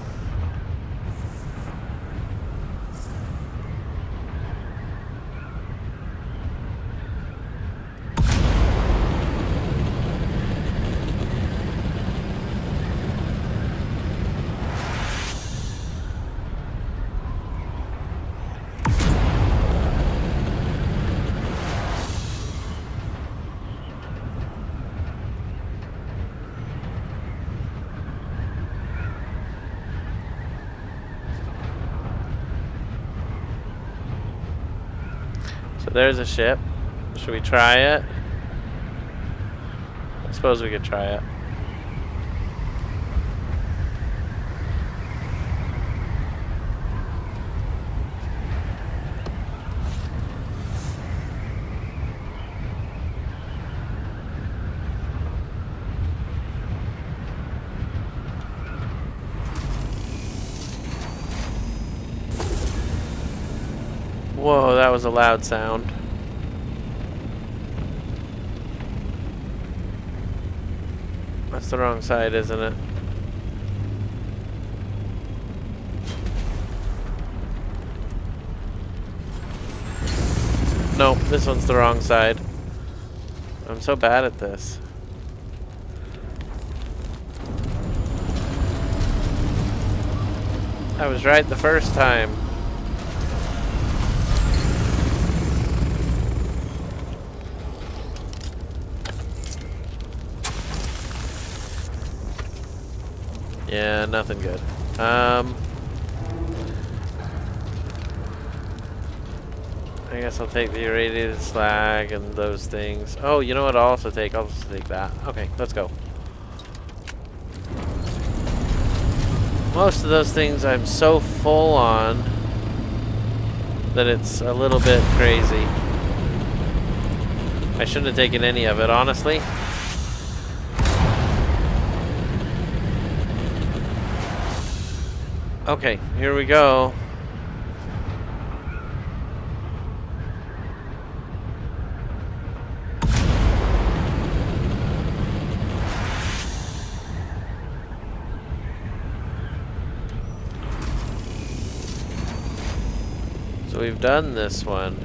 So there's a ship. Should we try it? I suppose we could try it. Whoa, that was a loud sound. That's the wrong side, isn't it? Nope, this one's the wrong side. I'm so bad at this. I was right the first time. Yeah, nothing good. I guess I'll take the irradiated slag and those things. Oh, you know what I'll also take? I'll also take that. Okay, let's go. Most of those things I'm so full on that it's a little bit crazy. I shouldn't have taken any of it, honestly. Okay, here we go. So we've done this one.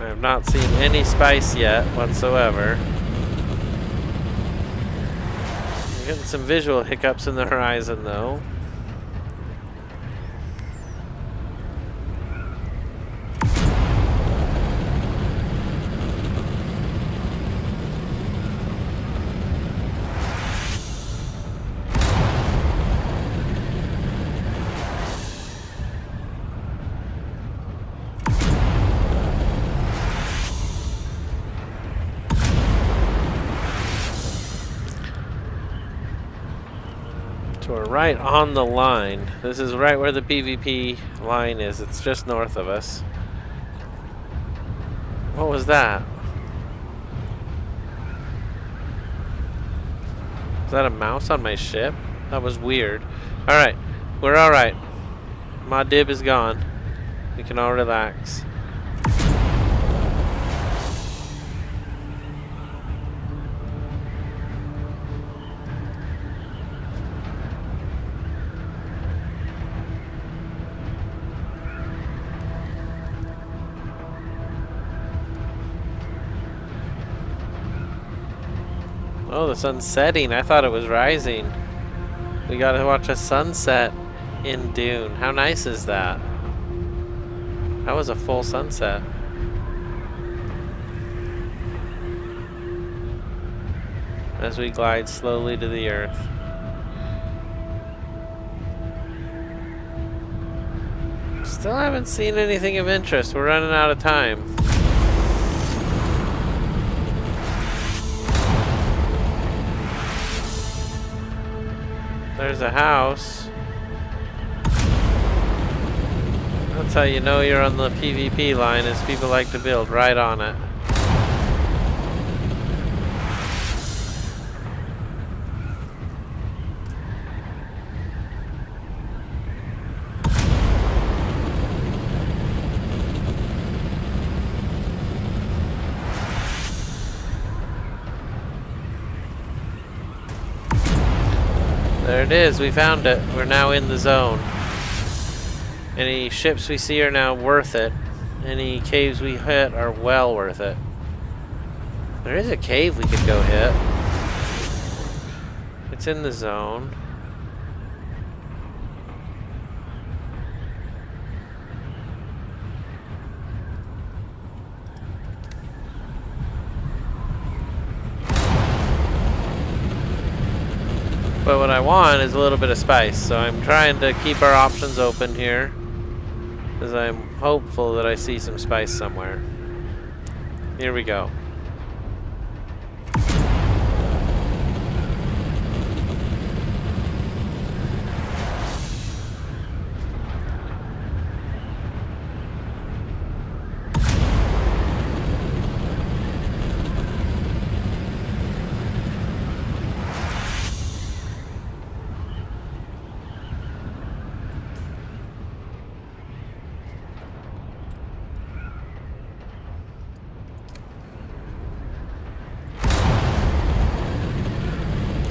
I have not seen any spice yet whatsoever. I'm getting some visual hiccups in the horizon though. So we're right on the line. This is right where the PvP line is. It's just north of us. What was that? Is that a mouse on my ship? That was weird. Alright, we're alright. My dib is gone. We can all relax. Oh, the sun's setting. I thought it was rising. We gotta watch a sunset in Dune. How nice is that? That was a full sunset. As we glide slowly to the earth. Still haven't seen anything of interest. We're running out of time. There's a house. That's how you know you're on the PvP line, is people like to build right on it. There it is, we found it. We're now in the zone. Any ships we see are now worth it. Any caves we hit are well worth it. There is a cave we could go hit. It's in the zone. But what I want is a little bit of spice, so I'm trying to keep our options open here, because I'm hopeful that I see some spice somewhere. Here we go.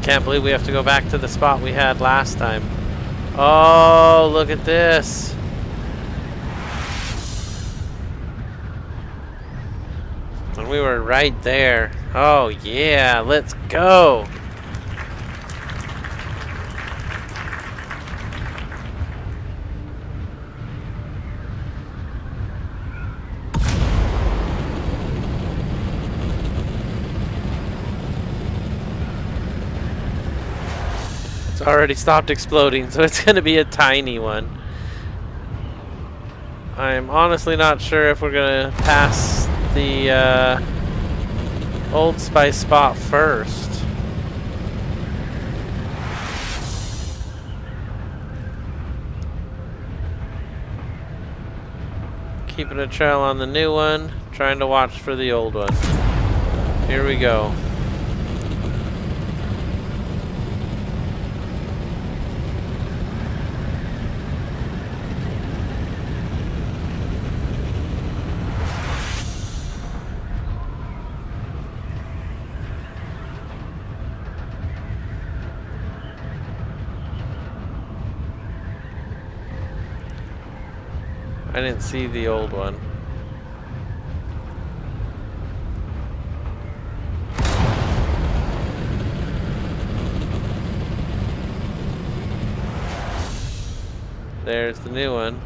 Can't believe we have to go back to the spot we had last time. Oh, look at this. And we were right there. Oh yeah, let's go. Already stopped exploding, so it's gonna be a tiny one. I'm honestly not sure if we're gonna pass the Old Spice spot first. Keeping a trail on the new one, trying to watch for the old one. Here we go. I didn't see the old one. There's the new one.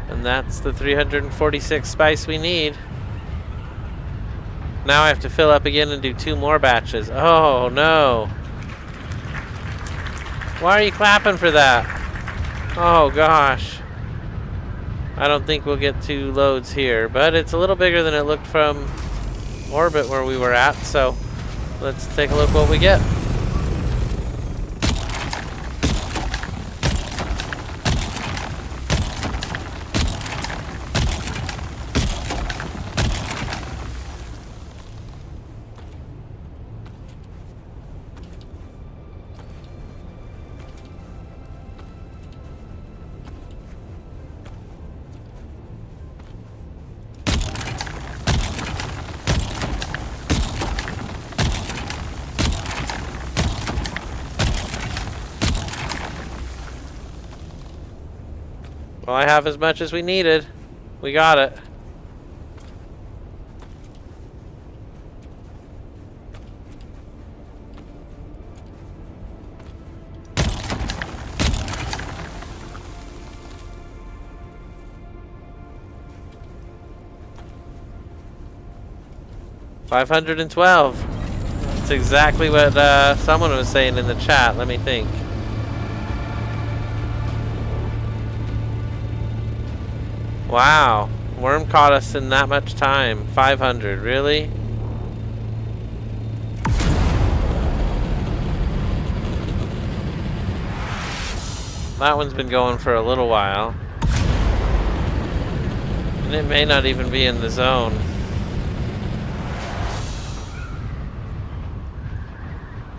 And that's the 346 spice we need. Now I have to fill up again and do 2 more batches. Oh no. Why are you clapping for that? Oh gosh. I don't think we'll get 2 loads here, but it's a little bigger than it looked from orbit where we were at, so let's take a look what we get. Well, I have as much as we needed. We got it. $512. That's exactly what someone was saying in the chat. Let me think. Wow. Worm caught us in that much time. 500. Really? That one's been going for a little while. And it may not even be in the zone.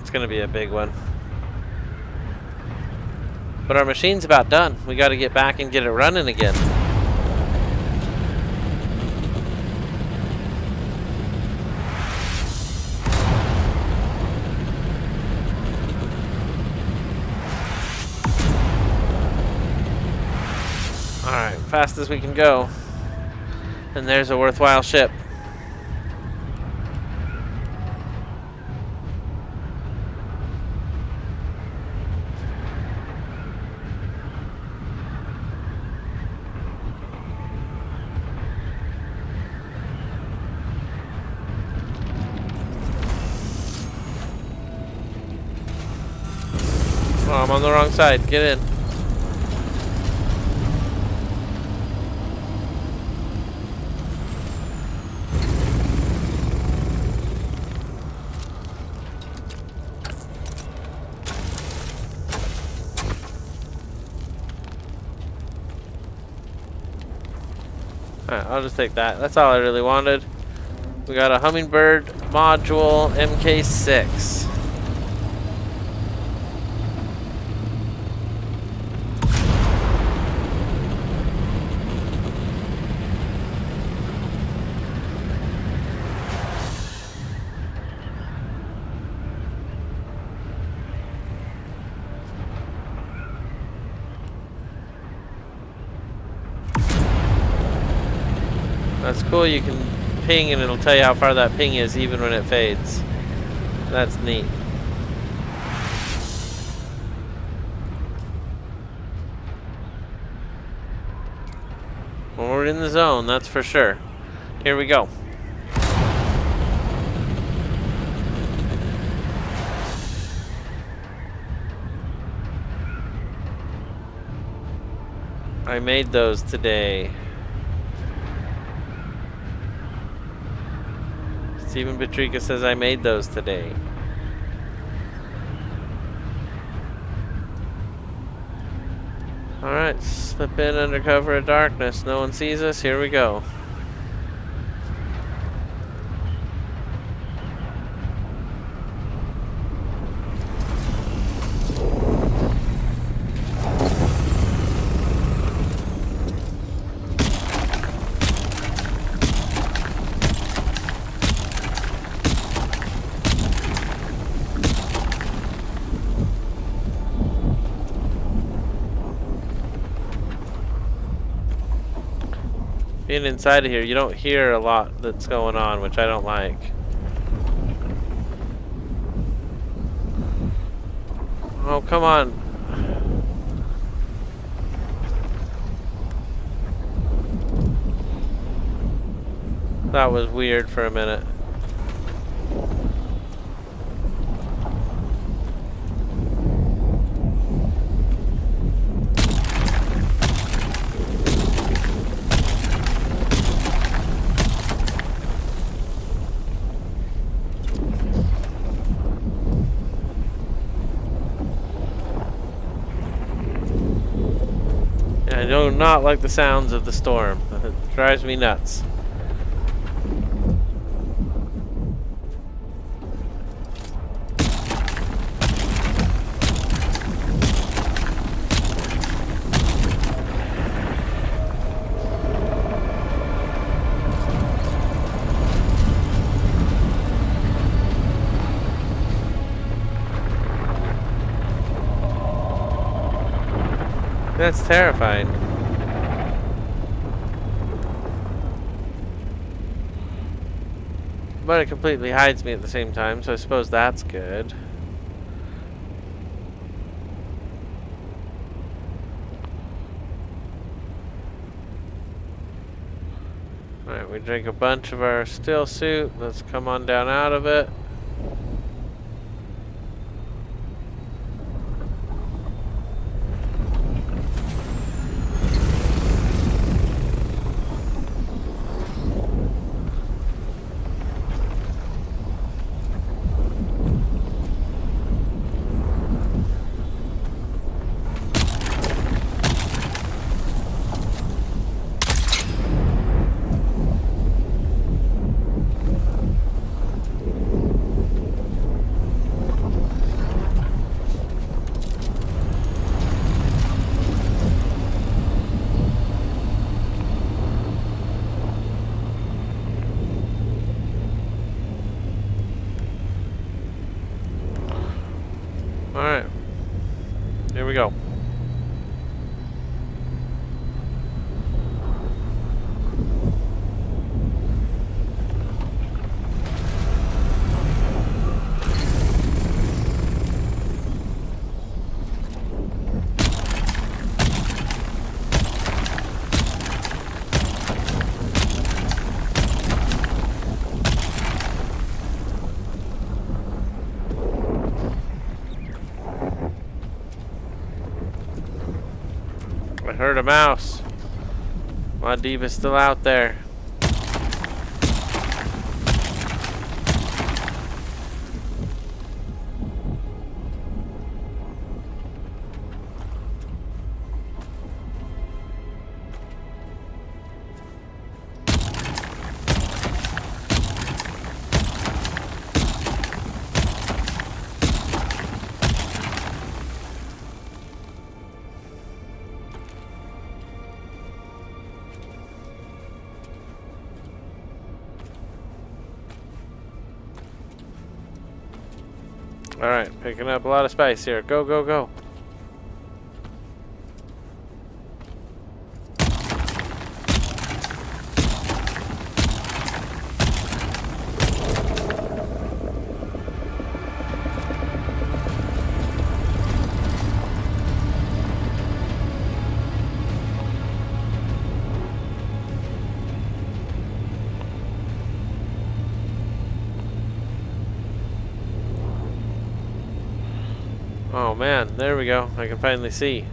It's gonna be a big one. But our machine's about done. We gotta get back and get it running again. Alright, fast as we can go. And there's a worthwhile ship. Oh, I'm on the wrong side. Get in. Alright, I'll just take that. That's all I really wanted. We got a hummingbird module MK6. That's cool, you can ping and it'll tell you how far that ping is even when it fades. That's neat. Well, we're in the zone, that's for sure. Here we go. I made those today. Steven Petrika says I made those today. Alright, slip in under cover of darkness. No one sees us. Here we go. Being inside of here, you don't hear a lot that's going on, which I don't like. Oh, come on. That was weird for a minute. I do not like the sounds of the storm. It drives me nuts. That's terrifying. But it completely hides me at the same time, so I suppose that's good. Alright, we drink a bunch of our still suit. Let's come on down out of it. Alright. Here we go. I heard a mouse. My diva's still out there. Alright, picking up a lot of spice here. Go, go, go. Oh man, there we go. I can finally see.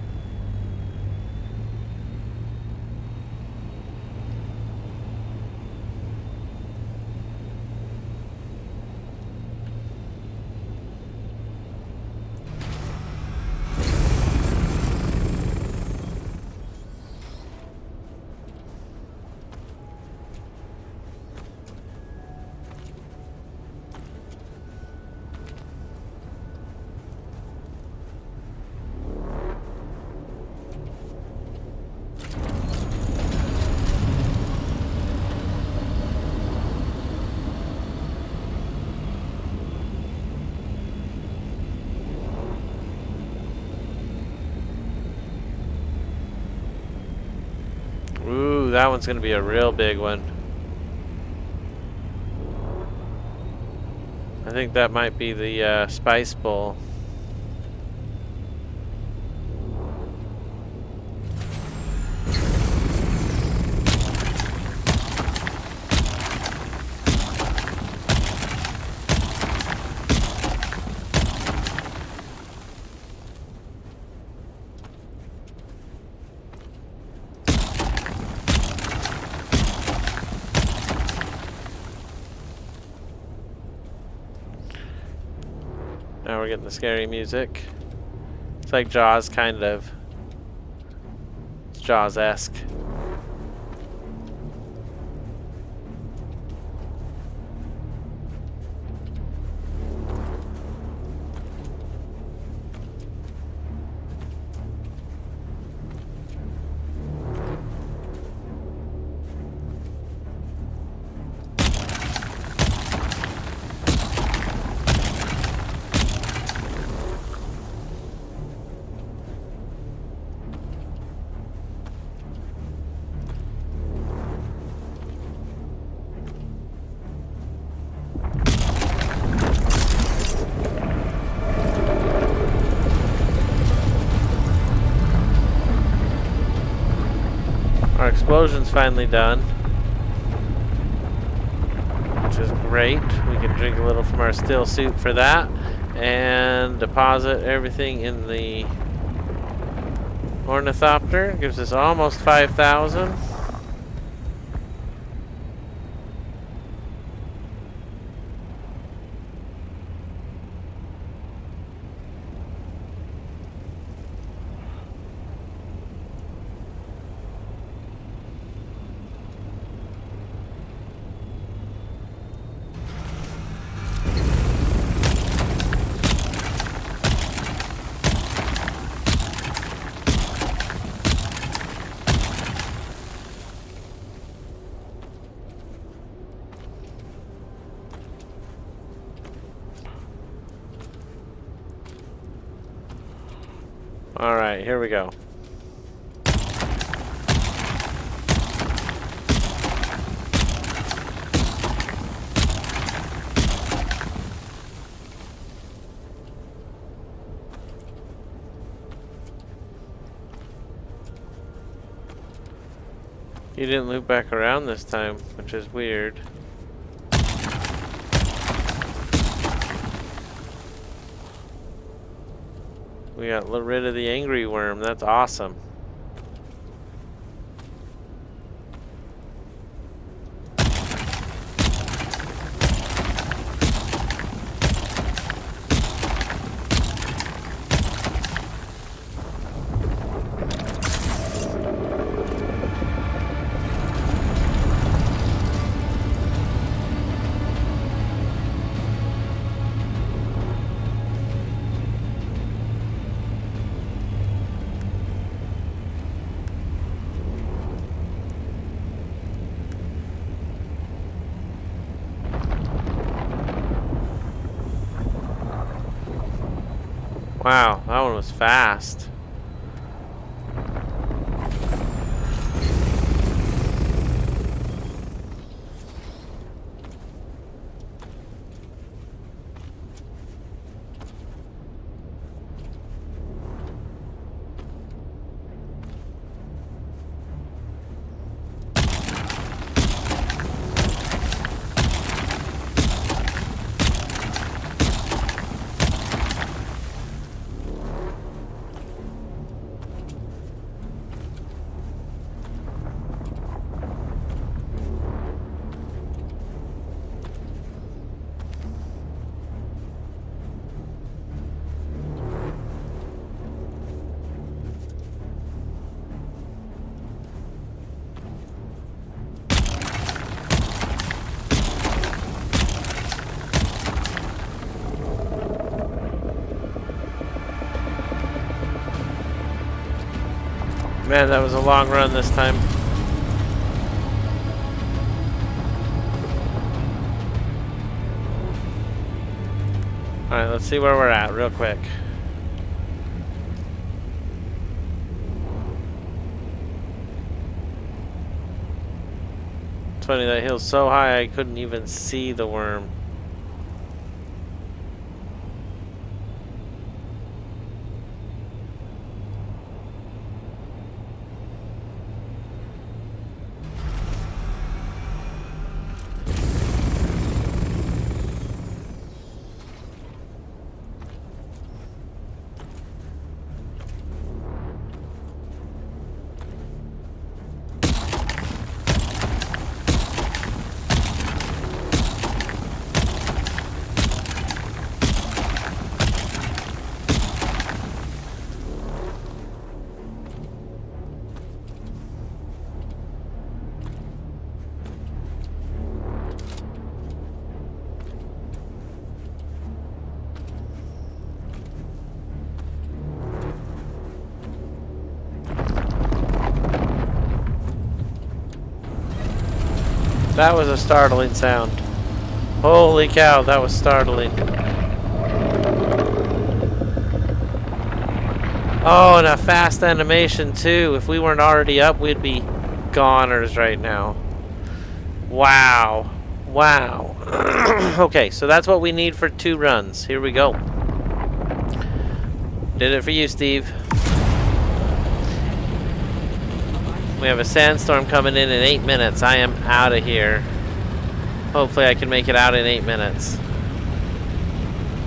Ooh, that one's gonna be a real big one. I think that might be the spice bowl. Now we're getting the scary music. It's like Jaws, kind of. It's Jaws-esque. explosion's finally done, which is great. We can drink a little from our still suit for that, and deposit everything in the ornithopter. Gives us almost 5,000. Alright, here we go. You didn't loop back around this time, which is weird. We got rid of the angry worm. That's awesome. Wow, that one was fast. Man, that was a long run this time. Alright, let's see where we're at real quick. It's funny, that hill's so high I couldn't even see the worm. That was a startling sound. Holy cow, that was startling. Oh, and a fast animation too. If we weren't already up, we'd be goners right now. Wow. Wow. Okay, so that's what we need for 2 runs. Here we go. Did it for you, Steve. A large We have a sandstorm coming in 8 minutes. I am out of here. Hopefully I can make it out in 8 minutes.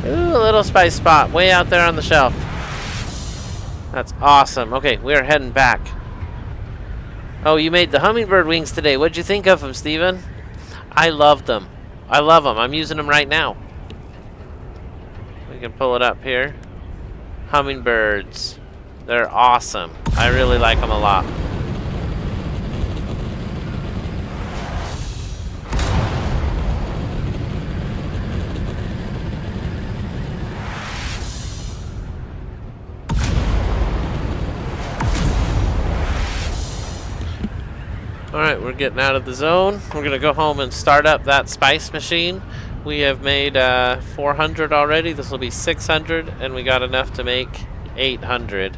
Ooh, a little spice spot way out there on the shelf. That's awesome. Okay, we are heading back. Oh, you made the hummingbird wings today. What'd you think of them, Steven? I love them. I love them. I'm using them right now. We can pull it up here. Hummingbirds. They're awesome. I really like them a lot. Alright, we're getting out of the zone. We're going to go home and start up that spice machine. We have made 400 already. This will be 600, and we got enough to make 800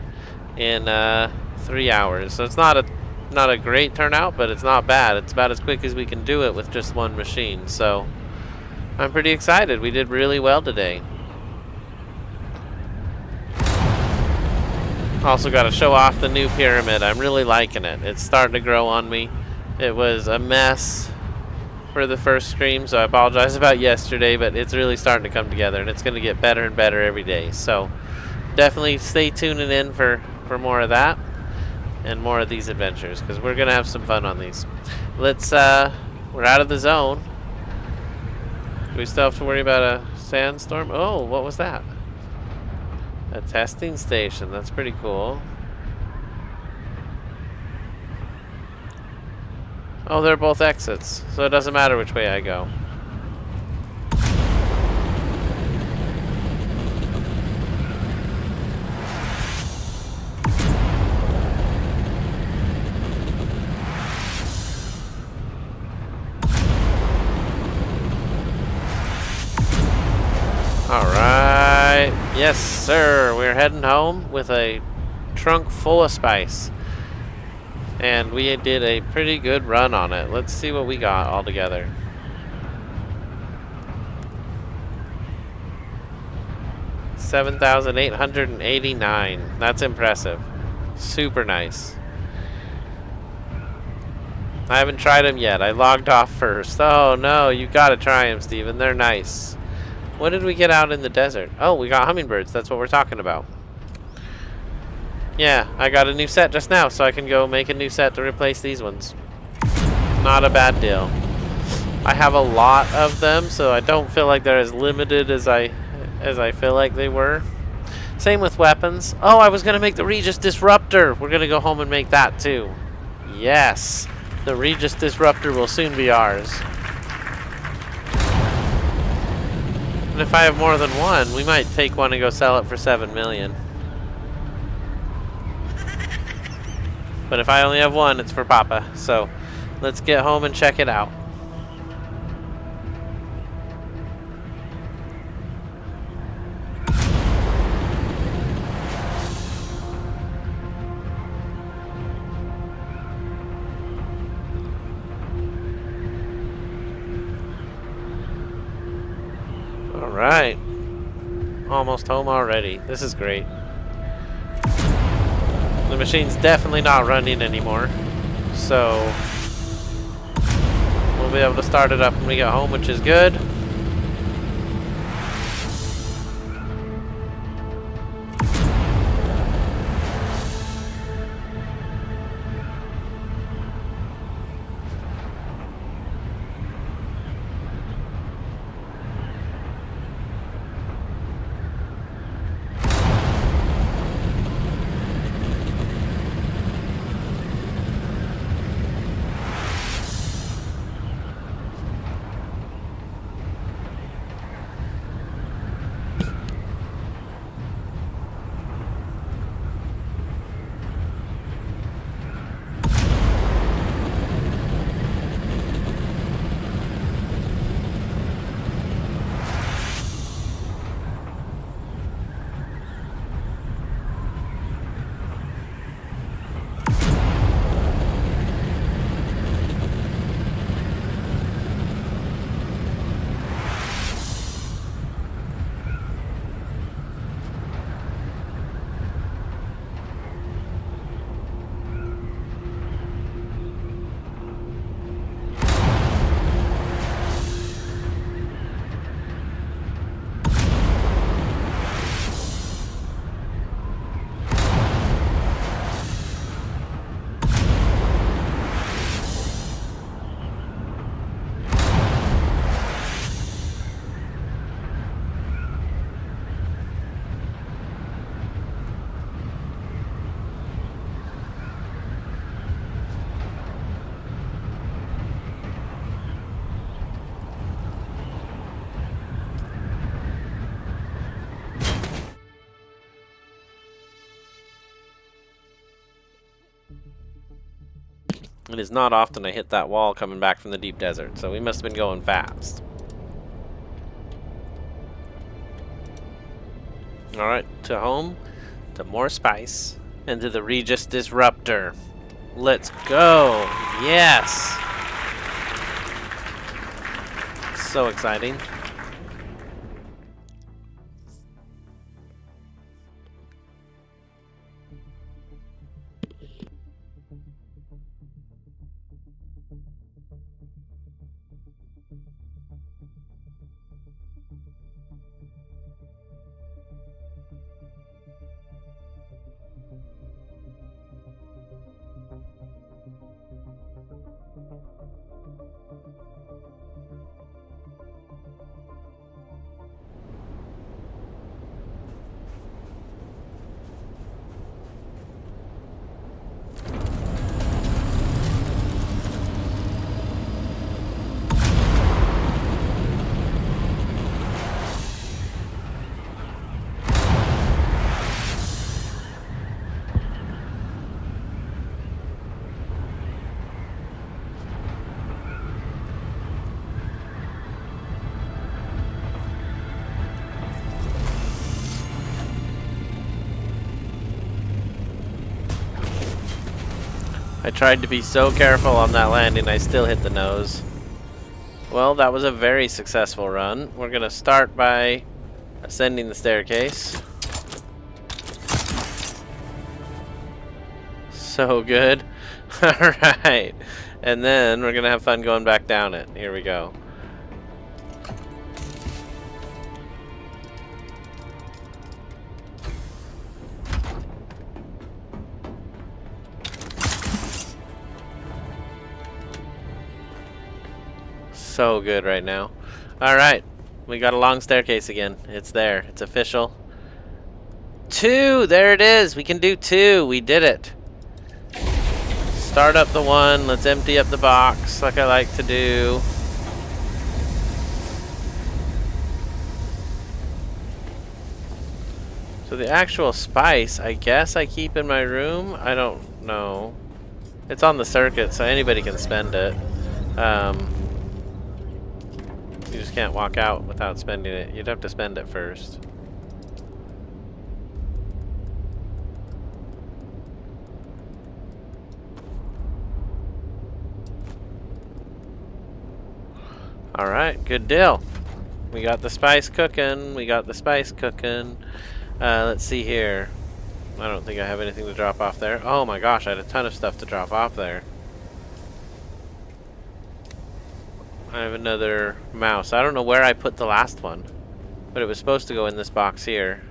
in 3 hours. So it's not a great turnout, but it's not bad. It's about as quick as we can do it with just one machine. So I'm pretty excited. We did really well today. Also got to show off the new pyramid. I'm really liking it. It's starting to grow on me. It was a mess for the first stream, so I apologize about yesterday, but it's really starting to come together, and it's going to get better and better every day. So definitely stay tuning in for more of that and more of these adventures, because we're going to have some fun on these. Let's, we're out of the zone. Do we still have to worry about a sandstorm? Oh, what was that? A testing station. That's pretty cool. Oh, they're both exits, so it doesn't matter which way I go. Alright. Yes, sir. We're heading home with a trunk full of spice. And we did a pretty good run on it. Let's see what we got all together. $7,889. That's impressive. Super nice. I haven't tried them yet. I logged off first. Oh no, you gotta try them, Steven. They're nice. What did we get out in the desert? Oh, we got hummingbirds. That's what we're talking about. Yeah, I got a new set just now, so I can go make a new set to replace these ones. Not a bad deal. I have a lot of them, so I don't feel like they're as limited as I feel like they were. Same with weapons. Oh, I was gonna make the Regis Disruptor. We're gonna go home and make that too. Yes, the Regis Disruptor will soon be ours. And if I have more than one, we might take one and go sell it for 7 million. But if I only have one, it's for Papa. So let's get home and check it out. All right. Almost home already. This is great. The machine's definitely not running anymore, so we'll be able to start it up when we get home, which is good. It is not often I hit that wall coming back from the deep desert, so we must have been going fast. Alright, to home, to more spice, and to the Regis Disruptor. Let's go! Yes! So exciting. I tried to be so careful on that landing, I still hit the nose. Well, that was a very successful run. We're gonna start by ascending the staircase. So good. Alright. And then we're gonna have fun going back down it. Here we go. So good right now. Alright. We got a long staircase again. It's there. It's official. 2! There it is! We can do 2! We did it! Start up the 1. Let's empty up the box like I like to do. So the actual spice, I guess I keep in my room? I don't know. It's on the circuit, so anybody can spend it. You just can't walk out without spending it. You'd have to spend it first. Alright, good deal. We got the spice cooking. We got the spice cooking. Let's see here. I don't think I have anything to drop off there. Oh my gosh, I had a ton of stuff to drop off there. I have another mouse. I don't know where I put the last one, but it was supposed to go in this box here.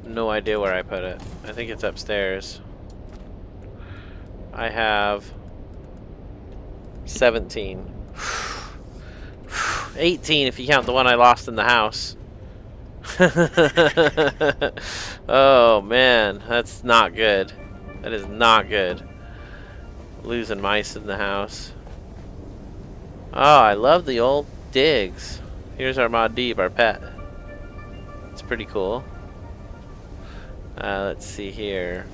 No idea where I put it. I think it's upstairs. I have 17. 18 if you count the one I lost in the house. Oh man, that's not good. That is not good. Losing mice in the house. Oh, I love the old digs. Here's our Maudib, our pet. It's pretty cool. Let's see here.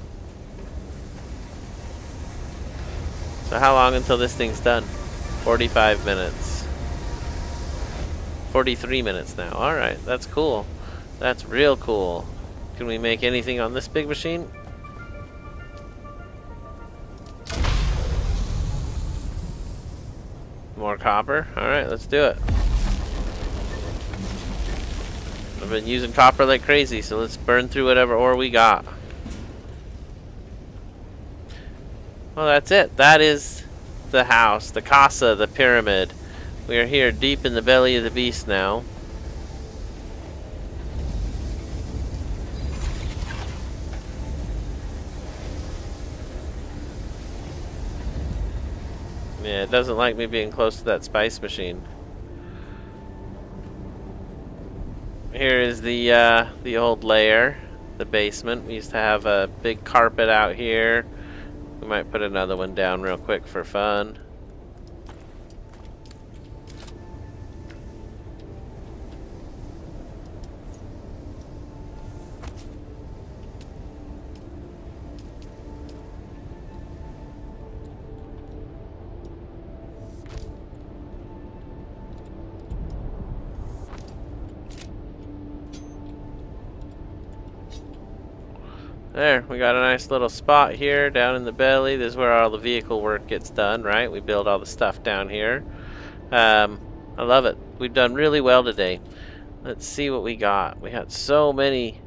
So how long until this thing's done? 45 minutes. 43 minutes now. Alright, that's cool. That's real cool. Can we make anything on this big machine? More copper? Alright, let's do it. I've been using copper like crazy, so let's burn through whatever ore we got. Well, that's it. That is the house, the casa, the pyramid. We are here deep in the belly of the beast now. Yeah, it doesn't like me being close to that spice machine. Here is the old lair, the basement. We used to have a big carpet out here. We might put another one down real quick for fun. There, we got a nice little spot here down in the belly. This is where all the vehicle work gets done, right? We build all the stuff down here. I love it. We've done really well today. Let's see what we got. We got so many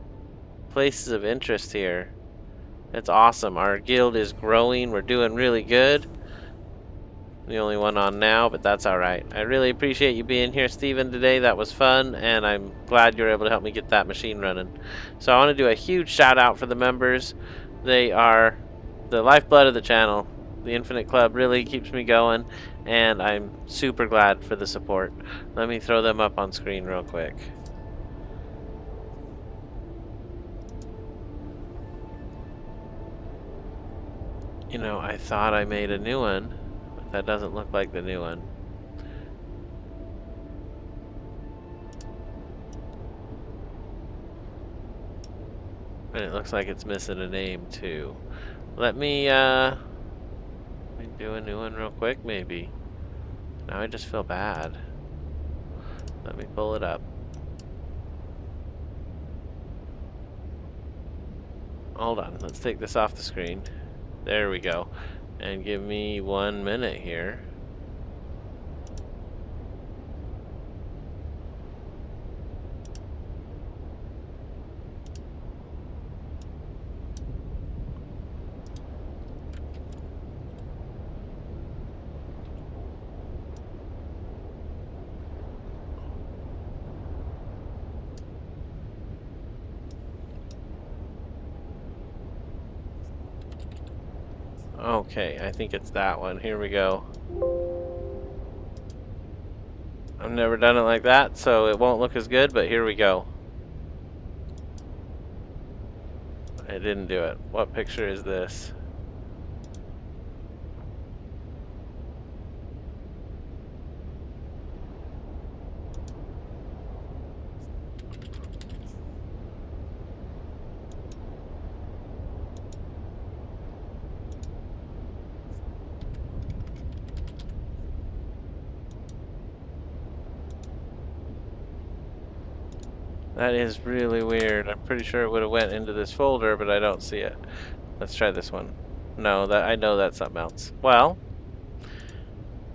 places of interest here. It's awesome. Our guild is growing. We're doing really good. The only one on now, but that's alright. I really appreciate you being here, Steven, today. That was fun, and I'm glad you were able to help me get that machine running. So I want to do a huge shout out for the members. They are the lifeblood of the channel. The Infinite Club really keeps me going, and I'm super glad for the support. Let me throw them up on screen real quick. You know, I thought I made a new one. That doesn't look like the new one. And it looks like it's missing a name too. Let me do a new one real quick maybe. Now I just feel bad. Let me pull it up. Hold on, let's take this off the screen. There we go. And give me 1 minute here. Okay, I think it's that one. Here we go. I've never done it like that, so it won't look as good, but here we go. I didn't do it. What picture is this? That is really weird. I'm pretty sure it would have went into this folder, but I don't see it. Let's try this one. No, that I know that's something else. Well,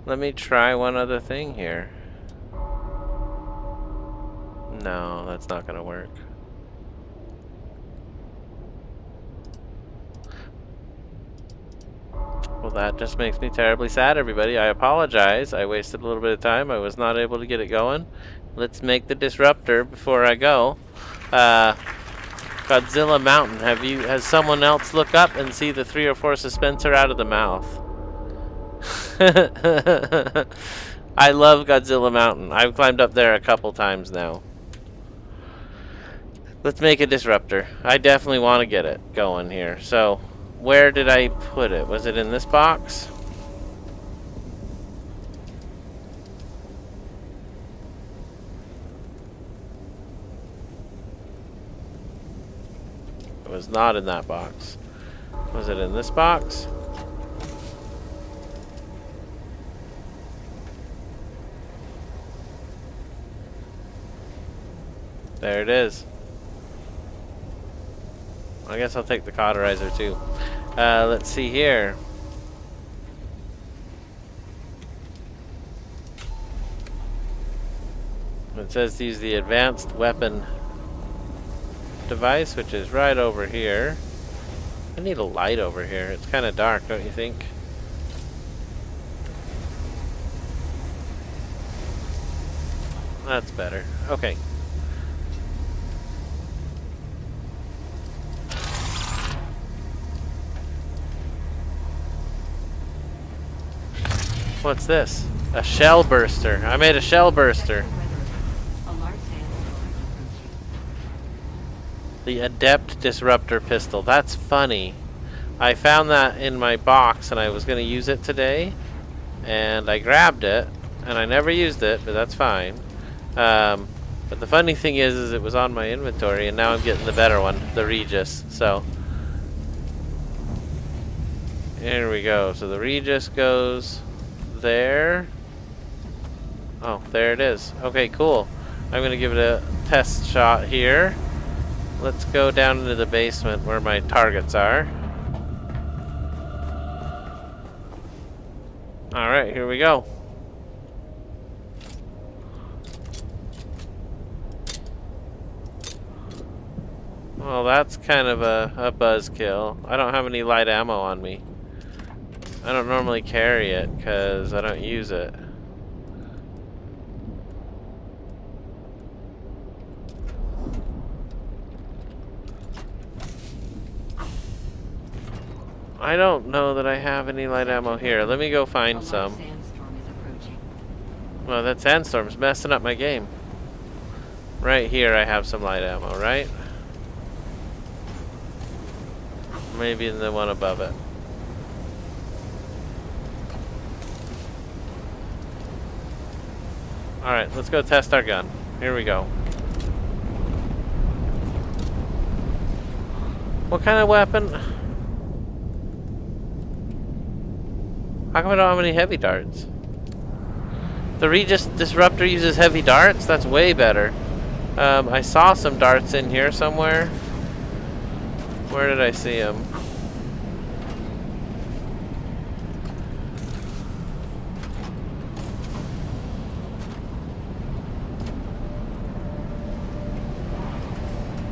let me try one other thing here. No, that's not gonna work. Well, that just makes me terribly sad, everybody. I apologize. I wasted a little bit of time. I was not able to get it going. Let's make the disruptor before I go. Godzilla Mountain. Has someone else look up and see the 3 or 4 suspensor out of the mouth? I love Godzilla Mountain. I've climbed up there a couple times now. Let's make a disruptor. I definitely want to get it going here. So, where did I put it? Was it in this box? It was not in that box. Was it in this box? There it is. I guess I'll take the cauterizer too. Let's see here. It says to use the advanced weapon device, which is right over here. I need a light over here. It's kind of dark, don't you think? That's better. Okay. What's this? A shell burster. I made a shell burster. The Adept Disruptor Pistol. That's funny. I found that in my box and I was going to use it today. And I grabbed it. And I never used it, but that's fine. But the funny thing is it was on my inventory and now I'm getting the better one. The Regis. So. Here we go. So the Regis goes there. Oh, there it is. Okay, cool. I'm going to give it a test shot here. let's go down into the basement where my targets are. Alright, here we go. Well, that's kind of a buzzkill. I don't have any light ammo on me. I don't normally carry it because I don't use it. I don't know that I have any light ammo here. Let me go find some. Sandstorm is approaching. Well, that sandstorm's messing up my game. Right here I have some light ammo, right? Maybe in the one above it. Alright, let's go test our gun. Here we go. What kind of weapon? How come I don't have any heavy darts? The Regis Disruptor uses heavy darts? That's way better. I saw some darts in here somewhere. Where did I see them?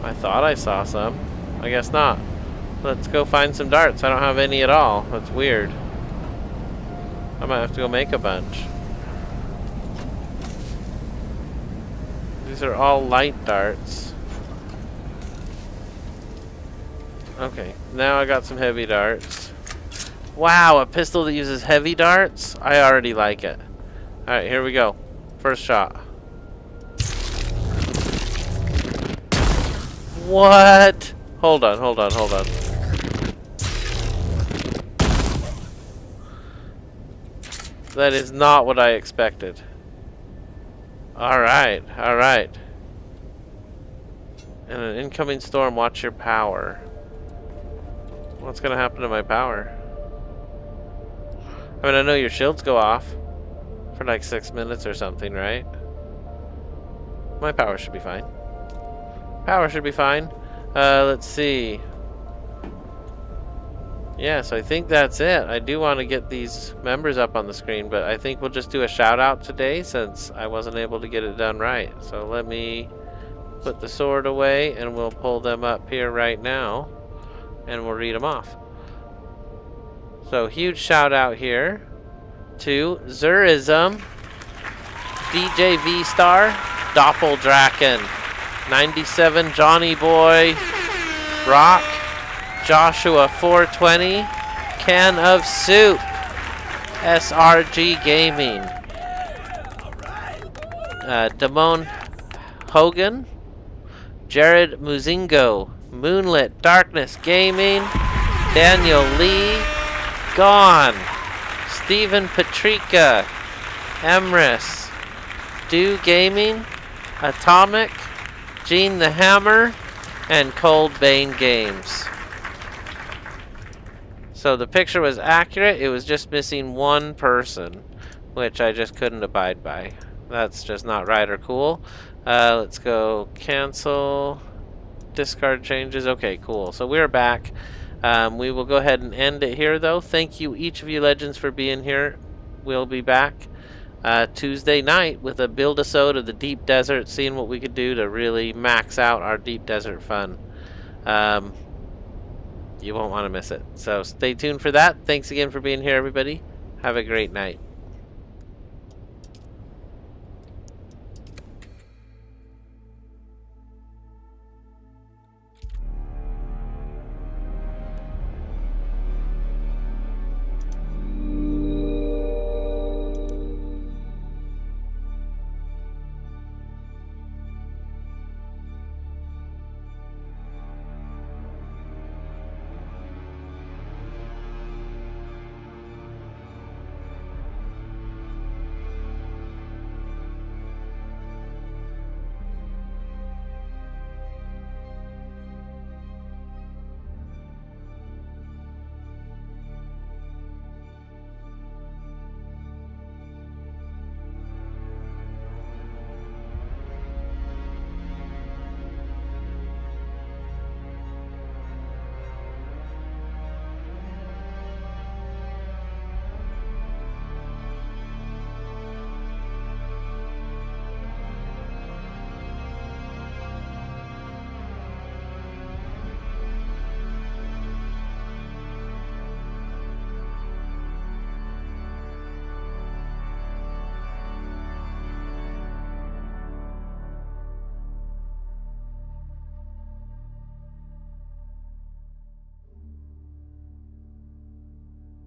I thought I saw some. I guess not. Let's go find some darts. I don't have any at all. That's weird. I might have to go make a bunch. These are all light darts. Okay, now I got some heavy darts. Wow, a pistol that uses heavy darts? I already like it. Alright, here we go. First shot. What? Hold on. That is not what I expected. Alright. In an incoming storm, watch your power. What's gonna happen to my power? I mean, I know your shields go off for like 6 minutes or something, right? My power should be fine. Let's see. Yeah, so I think that's it. I do want to get these members up on the screen, but I think we'll just do a shout out today since I wasn't able to get it done right. So let me put the sword away and we'll pull them up here right now and we'll read them off. So huge shout out here to Zurism, DJ V Star, Doppeldraken, 97 Johnny Boy, Rock, Joshua 420, Can of Soup, SRG Gaming, Damone Hogan, Jared Muzingo, Moonlit Darkness Gaming, Daniel Lee, Gone, Stephen Patrica, Emrys, Do Gaming, Atomic, Gene the Hammer, and Cold Bane Games. So the picture was accurate, it was just missing one person, which I just couldn't abide by. That's just not right or cool. Let's go cancel, discard changes. Okay, cool. So we're back. We will go ahead and end it here though. Thank you each of you legends for being here. We'll be back Tuesday night with a build-a-sode of the Deep Desert, seeing what we could do to really max out our Deep Desert fun. You won't want to miss it. So stay tuned for that. Thanks again for being here, everybody. Have a great night.